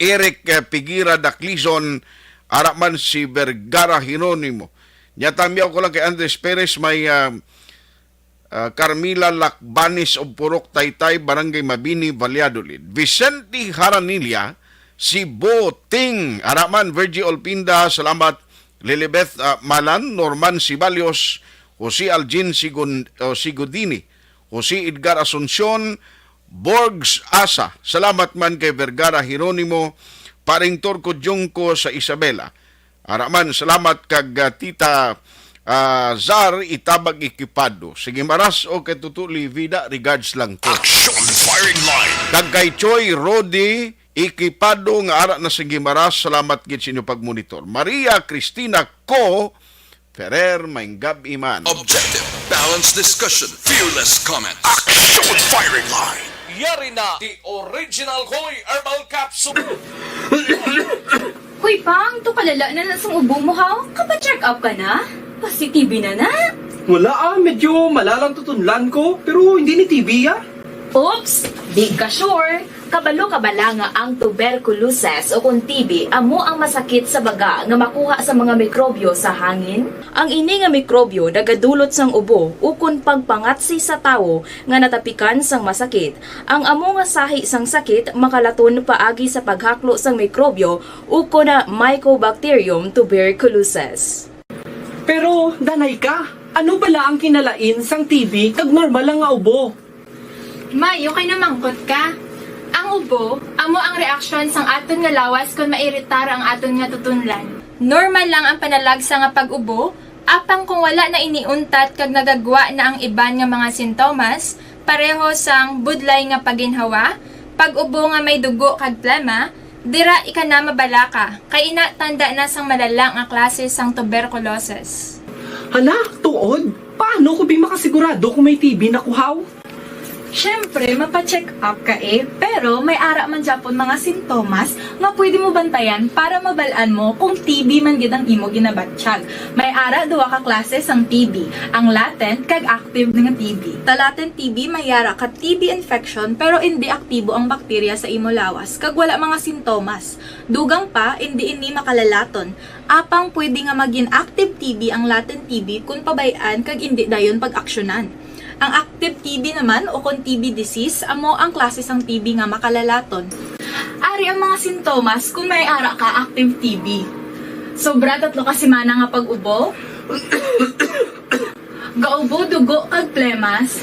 Eric Pigira Daclizon, araman si Vergara Hieronimo. Nyatamiyaw ko lang kay Andres Perez, may Carmila Lakbanis of Purok Taytay, Barangay Mabini, Valladolid. Vicente Haranilla, si Boting, araman Virgie Olpinda, salamat Lilibeth Malan, Norman Sibalios, Jose Algin Sigudini, Jose Edgar Asuncion, Borgs Asa, salamat man kay Vergara Hieronimo, paring Torco Jungko sa Isabela. Araman, salamat kag Tita Zar Itabag Ikipado. Sige maras o kay Tutuli Vida, regards lang to. Action firing line. Kag kay Choy Rodi Ikipado nga ara na sige maras, salamat gid sa inyo pagmonitor. Maria Cristina Ko Ferrer, Maingab Iman. Objective, balanced discussion, fearless comment. Action firing line. Yari na the original Hoy Herbal Capsule. Hoy, Pang, to palala na lang sa ubo mo, ha? Kapa-check up ka na? Kasi TB na na? Wala medyo malalang tutunlan ko, pero hindi ni TB Oops! Big ka sure! Kabalo-kabala nga ang tuberculosis o kung TB amo ang masakit sa baga nga makuha sa mga mikrobyo sa hangin. Ang ini nga mikrobyo nagadulot sang ubo ukon pagpangatsi sa tawo nga natapikan sang masakit. Ang amo nga sahi sang sakit makalaton paagi sa paghaklo sang mikrobyo ukon na Mycobacterium tuberculosis. Pero, danay ka, ano bala ang kinalain sang TB kag normal lang nga ubo? Mayo kay namangkot ka. Ang ubo, amo ang reaksyon sang aton nga lawas kung mairitar ang aton nga tutunlan. Normal lang ang panalagsa nga pag-ubo, apang kung wala na iniuntat kag nagagwa na ang iban nga mga sintomas, pareho sang budlay nga paginhawa, pag-ubo nga may dugo kag plema, dira ika na mabalaka, kay ina tanda na sang malalang nga klase sang tuberculosis. Hala, tuod? Paano ko makasigurado kung may TB na kuhaw? Siyempre, mapacheck up ka pero may ara man Japon mga sintomas nga pwede mo bantayan para mabalaan mo kung TB man gid ang imo ginabatsyag. May ara duwa ka klase sang TB, ang latent kag active nga TB. Ta latent TB may ara ka TB infection pero hindi aktibo ang bakterya sa imo lawas kag wala mga sintomas. Dugang pa hindi ini makalalaton. Apang pwede nga maging active TB ang latent TB kung pabayaan kag hindi dayon pag-aksyonan. Ang active TB naman o kung TB disease, amo ang klase sang TB nga makalalaton. Ari ang mga sintomas kung may ara ka active TB. Sobra 3 ka semana nga pag-ubo, gaubo, dugo, kag plemas,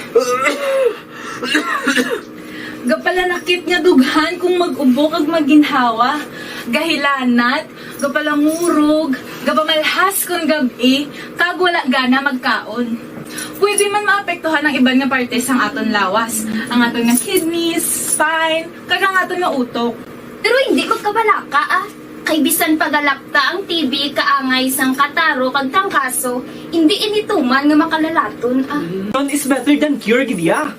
gapalanakit nga dughan kung mag-ubo kag maginhawa, gahilanat, gapalangurog, gapamalhas kung gabi, kag wala gana magkaon. Pwede man maapektuhan ang iban nga parte sang aton lawas, ang aton nga kidneys, spine, kag ang aton nga utok. Pero hindi ko kabalaka kay bisan pagalakta ang TB kaangay sang kataro kag tangkaso, hindi inituman nga makalalaton None is better than cure gidya.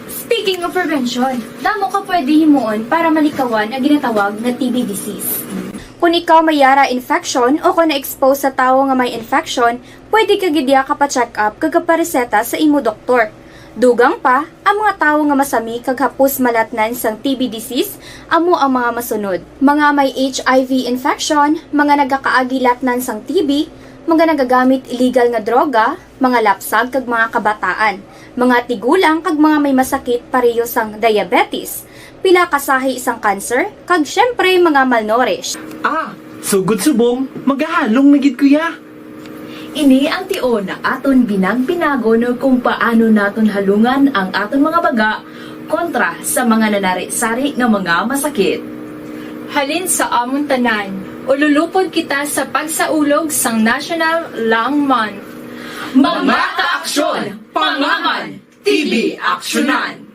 Speaking of prevention, damo ka pwede himuon para malikawan ang ginatawag na TB disease. Kung ikaw may yara infection o kung na-expose sa tao nga may infection, pwede ka gidya ka pa-check up kag pareseta sa imo doktor. Dugang pa, ang mga tawo nga masami kag hapos malatnan sang TB disease amo ang mga masunod. Mga may HIV infection, mga nagakaagilatnan sang TB, mga nagagamit illegal nga droga, mga lapsag kag mga kabataan, mga tigulang kag mga may masakit pareho sang diabetes, pila kasahi isang cancer, kag syempre mga malnourished. Sugod subong, magahalong na gid kuya. Ini ang tion na aton binang-pinago no kung paano naton halungan ang aton mga baga kontra sa mga nanari-sari nga mga masakit. Halin sa amon tanan, ululupod kita sa pagsaulog sang National Lung Month. Mga kaaksyon, pangaman, TB aksyonan.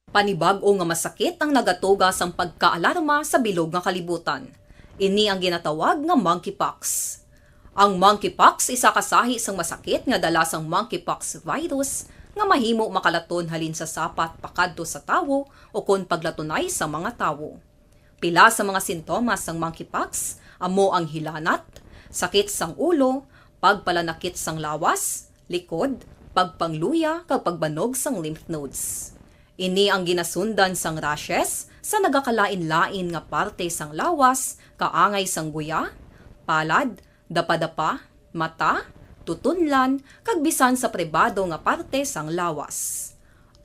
Panibag-o nga masakit ang nagatuga sang pagkaalarma sa bilog nga kalibutan. Ini ang ginatawag nga monkeypox. Ang monkeypox isa kasahi sang masakit nga dala sang monkeypox virus nga mahimo makalaton halin sa sapat pakadto sa tawo o kon paglatunay sa mga tawo. Pila sa mga sintomas sang monkeypox amo ang hilanat, sakit sang ulo, pagpalanakit sang lawas, likod, pagpangluya kag pagbanog sang lymph nodes. Ini ang ginasundan sang rashes sa nagakalain-lain nga parte sang lawas, kaangay sang guya, palad, dapa-dapa, mata, tutunlan, kag bisan sa pribado nga parte sang lawas.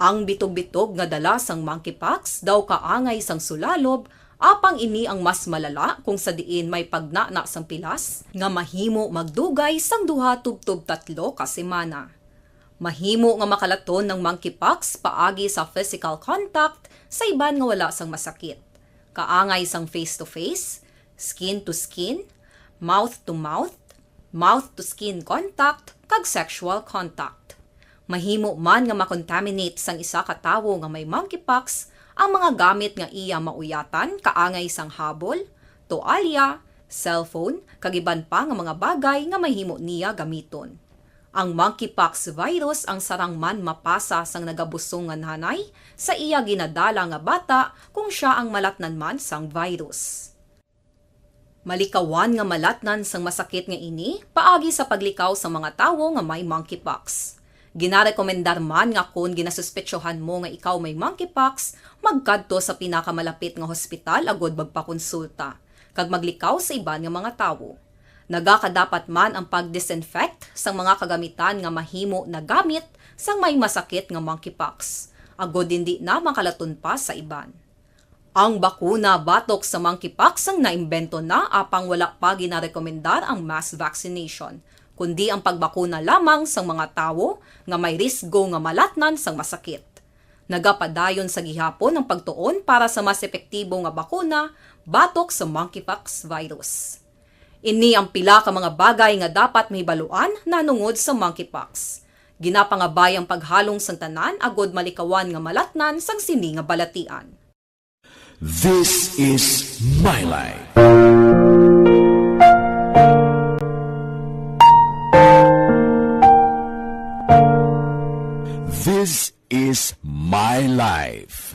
Ang bitog-bitog nga dala sang monkeypox daw kaangay sang sulalob, apang ini ang mas malala kung sa diin may pagnana sang pilas nga mahimo magdugay sang 2 tubtob 3 ka semana. Mahimo nga makalaton ng monkeypox paagi sa physical contact sa iban nga wala sang masakit. Kaangay sang face-to-face, skin-to-skin, mouth-to-mouth, mouth-to-skin contact, kag sexual contact. Mahimo man nga makontaminate sang isa ka tawo nga may monkeypox ang mga gamit nga iya mauyatan kaangay sang habol, toalya, cellphone, kag iban pa nga mga bagay nga mahimo niya gamiton. Ang monkeypox virus ang sarang man mapasa sang nagabusong nga nanay sa iya ginadala nga bata kung siya ang malatnan man sang virus. Malikawan nga malatnan sang masakit nga ini paagi sa paglikaw sa mga tawo nga may monkeypox. Ginarekomendar man nga kung ginasuspetsyohan mo nga ikaw may monkeypox, magkadto sa pinakamalapit nga hospital agod magpakonsulta, kag maglikaw sa iban nga mga tawo. Nagakadapat man ang pag-disinfect sang mga kagamitan nga mahimo na gamit sang may masakit nga monkeypox, agod hindi na makalaton pa sa iban. Ang bakuna batok sa monkeypox ang naimbento na apang wala pa ginarekomendar ang mass vaccination, kundi ang pagbakuna lamang sang mga tawo nga may risgo nga malatnan sang masakit. Nagapadayon sa gihapon ang pagtuon para sa mas epektibo nga bakuna batok sa monkeypox virus. Ini ang pila ka mga bagay nga dapat mahibaluan nanungod sa monkeypox. Ginapangabay ang paghalong sang tanan agod malikawan nga malatnan sang sini nga balatian. This is my life. This is my life.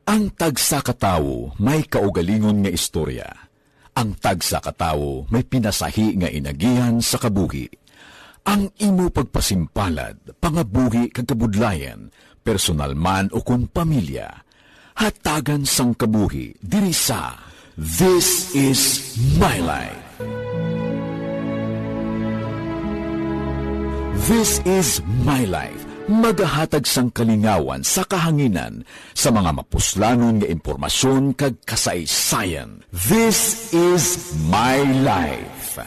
Ang tagsa katawo may kaugalingon nga istorya. Ang tagsa katawo may pinasahi nga inagihan sa kabuhi. Ang imo pagpasimpalad, pangabuhi kag kabudlayan, personal man o kung pamilya, hatagan sang kabuhi diri sa This is my life. This is my life. Magahatag sang kalingawan sa kahanginan sa mga mapuslanon nga impormasyon kag kasaysayan. This is my life.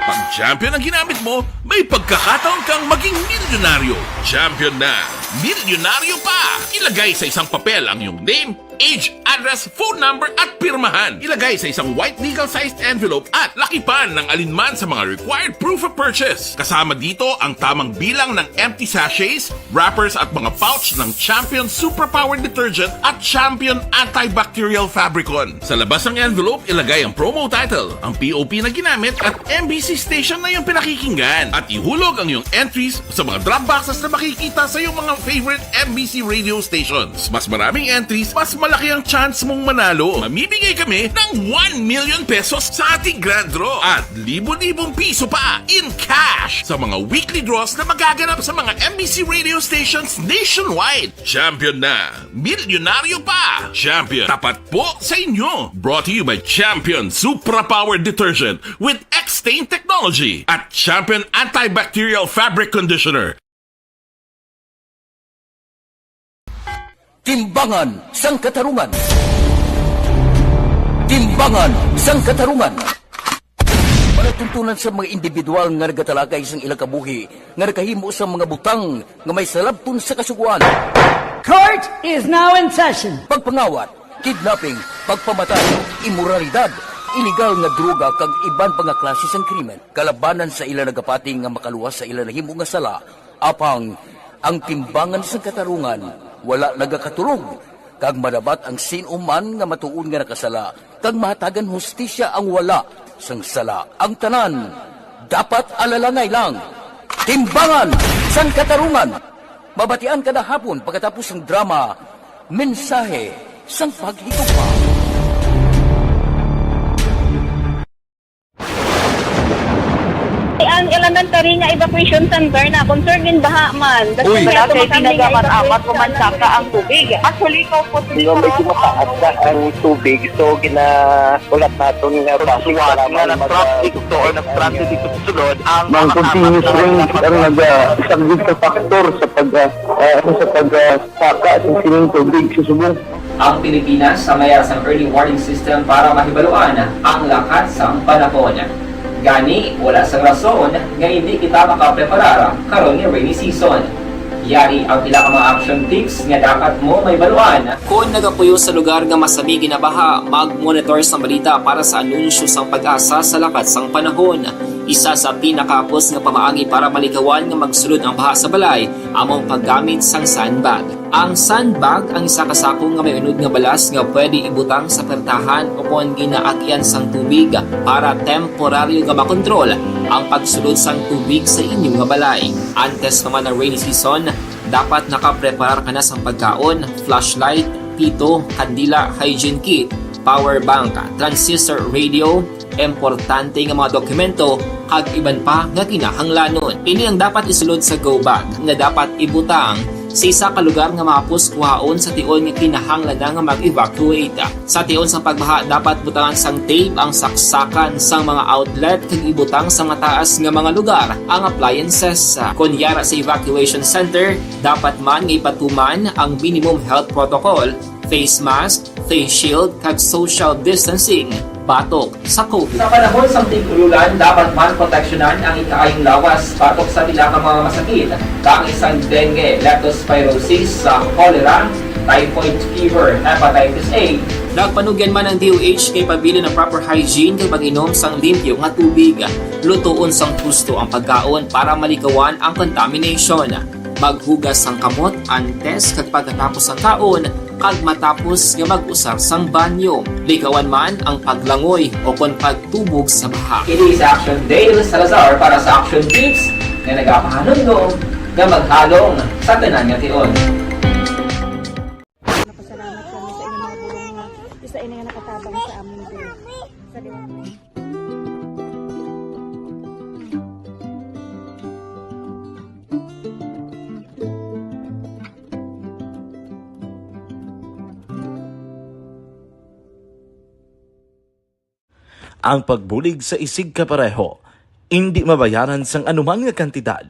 Pag champion ang ginamit mo, may pagkakataon kang maging milyonaryo. Champion na, milyonaryo pa! Ilagay sa isang papel ang iyong name, age, address, phone number at pirmahan. Ilagay sa isang white legal-sized envelope at lakipan ng alinman sa mga required proof of purchase. Kasama dito ang tamang bilang ng empty sachets, wrappers at mga pouch ng Champion Superpower Detergent at Champion Antibacterial Fabricon. Sa labas ng envelope, ilagay ang promo title, ang POP na ginamit at MBC station na iyong pinakikinggan. At ihulog ang iyong entries sa mga drop boxes na makikita sa iyong mga favorite MBC radio stations. Mas maraming entries, mas malaki ang chance mong manalo. Mamimigay kami ng 1 million pesos sa ating grand draw at libo-libong piso pa in cash sa mga weekly draws na magaganap sa mga MBC radio stations nationwide. Champion na, milyonaryo pa. Champion, tapat po sa inyo. Brought to you by Champion Supra Powered Detergent with X-Stain Technology at Champion Antibacterial Fabric Conditioner. Timbangan sang katarungan. Timbangan sang katarungan. Panatuntunan sa mga individual nga nagatalagay sang ilang kabuhi nga nakahimo sa mga butang nga may salabton sa kasuguan. Court is now in session. Pagpangawat, kidnapping, pagpamatay, imoralidad, iligal nga droga kag iban pa nga klase sang krimen. Kalabanan sa ila nagapating nga makaluwas sa ila nahimo nga sala, apang ang timbangan sang katarungan wala nagakatulog, kag madabat ang sinuman nga matuon nga nakasala, kag mahatagan hustisya ang wala sang sala. Ang tanan, dapat alalangay lang. Timbangan sang katarungan. Mabatian kada hapon pagkatapos ng drama, mensahe sang paghigugma. Ang elementary nga evacuation center na concern din baha man. Uy, kasi pinagamat-amat kumansaka ang tubig. Actually, ikaw po medyo mataas na ang tubig. So, ginaulat natin nga pasiwala nga nag-traffic to or nag-transit dito sa sulod. Ang continuous range ang nag-isang sa factor sa pagsaka at sining tubig sa subong. Ang Pilipinas sa mayroon ng early warning system para mahibaluan ang lakas ng panahon. Gani, wala sang rason nga hindi kita makapreparar karon nga rainy season. Yari ang pila ka mga action tips nga dapat mo may baluan. Kung nagapuyo sa lugar nga masami ginabaha, mag-monitor sa balita para sa anunsyo sang pag-asa sa lakas sang panahon. Isa sa pinakapos nga pamaagi para malikawan nga magsulod ang baha sa balay, among paggamit sang sandbag. Ang sandbag ang isa kasakong nga may unod nga balas nga pwede ibutang sa pertahan upon ginaagyan sang tubig para temporaryo nga makontrol ang pagsulod sang tubig sa inyong nga balay. Antes naman ng rainy season, dapat nakapreparar ka na sang pagkaon, flashlight, pito, kandila, hygiene kit, power bank, transistor radio, importante nga mga dokumento kag iban pa nga kinahanglanon. Ini ang dapat isulod sa go bag nga dapat ibutang sa isa ka lugar nga mapus kuhaon sa tion nga kinahanglan nga mag-evacuate. Sa tion sa pagbaha dapat butangan sang tape ang saksakan sang mga outlet kag ibutang sa mataas nga mga lugar ang appliances. Kunyara sa evacuation center, dapat man nga ipatuman ang minimum health protocol, face mask, face shield kag social distancing batok sa COVID. Sa panahon sa tig-ululan, dapat man proteksyonan ang ikaayong lawas batok sa pila ka mga masakit. Kang isang dengue, leptospirosis, cholera, typhoid fever, hepatitis A. Nagpanugyan man ang DOH kay pabili ng proper hygiene kay pag-inom sang limpyo nga tubig. Lutuon sang gusto ang pagkaon para malikawan ang contamination. Maghugas sang kamot antes kag pagkatapos ang kaon kag matapos nga mag-usar sang banyo. Likawan man ang paglangoy o kon pagtubog sa baha. It is Action Dale Salazar para sa Action Tips na nagapahanong nga maghalong sa tanan nga tion. Napasalamat kami sa inyong mga bulong nga isa ina nga nakatabang sa aming Diyos. Sa Diyos. Ang pagbulig sa isig kapareho, hindi mabayaran sang anuman nga kantidad.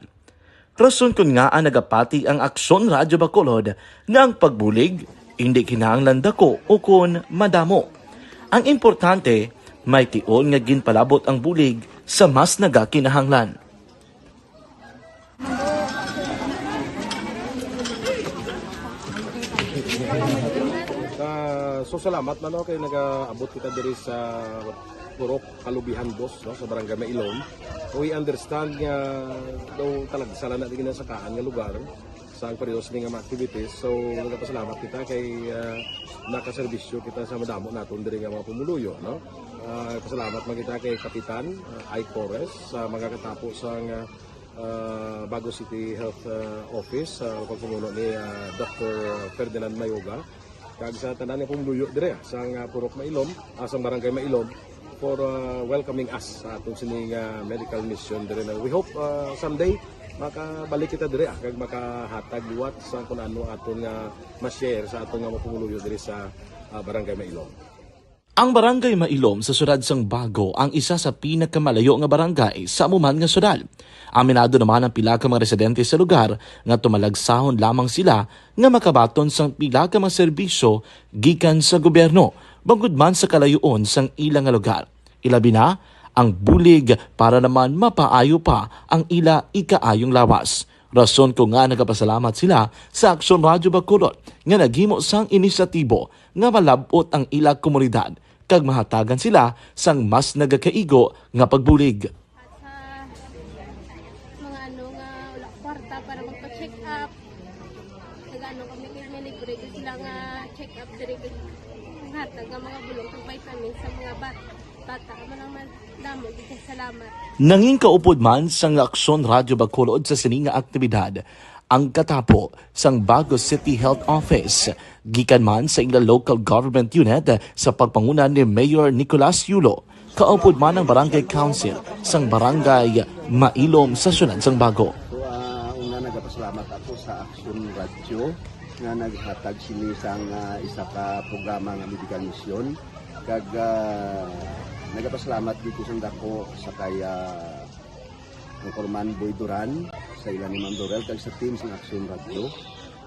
Rason kun nga ang nagapati ang Aksyon Radyo Bacolod nga ang pagbulig hindi kinahanglan dako o kun madamo. Ang importante, may tion nga ginpalabot ang bulig sa mas nagakinahanglan. So salamat man kay nagaabot kita diri sa Purok Kalubihan Boss no, sa Barangay Mailon. We understand nga daw talaga sala na din sa kaan nga lugar sa periodos ning mga activities. So nagapasalamat kita kay nakaserbisyo kita sa madamo naton diri nga mga pumuluyo no. Pasalamat man kita kay Kapitan I. Torres sa mga katapos sang Bago City Health Office sa pagpumuno ni Dr. Ferdinand Mayoga. kag sa tanan nga pumuluyo dire sa Purok Mailom, sa Barangay Mailom for welcoming us sa atong sining medical mission dire. We hope someday makabalik kita dire kag makahatag liwat sa kun ano aton nga ma-share sa aton nga mapumuluyo dire sa Barangay Mailom. Ang Barangay Mailom sa syudad sang Bago ang isa sa pinakamalayo nga barangay sa amuman nga syudad. Aminado naman ang pila ka mga residente sa lugar nga tumalagsahon lamang sila nga makabaton sang pila ka mga serbisyo gikan sa gobyerno bangod man sa kalayoon sang ilang nga lugar. Ilabi na ang bulig para naman mapaayo pa ang ila ikaayong lawas. Rason ko nga nagapasalamat sila sa Aksyon Radyo Bacolod nga naghimo sang inisyatibo nga malabot ang ila komunidad kag mahatagan sila sang mas nagakaigo nga pagbulig. Mga ano nga wala kwarta para magpa-check up. Nagano kami libre sila nga check up diri hatag ang mga bulong kag vitamin sa mga bata man damo gid salamat. Nanging kaupod man sang Aksyon Radyo Bacolod sa sining nga aktibidad ang katapo sang Bago City Health Office gikan man sa ila local government unit sa pagpangunan ni Mayor Nicolas Yulo. Kaupod man ang Barangay Council sang Barangay Mailom sa syudad sang Bago. So una nagapasalamat ako sa Aksyon Radio nga naghatag sini sang isa ka programa nga medical mission kag nagapasalamat dito sang dako sa kaya ang Corman Boy Duran sa ilan ni Ma'am Dorel kag sa team sa Aksyon Radio.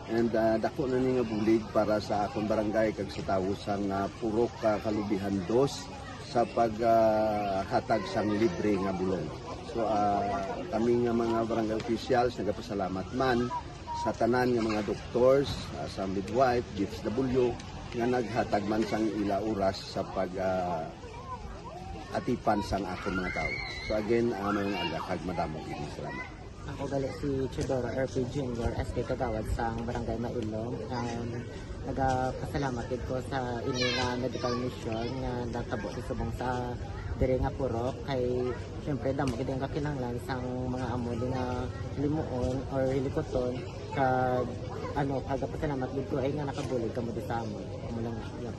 And dako na ni nga bulig para sa akong barangay kag sa tawo sang Purok Kalubihan 2 sa paghatag sang libre nga bulong. So kami nga mga barangay officials nagapasalamat man sa tanan nga mga doctors, sa midwife, DSW nga naghatag man sang ila oras sa pag atipan sang akong mga tao. So again, mga agakag madamog ini salamat. Ako gali si Chidoro RP Jr. SK Kagawad sa Barangay Mailom. Nagapasalamat ko sa ini nga medical mission nga natabo sa subong sa diri nga Purok kay syempre damo gid ang kakinahanglan sang mga amo nga limuon or hilikoton kag pagapasalamat gid ko ay nga nakabulig kamo sa amon. Amo lang sila.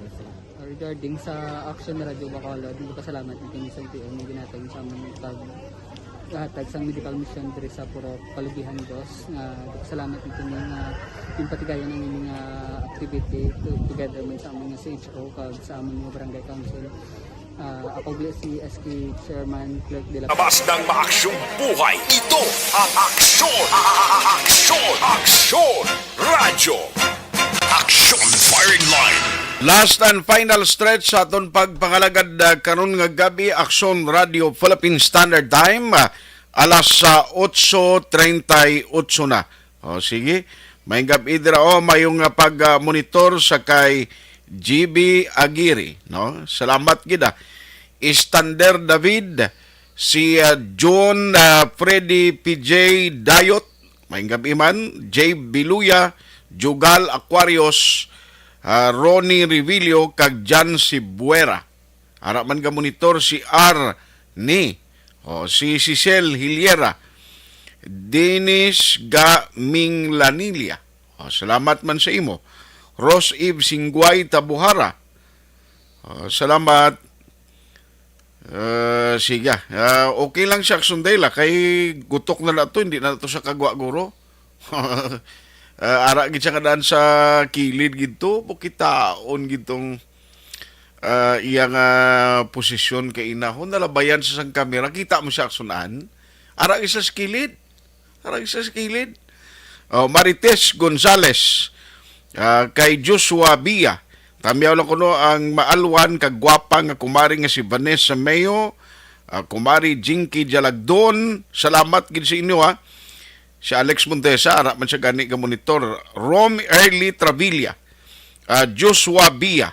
Regarding sa Aksyon Radio Bacolod, pasalamat din sa PO nga ginatag sa among paghatag sa medical mission diri sa Purok Kalubihan 2 nga salamat dito nga yung patigayon ng mga activity together man sa among CHO kag sa among mga barangay council. Ako si SK Chairman Clerk de la Labas ng maaksyong buhay, ito ang Aksyon! Aksyon Radio! Aksyon Firing Line! Last and final stretch sa aton pagpangalagad karon nga gabi Aksyon Radio Philippine Standard Time alas 8:38 na. O sige, may gabi dira mayong pag-monitor sa kay GB Aguirre, no? Salamat gid. Istander David, si John Freddy PJ Dayot, may gabi man, J Biluya, Jugal Aquarius, Ronnie Revilio kag Jan Sibuera. Ara man ga monitor si R ni si Cecil Hiliera, Dennis Gaminglanilla. Salamat man sa imo. Ros Eve Singguay Tabuhara. Salamat. Sige. Okay lang siya sundayla kay gutok na nato, hindi na nato sa kagwa guro. Ara gid siya kadaan sa kilid gito bukitaon gitong iyang posisyon kay inahon nalabayan sa sang kamera kita mo siya aksunan ara isa sa kilid Marites Gonzales kay Joshua Bia tamiyaw lang kuno ang maalwan kag gwapa nga kumari nga si Vanessa Mayo kumari Jinky Jalagdon salamat gid sa inyo si Alex Montesa, ara man siya gani ka monitor. Rom Early Travilla, Joshua Bia,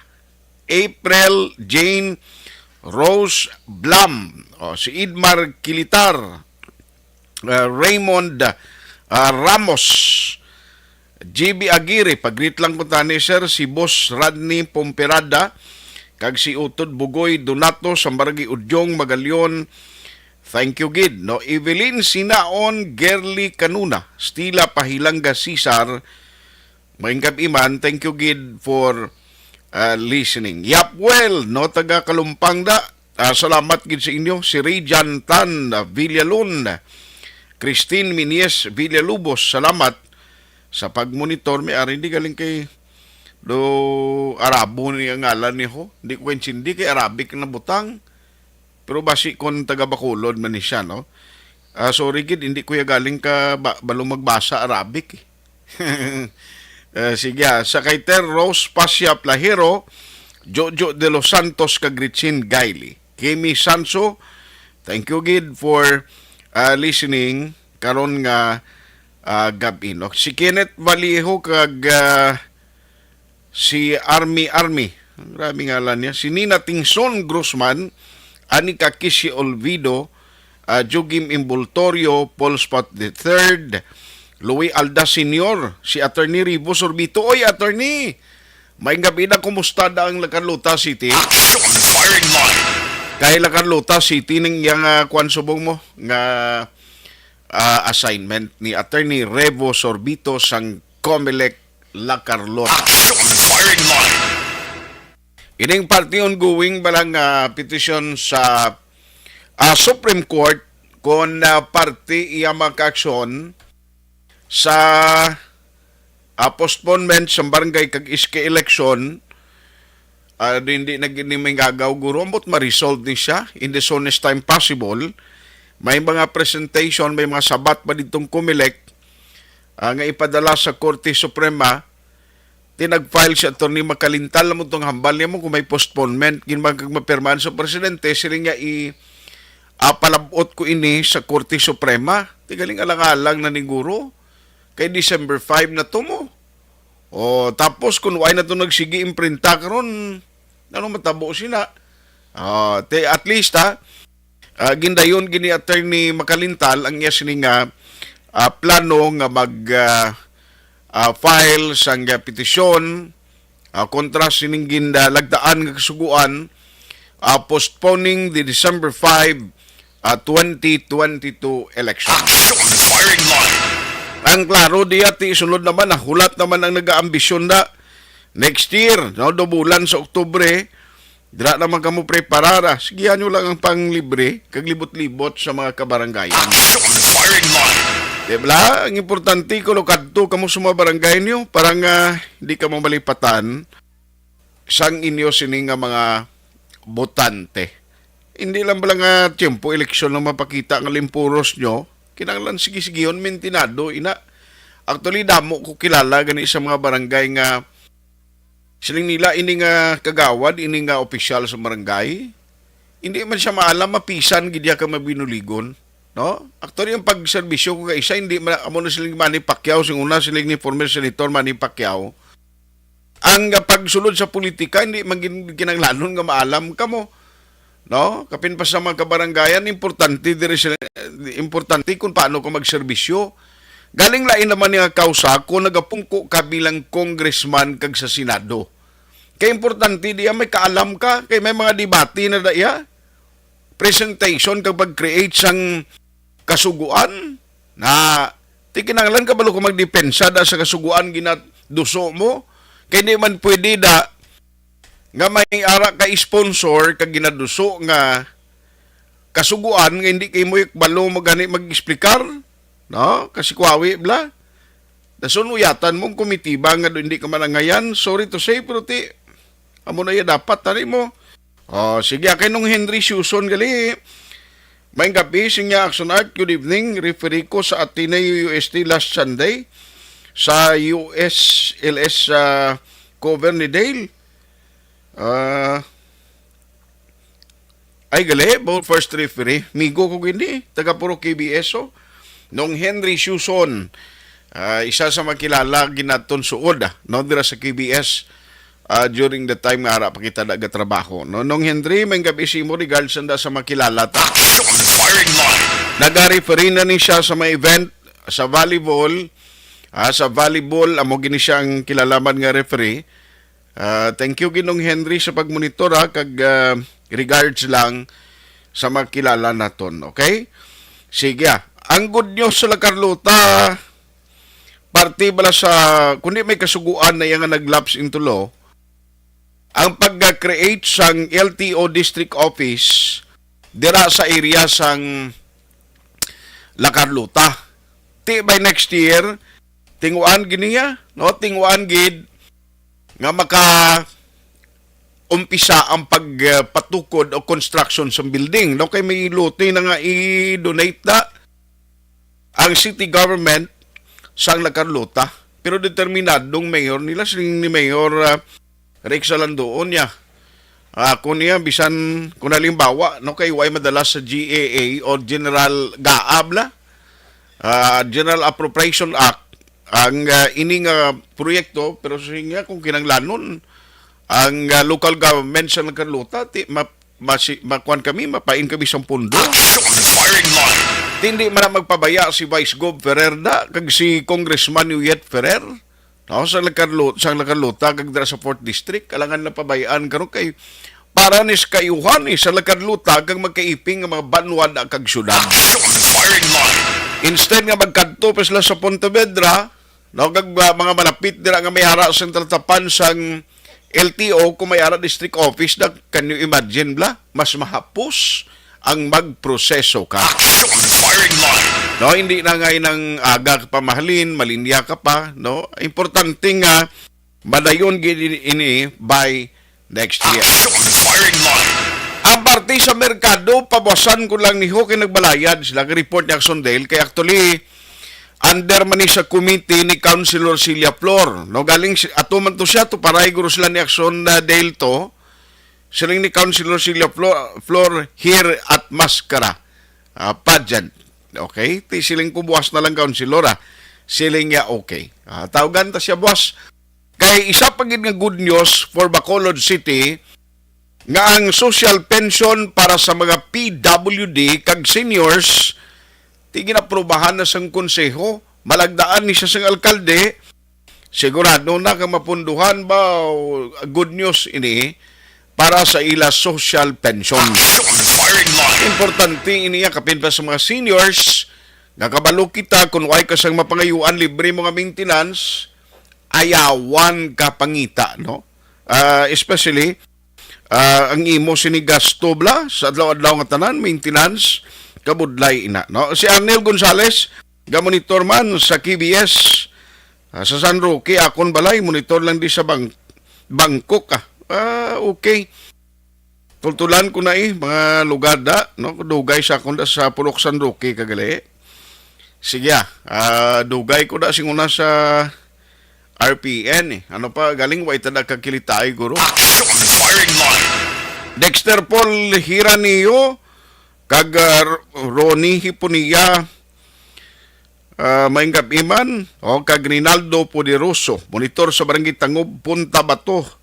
April Jane Rose Blam, si Idmar Kilitar, Raymond Ramos, GB Aguirre, pag-greet lang ko tani sir, si Boss Rodney Pomperada, kag si Utod Bugoy Donato, Sambaragi Udyong Magalyon. Thank you, Gid. No? Evelyn Sinaon Gerly Canuna, Stila Pahilanga Cesar, Maingkab Iman, thank you, Gid, for listening. Yapwell, no, taga Kalumpang da. Salamat gid sa inyo. Si Rejan Tan Villalon, Christine Minies Villalubos, salamat sa pagmonitor. May ari di galing kay do Arabo ni ang ngalan ni ho. Di ko hindi kay Arabic na butang. Pero basi kon taga Bacolod man ni siya, no. Sorry gid, hindi ko ya galing ka balong magbasa Arabic. Sige, sa kay Ter Rose Pasya Plahero, Jojo de los Santos Kagritsin Gaili, Kimi Sanso, thank you gid for listening karon nga gabi, no. Si Kenneth Vallejo kag si Army, grabe ngalan niya, si Nina Tingson Grossman, Anika Kisi Olvido, Jugim Imbultorio, Paul Spot III, Louis Alda Senior, si Attorney Rivo Sorbito. Oy, Attorney! May gabi na, kumusta da ang Lacarlota City? Action! Firing line! Kaya Lacarlota City nang yung kwansubong mo nga assignment ni Attorney Revo Sorbito sang Comelec Lacarlota. Action! Firing line! Ining party ongoing balang petition sa Supreme Court kung party iya maka-aksyon sa postponement sa barangay kag iske election. Hindi na may gagaw guro ambot ma-resolve ni siya in the soonest time possible. May mga presentation, may mga sabat pa ditong Comelec nga ipadala sa Korte Suprema. Tinag-file si Atty. Makalintal mo itong hambal niya mo kung may postponement ginbang kag mapirmahan sa presidente, sila nga palabot ko ini sa Korte Suprema. Tigaling alang-alang na ni Guro. Kay December 5 na to mo. O tapos kung why na to nagsigi imprinta karon, ano matabo sila. At least gindayon gini Attorney Makalintal ang iya sini nga plano nga file sang petisyon kontra sining lagdaan nga kasuguan postponing the December 5 2022 election. Action! Firing line! Ang klaro diya ti isunod naman, hulat naman ang nag-aambisyon na next year, no, do bulan sa Oktubre, dira naman kamo preparara. Sigihan nyo lang ang panglibre, kaglibot-libot sa mga kabaranggayan. Action! Firing line! Diba? Ang importante, kung kadto kamo sa mga barangay nyo, parang hindi ka mamalipatan sang inyo sining mga botante. Hindi lang ba nga tiyempo eleksyon na mapakita ang limpuros nyo, kinanglan sige-sigihon, mentinado, ina. Actually, damo ko kilala gani sa mga barangay nga siling nila ini nga kagawad, ini nga opisyal sa barangay. Hindi man siya maalam, mapisan, gidya ka mabinuligon. No? Actually, ang pagserbisyo ko ka isa, hindi amo na siling Manny Pacquiao, sing una siling ni former Senator Manny Pacquiao. Ang pagsulod sa politika, hindi maging kinanglanon nga maalam ka mo. No? Kapin pa sa mga kabaranggayan, importante kung paano ka magserbisyo. Galing lain naman nga kausa kung nagapungko ka bilang congressman kag sa Senado. Kaya importante diya may kaalam ka, kay may mga debate na daya, presentation kapag create sang kasuguan na tikinanglan ka balo kung magdepensa da sa kasuguan ginaduso mo, kaya di man pwede da nga may ara ka sponsor kag ginaduso nga kasuguan nga hindi kay mo balo magani mag-explicar, no? Kasi kwawi bla. Dason uyatan mong komitiba nga do hindi ka manangayan, sorry to say, pero ti amo na ya dapat tani mo. Sige, kay nung Henry Suson gali. May gabi sinya Action Art, good evening. Referee ko sa Ateneo UST last Sunday sa USLS cover ni Dale. Ay gali, both first referee. Migo ko gini, taga puro KBS. Nung Henry Suson, isa sa makilala ginaton suod, no, dira sa KBS during the time nga harap kita nagatrabaho. No, nung Henry, may gabi si mo regards sa makilala ta. Nag-referee na ni siya sa mga event sa volleyball. Sa volleyball, amo gini siya ang kilalaman nga referee. Thank you ginong Henry sa pagmonitor kag regards lang sa makilala naton, okay? Sige. Ang good news sa Lacarlota, parte bala sa kundi may kasuguan na yang nag-lapse into law, ang pag-create sang LTO district office dira sa area sang La Carlota. By next year, tinguan giniya, no? Tinguan gid nga maka umpisa ang pagpatukod o construction sa building. No, kay may lote na nga i-donate na ang city government sa La Carlota. Pero determinadong mayor nila, siling ni Mayor Rex Alandoon niya. Kung niya, bisan, kung halimbawa, no, kay way madalas sa GAA o General GAAB General Appropriation Act, ang ining proyekto, pero siya kung kinanglanon, ang local government sa Carlota, makuan kami, mapain kami sa pundo. Hindi man na magpabaya si Vice Gov Ferrer kag si Congressman Yuyet Ferrer. No, sa La Carlota, kag dira sa 4th District, kalangan na pabayaan karon kay para nis kayuhan sa La Carlota kag magkaiping nga mga banwad kag syudad. Instead nga magkadto pa sila sa Pontevedra, no, kag mga malapit dira nga may hara sa tapan sang LTO kung may ara district office na, can you imagine mas mahapos ang magproseso ka. No, hindi na ngay ng aga pa mahalin, malinya ka pa, no? Importante nga madayon gid ini by next year. Ang parte sa merkado, pabawasan ko lang ni Ho kay nagbalayad sila report ni Axondale kay actually under man sa committee ni Councilor Celia Flor. No, galing ato man to siya to paray guro sila ni Axondale to. Siling ni Councilor Celia Flor here at Mascara pageant. Okay? Siling ko buwas na lang Councilor Siling niya okay. Tawagan ta siya buwas. Kay isa pa gid nga good news for Bacolod City nga ang social pension para sa mga PWD kag seniors tiginaprobahan na sang konseho. Malagdaan ni siya sang alkalde. Sigurado na kang mapunduhan ba good news ini para sa ila social pension. Importante iniya kapin pa sa mga seniors nga kabalo kita kung way ka sang mapangayuan libre mga maintenance ayawan ka pangita, no? Especially ang imo sinigasto sa adlaw-adlaw nga tanan maintenance kabudlay ina, no? Si Arnel Gonzales ga monitor man sa KBS sa San Roque akon balay monitor lang di sa Bangkok okay. Tultulan ko na mga lugar no? Dugay sa akong sa Pulok San Roque kagali. Sige dugay ko singuna sa RPN Ano pa, galing way tada kakilitay guro. Dexter Paul Hiraniyo kag Ronnie Hiponiya Maingkap Iman kag Rinaldo Poderoso monitor sa Barangay Tangob Punta Bato.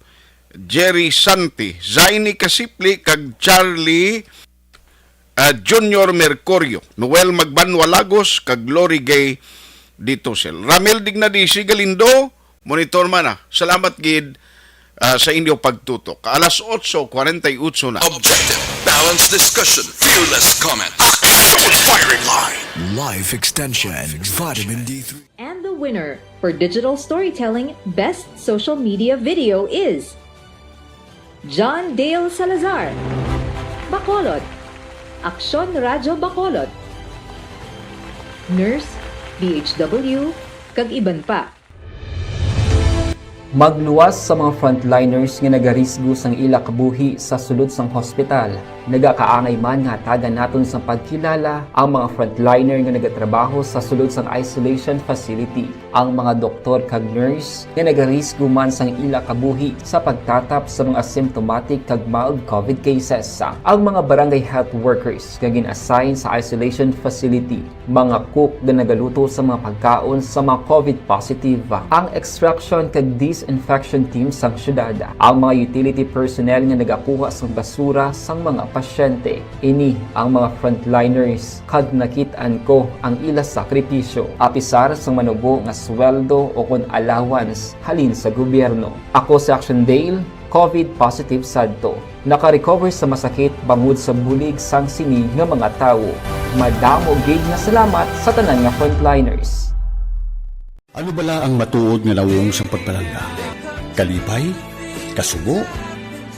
Jerry Santi, Zaini Kasipli, kag Charlie Junior Mercurio, Noel Magbanwa Lagos, kag Glory Gay Ditosel. Ramel Dignadisi Galindo, monitor man Salamat gid sa inyo pagtutok. Alas 8:48 na. Objective, balanced discussion, fearless comment. Firing line. Life extension, vitamin D3. And the winner for Digital Storytelling Best Social Media Video is John Dale Salazar, Bacolod, Aksyon Radyo Bacolod, Nurse, DHW, kag iban pa. Magluwas sa mga frontliners nga nagarisgo sang ila kabuhi sa sulod sang hospital. Nagakaangay man nga tagan naton sa pagkilala ang mga frontliner nga nagatrabaho sa sulod sang isolation facility. Ang mga doktor kag nurse nga nagarisgo man sang ila kabuhi sa pagtatap sa mga symptomatic kag mild COVID cases. Ang mga barangay health workers nga gin-assign sa isolation facility, mga cook nga nagaluto sa mga pagkaon sa mga COVID positive, ang extraction kag disinfection team sang syudad, ang mga utility personnel nga nagakuha sang basura sang mga pasyente. Ini ang mga frontliners kag nakit-an ko ang ila sakripisyo apisar sang manubo nga sweldo o kun allowance halin sa gobyerno. Ako si Axondale, COVID positive sadto. Naka-recover sa masakit bangod sa bulig sang sini nga mga tawo. Madamo gid nga salamat sa tanan nga frontliners. Ano bala ang matuod nga lawong sa pagpalangga? Kalipay? Kasubo?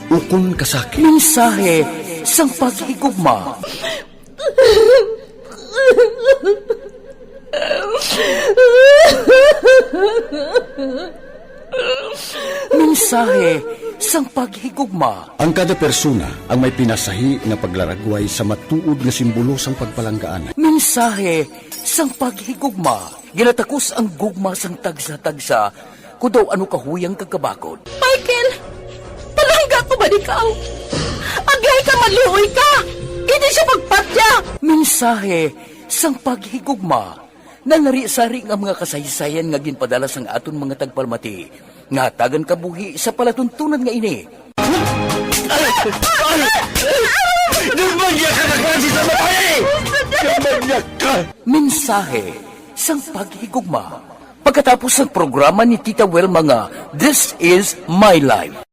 ukon kasakit. Mensahe sang paghigugma. Mensahe sang paghigugma. Ang kada persona ang may pinasahi nga paglaragway sa matuod nga simbolo sang pagpalanggaan. Mensahe sang paghigugma. Ginatakos ang gugma sang tagsa-tagsa kung daw ano kahuyang kagkabakod. Michael! Palangga ko ba ikaw? Agay ka, maluoy ka! Hindi siya magpatya! Mensahe sang paghigugma. Nanari-sari nga mga kasaysayan nga ginpadala sang aton mga tagpalmati. Nga tagan kabuhi sa palatuntunan nga ini. Nagmagyak ka na klase sa babae! Nagmagyak ka! Mensahe sang paghigugma. Pagkatapos ng programa ni Tita Welma nga, This is My Life.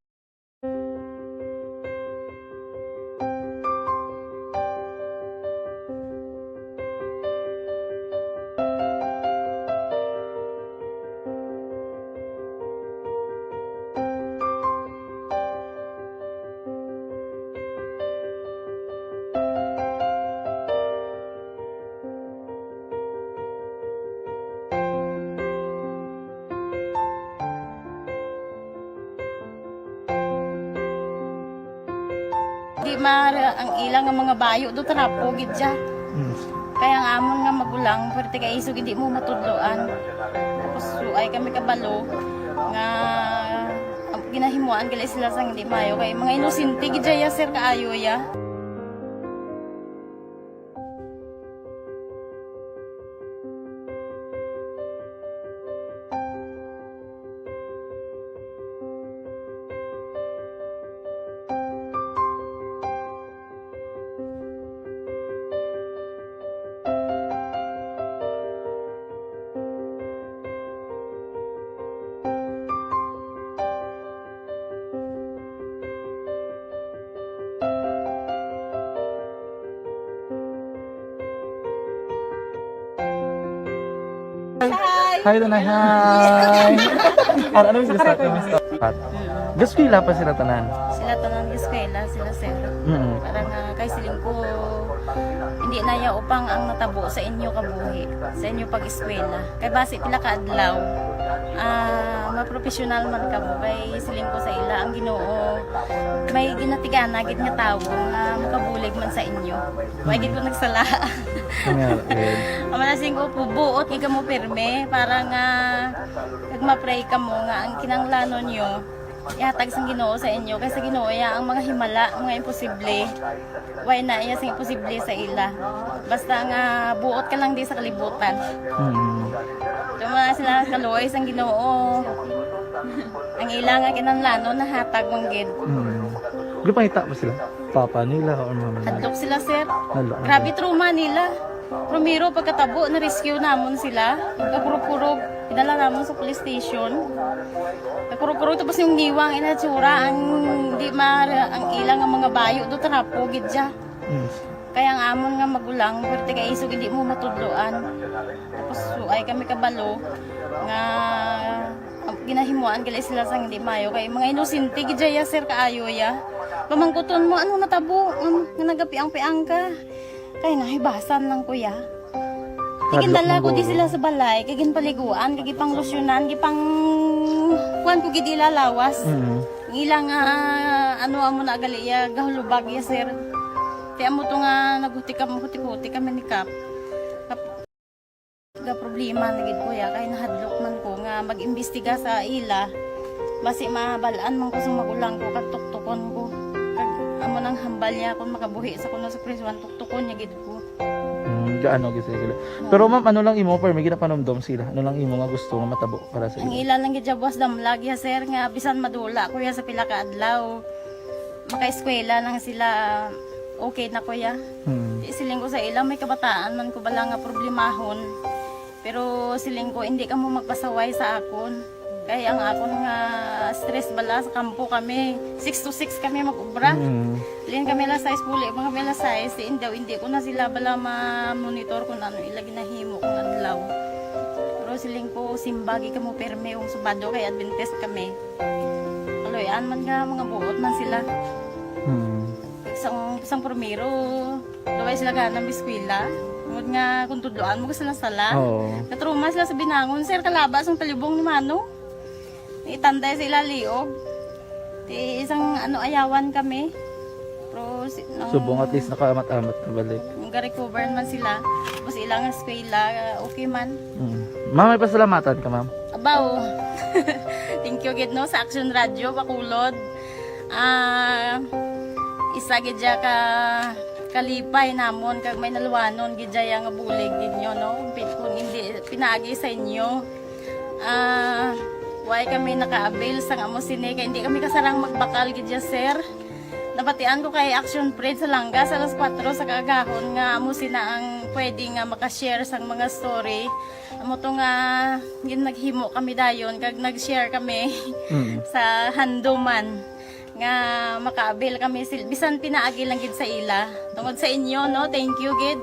Di mara ang ilang nga mga bayo do tarapo gid siya. Kaya nga amon nga magulang perti kay isog hindi mo matudloan. Tapos suay kami kabalo nga ginahimuan gali sila sang hindi mayo kay mga inosente gid ya sir kaayo ya. Hi, Tanay. Hi. Ano yung gusto natin? Gusto ko ila pa sila tanan. Sila tanan eskwela sila sir. Parang kay siling ko hindi na ya upang ang natabo sa inyo kabuhi, sa inyo pag-eskwela. Kay base pila ka adlaw. Maprofessional man ka mo kay siling ko sa ila ang Ginoo. May ginatigana gid nga tawo nga makabulig man sa inyo. Way gid ko nagsala. Amanasing ko pubuot gid mo pirme para nga kag ma-pray ka mo nga ang kinanglanon nyo ihatag sang Ginoo sa inyo kaysa Ginoo ya ang mga himala, mga imposible. Way na iya sang imposible sa ila. Basta nga buot ka lang di sa kalibutan. Tuma sila kaluoy sang Ginoo. Ang ila nga kinanglanon nahatag manggid. Gupangita pa sila? Papa nila or mama nila? Hadlok sila sir. Hadlok. Grabe trauma nila. Primero pagkatabo na rescue namon sila. Kakurog-kurog idala namon sa police station. Kakurog-kurog tapos yung giwang inatsura ang di ang ilang nga mga bayo do tarapo gid siya. Kaya ang amon nga magulang perti kay isog hindi mo matudloan. Tapos suay kami kabalo nga ginahimuan gali sila sang hindi mayo kay mga inosente gid ya sir kaayo ya. Pamangkuton mo ano natabo nga nagapiang-piang ka. Kay nahibasan lang kuya. Kigindala ko di sila sa balay, kagin paliguan, kagi pang losyunan, kagi pang kuan ko gid ilalawas. Ilang ano amo na gali ya gahulubag ya sir. Kaya mo to nga naghuti kami ni Kap. Ga problema na gid kuya kay nahadlok man ko nga mag-imbestiga sa ila. Basi mabalaan man ko sa magulang ko kag tuktukon ko. Amo nang hambal niya kung makabuhi sa kuno sa prison tuktukon niya gid ko. Gaano gid sila. Pero ma'am ano lang imo per may ginapanomdom sila. Ano lang imo nga gusto nga matabo para sa Ang ila lang gid jabwas damlag ya sir nga bisan madula kuya sa pila ka adlaw. Maka-eskwela lang sila okay na kuya. Siling ko sa ila may kabataan man ko bala nga problemahon. Pero siling ko hindi ka mo magpasaway sa akon. Kaya ang akon nga stress bala sa kampo kami. 6 to 6 kami mag-ubra. Lin kami la size puli, mga kami la size. Hindi ko na sila bala ma-monitor kung ano ila ginahimo kung adlaw. Pero siling ko simbagi ka mo perme yung subado kay Adventist kami. Aloy Kuyan man nga mga buot man sila. Isang primero, daway sila nga ng biskwila. Ngod nga kung tudloan mo sila sala. Katruma sila sa binangon, sir, kalabas ang talibong ni Mano. Itanday sa ilaliog. Isang ayawan kami. Pero, Subong at least nakaamat-amat na balik. Ga-recover man sila. Tapos ilang eskwela, okay man. Ma'am, may pasalamatan ka, ma'am? Abaw. Thank you gid no sa Action Radio Bacolod. Isa gid ka kalipay namon kag may naluwanon gid nga bulig ninyo no. Kung hindi pinaagi sa inyo. Why kami naka-avail sang amo sini kay hindi kami kasarang magbakal gid sir. Napatian ko kay Action Friend sa Langga sa alas 4 sa kaagahon nga amo sina ang pwede nga makashare sang mga story. Amo to nga naghimo kami dayon kag nag-share kami sa handuman nga maka-avail kami bisan pinaagi lang gid sa ila. Tungod sa inyo no, thank you gid.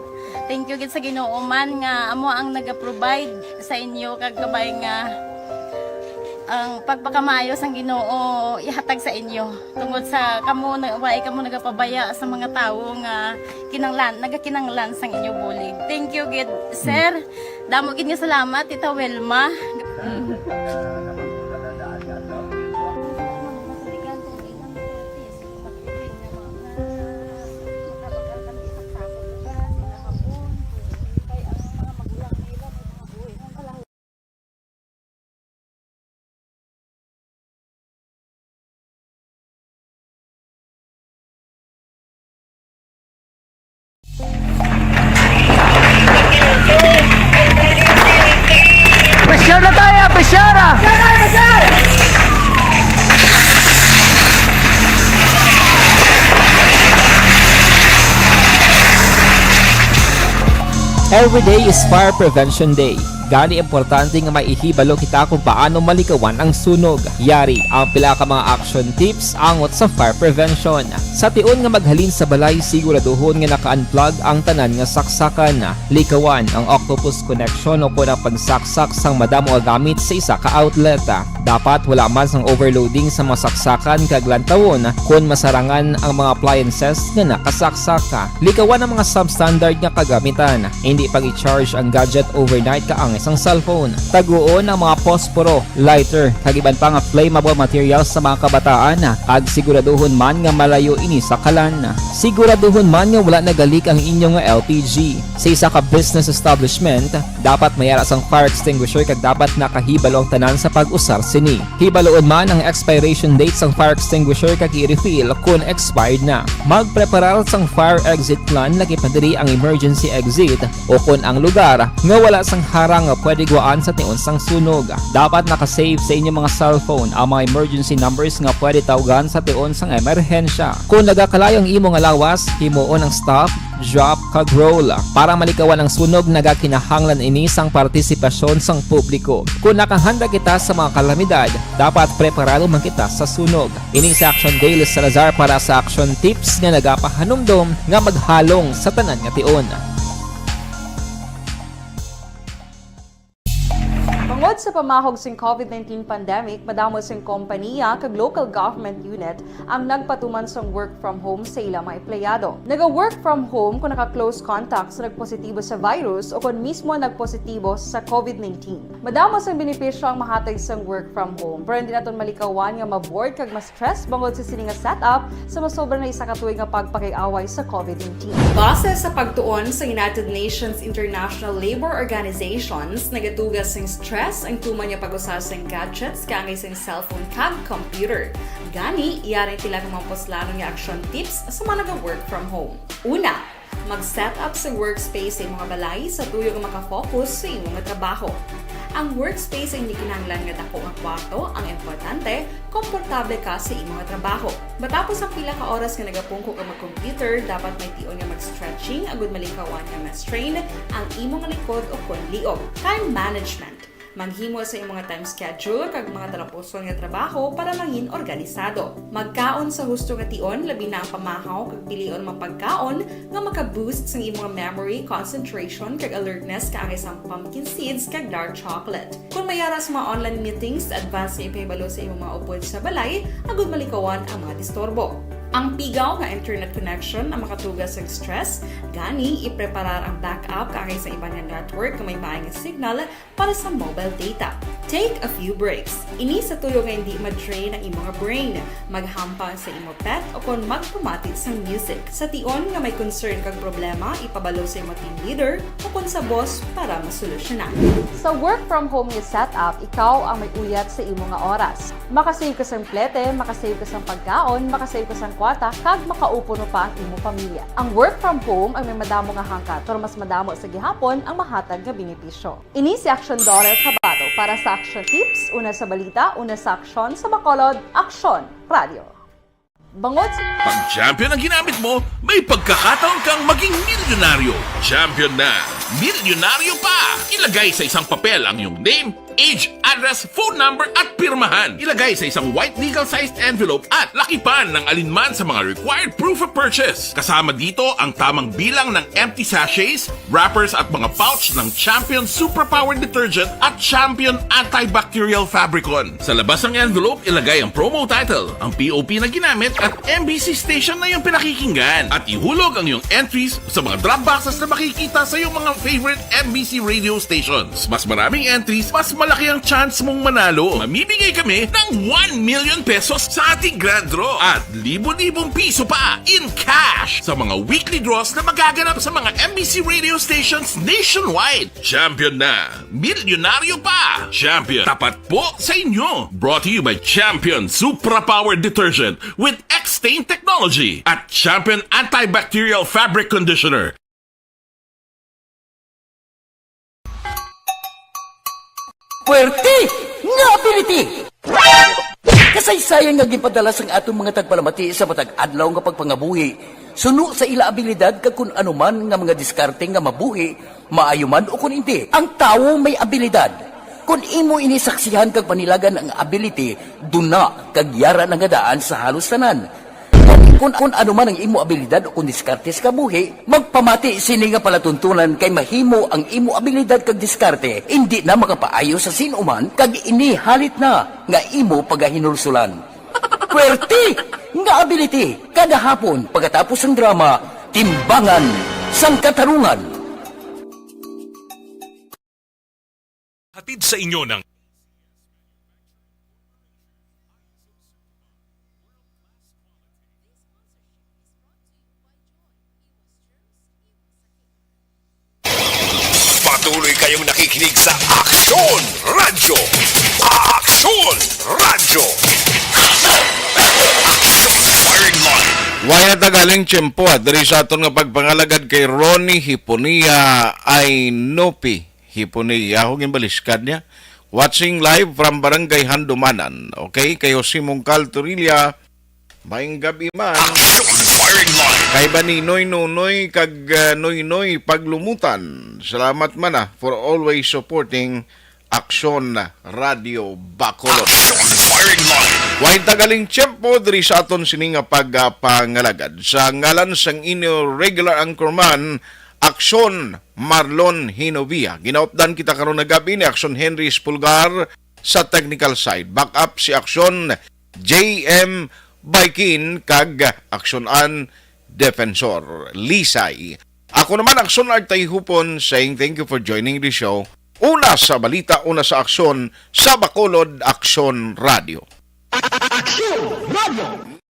Thank you gid sa Ginoo man nga amo ang naga-provide sa inyo kag kabay nga ang pagpakamayos ang Ginoo ihatag sa inyo tungod sa kamo nagapabaya sa mga tawo nga nagakinanglan sang inyo bulig. Thank you gid sir. Damo gid nga salamat Tita Welma. Pressure na tayo! Pressure! Every day is Fire Prevention Day. Gani importante nga maihibalo kita kung paano malikawan ang sunog. Yari ang pila ka mga action tips angot sa fire prevention. Sa tion nga maghalin sa balay, siguraduhon nga naka-unplug ang tanan nga saksakan. Likawan ang octopus connection o kung ang pagsaksak sang madamo nga gamit sa isa ka outlet. Dapat wala man sang overloading sa mga saksakan kag lantawon kung masarangan ang mga appliances nga nakasaksaka. Likawan ang mga substandard nga kagamitan. Hindi pag i-charge ang gadget overnight kaang isang cellphone. Taguon ang mga posporo, lighter, kag iban pa nga flammable materials sa mga kabataan kag siguraduhon man nga malayo ini sa kalan. Siguraduhon man nga wala nagalik ang inyong LPG. Sa isa ka business establishment, dapat mayara sang fire extinguisher kag dapat nakahibalo ang tanan sa pag-usar sini. Hibaloon man ang expiration date sang fire extinguisher kag i-refill kung expired na. Magpreparar sang fire exit plan lagi pa diri ang emergency exit o kung ang lugar nga wala sang harang nga pwede guaan sa tion sang sunog. Dapat nakasave sa inyong mga cellphone ang mga emergency numbers nga pwede tawagan sa tion sang emerhensya. Kung nagakalayo ang imong lawas, himuon ang stop, drop, kag roll. Para malikawan ang sunog, nagakinahanglan ini sang partisipasyon sang publiko. Kung nakahanda kita sa mga kalamidad, dapat preparado man kita sa sunog. Ini sa Action Daily Salazar para sa action tips nga nagapahanumdom nga maghalong sa tanan nga tion. Tungod sa pamahog sing COVID-19 pandemic, madamo sing kompanya kag local government unit ang nagpatuman sang work from home sa ilang mga empleyado. Naga-work from home kung naka-close contact sa nagpositibo sa virus o kung mismo nagpositibo sa COVID-19. Madamo sang benepisyo ang mahatag sang work from home, pero hindi naton malikawan nga ma-bored kag ma-stress bangod sa sini nga setup sa masobra na isa ka tuig nga pagpakiaway sa COVID-19. Base sa pagtuon sa United Nations International Labour Organizations, nagatugas sing stress ang tuman niya pag-usar sa gadgets kangay sa cellphone kag computer. Gani, iyaring tila ng mga poslanong nga action tips sa mga nag-work from home. Una, mag-set up sa workspace sa mga balay sa tuyo nga makafocus sa imong trabaho. Ang workspace ay hindi kinahanglan nga dako nga kwarto, ang importante, komportable ka sa imong trabaho. Matapos ang pila ka oras nga nagapungko ka mag-computer, dapat may tion nga mag-stretching agud malikawan nga ma-strain ang imong likod o kon liog. Time management. Manghimo sa imong mga time schedule kag mga talapuson nga trabaho para mangin organisado. Magkaon sa husto nga tion, labi na ang pamahaw kag pilion mapagkaon nga maka-boost sa imong memory, concentration kag alertness kaangay sa pumpkin seeds kag dark chocolate. Kung mayara sa mga online meetings, advance sa ipahibalo sa imong mga upod sa balay, agud malikawan ang mga disturbo. Ang pigaw nga internet connection ang makatugas sa stress, gani ipreparar ang backup kaangay sa ibang nga network nga may maayong signal para sa mobile data. Take a few breaks. Ini sa tuyo nga hindi ma-drain ang imong brain, maghampang sa imong pet o kung magpumati sa music. Sa tion nga may concern kag problema, ipabalo sa imong team leader o kung sa boss para masolusyonan. Sa work from home nga setup, ikaw ang may uyat sa imong nga oras. Makasave ka sa plete, makasave ka sa pagkaon, makasave ka sa kwata, kag makaupo no pa ang imong pamilya. Ang work from home ay may madamo nga hangkat, pero mas madamo sa gihapon ang mahatag nga benepisyo. Ini si Action Dorel Cabato para sa Action Tips, una sa balita, una sa aksyon, sa Bacolod, Action Radio. Bangod sa... Pag champion ang ginamit mo, may pagkakataon kang maging milyonaryo. Champion na, milyonaryo pa! Ilagay sa isang papel ang iyong name, age, address, phone number at pirmahan. Ilagay sa isang white legal-sized envelope at lakipan ng alinman sa mga required proof of purchase. Kasama dito ang tamang bilang ng empty sachets, wrappers at mga pouch ng Champion Superpower Detergent at Champion Antibacterial Fabricon. Sa labas ng envelope, ilagay ang promo title, ang POP na ginamit at MBC station na yung pinakikinggan. At ihulog ang iyong entries sa mga drop boxes na makikita sa iyong mga favorite MBC radio stations. Mas maraming entries, mas malaki ang chance mong manalo. Mamibigay kami ng 1 million pesos sa ating grand draw at libo-libong piso pa in cash sa mga weekly draws na magaganap sa mga MBC radio stations nationwide. Champion na, milyonaryo pa. Champion, tapat po sa inyo. Brought to you by Champion Superpower Detergent with X-Stain Technology at Champion Antibacterial Fabric Conditioner. Puwerte nga ability! Kasaysayan nga gipadala sang atong mga tagpalamati sa matag adlaw nga pagpangabuhi. Suno sa ila abilidad kag kun anuman nga mga diskarte nga mabuhi, maayo man o kun hindi. Ang tawo may abilidad. Kung imo inisaksihan kag panilagan ang ability, duna kag yara nga daan sa halos tanan. Kung ano man ang imo abilidad o kung diskarte sa kabuhi, magpamati sini nga palatuntunan kay mahimo ang imo abilidad kag diskarte, hindi na makapaayo sa sinuman kag inihalit na nga imo pagahinulsulan. Puwerte nga ability, kada hapon pagkatapos ng drama, timbangan sang katarungan. Hatid sa inyo ng Patuloy kayong nakikinig sa Action Radio. Action Radio. Firing line. Waya tagaling tiyempo at diri sa aton nga pagpangalagad kay Ronnie Hiponia ay Nopi Hiponia. Hugin baliskad niya. Watching live from Barangay Handumanan. Okay? Kayo si Mungkal Torilla. Maing gabi man. Firing line. Kay ba ni Noy Noy kag Noy Noy paglumutan. Salamat man for always supporting Action Radio Bacolod. Firing line. Way tagaling tiyempo diri sa aton sini nga pagpangalagad. Sa ngalan sang inyo regular anchorman, Action Marlon Hinovia. Ginaupdan kita karon na gabi ni Action Henry Spulgar sa technical side. Backup si Action JM Baikin kag Action An Defensor Lisay. Ako naman Action Artay Hupon saying thank you for joining the show. Una sa balita, una sa aksyon sa Bacolod Action Radio. Action Radio.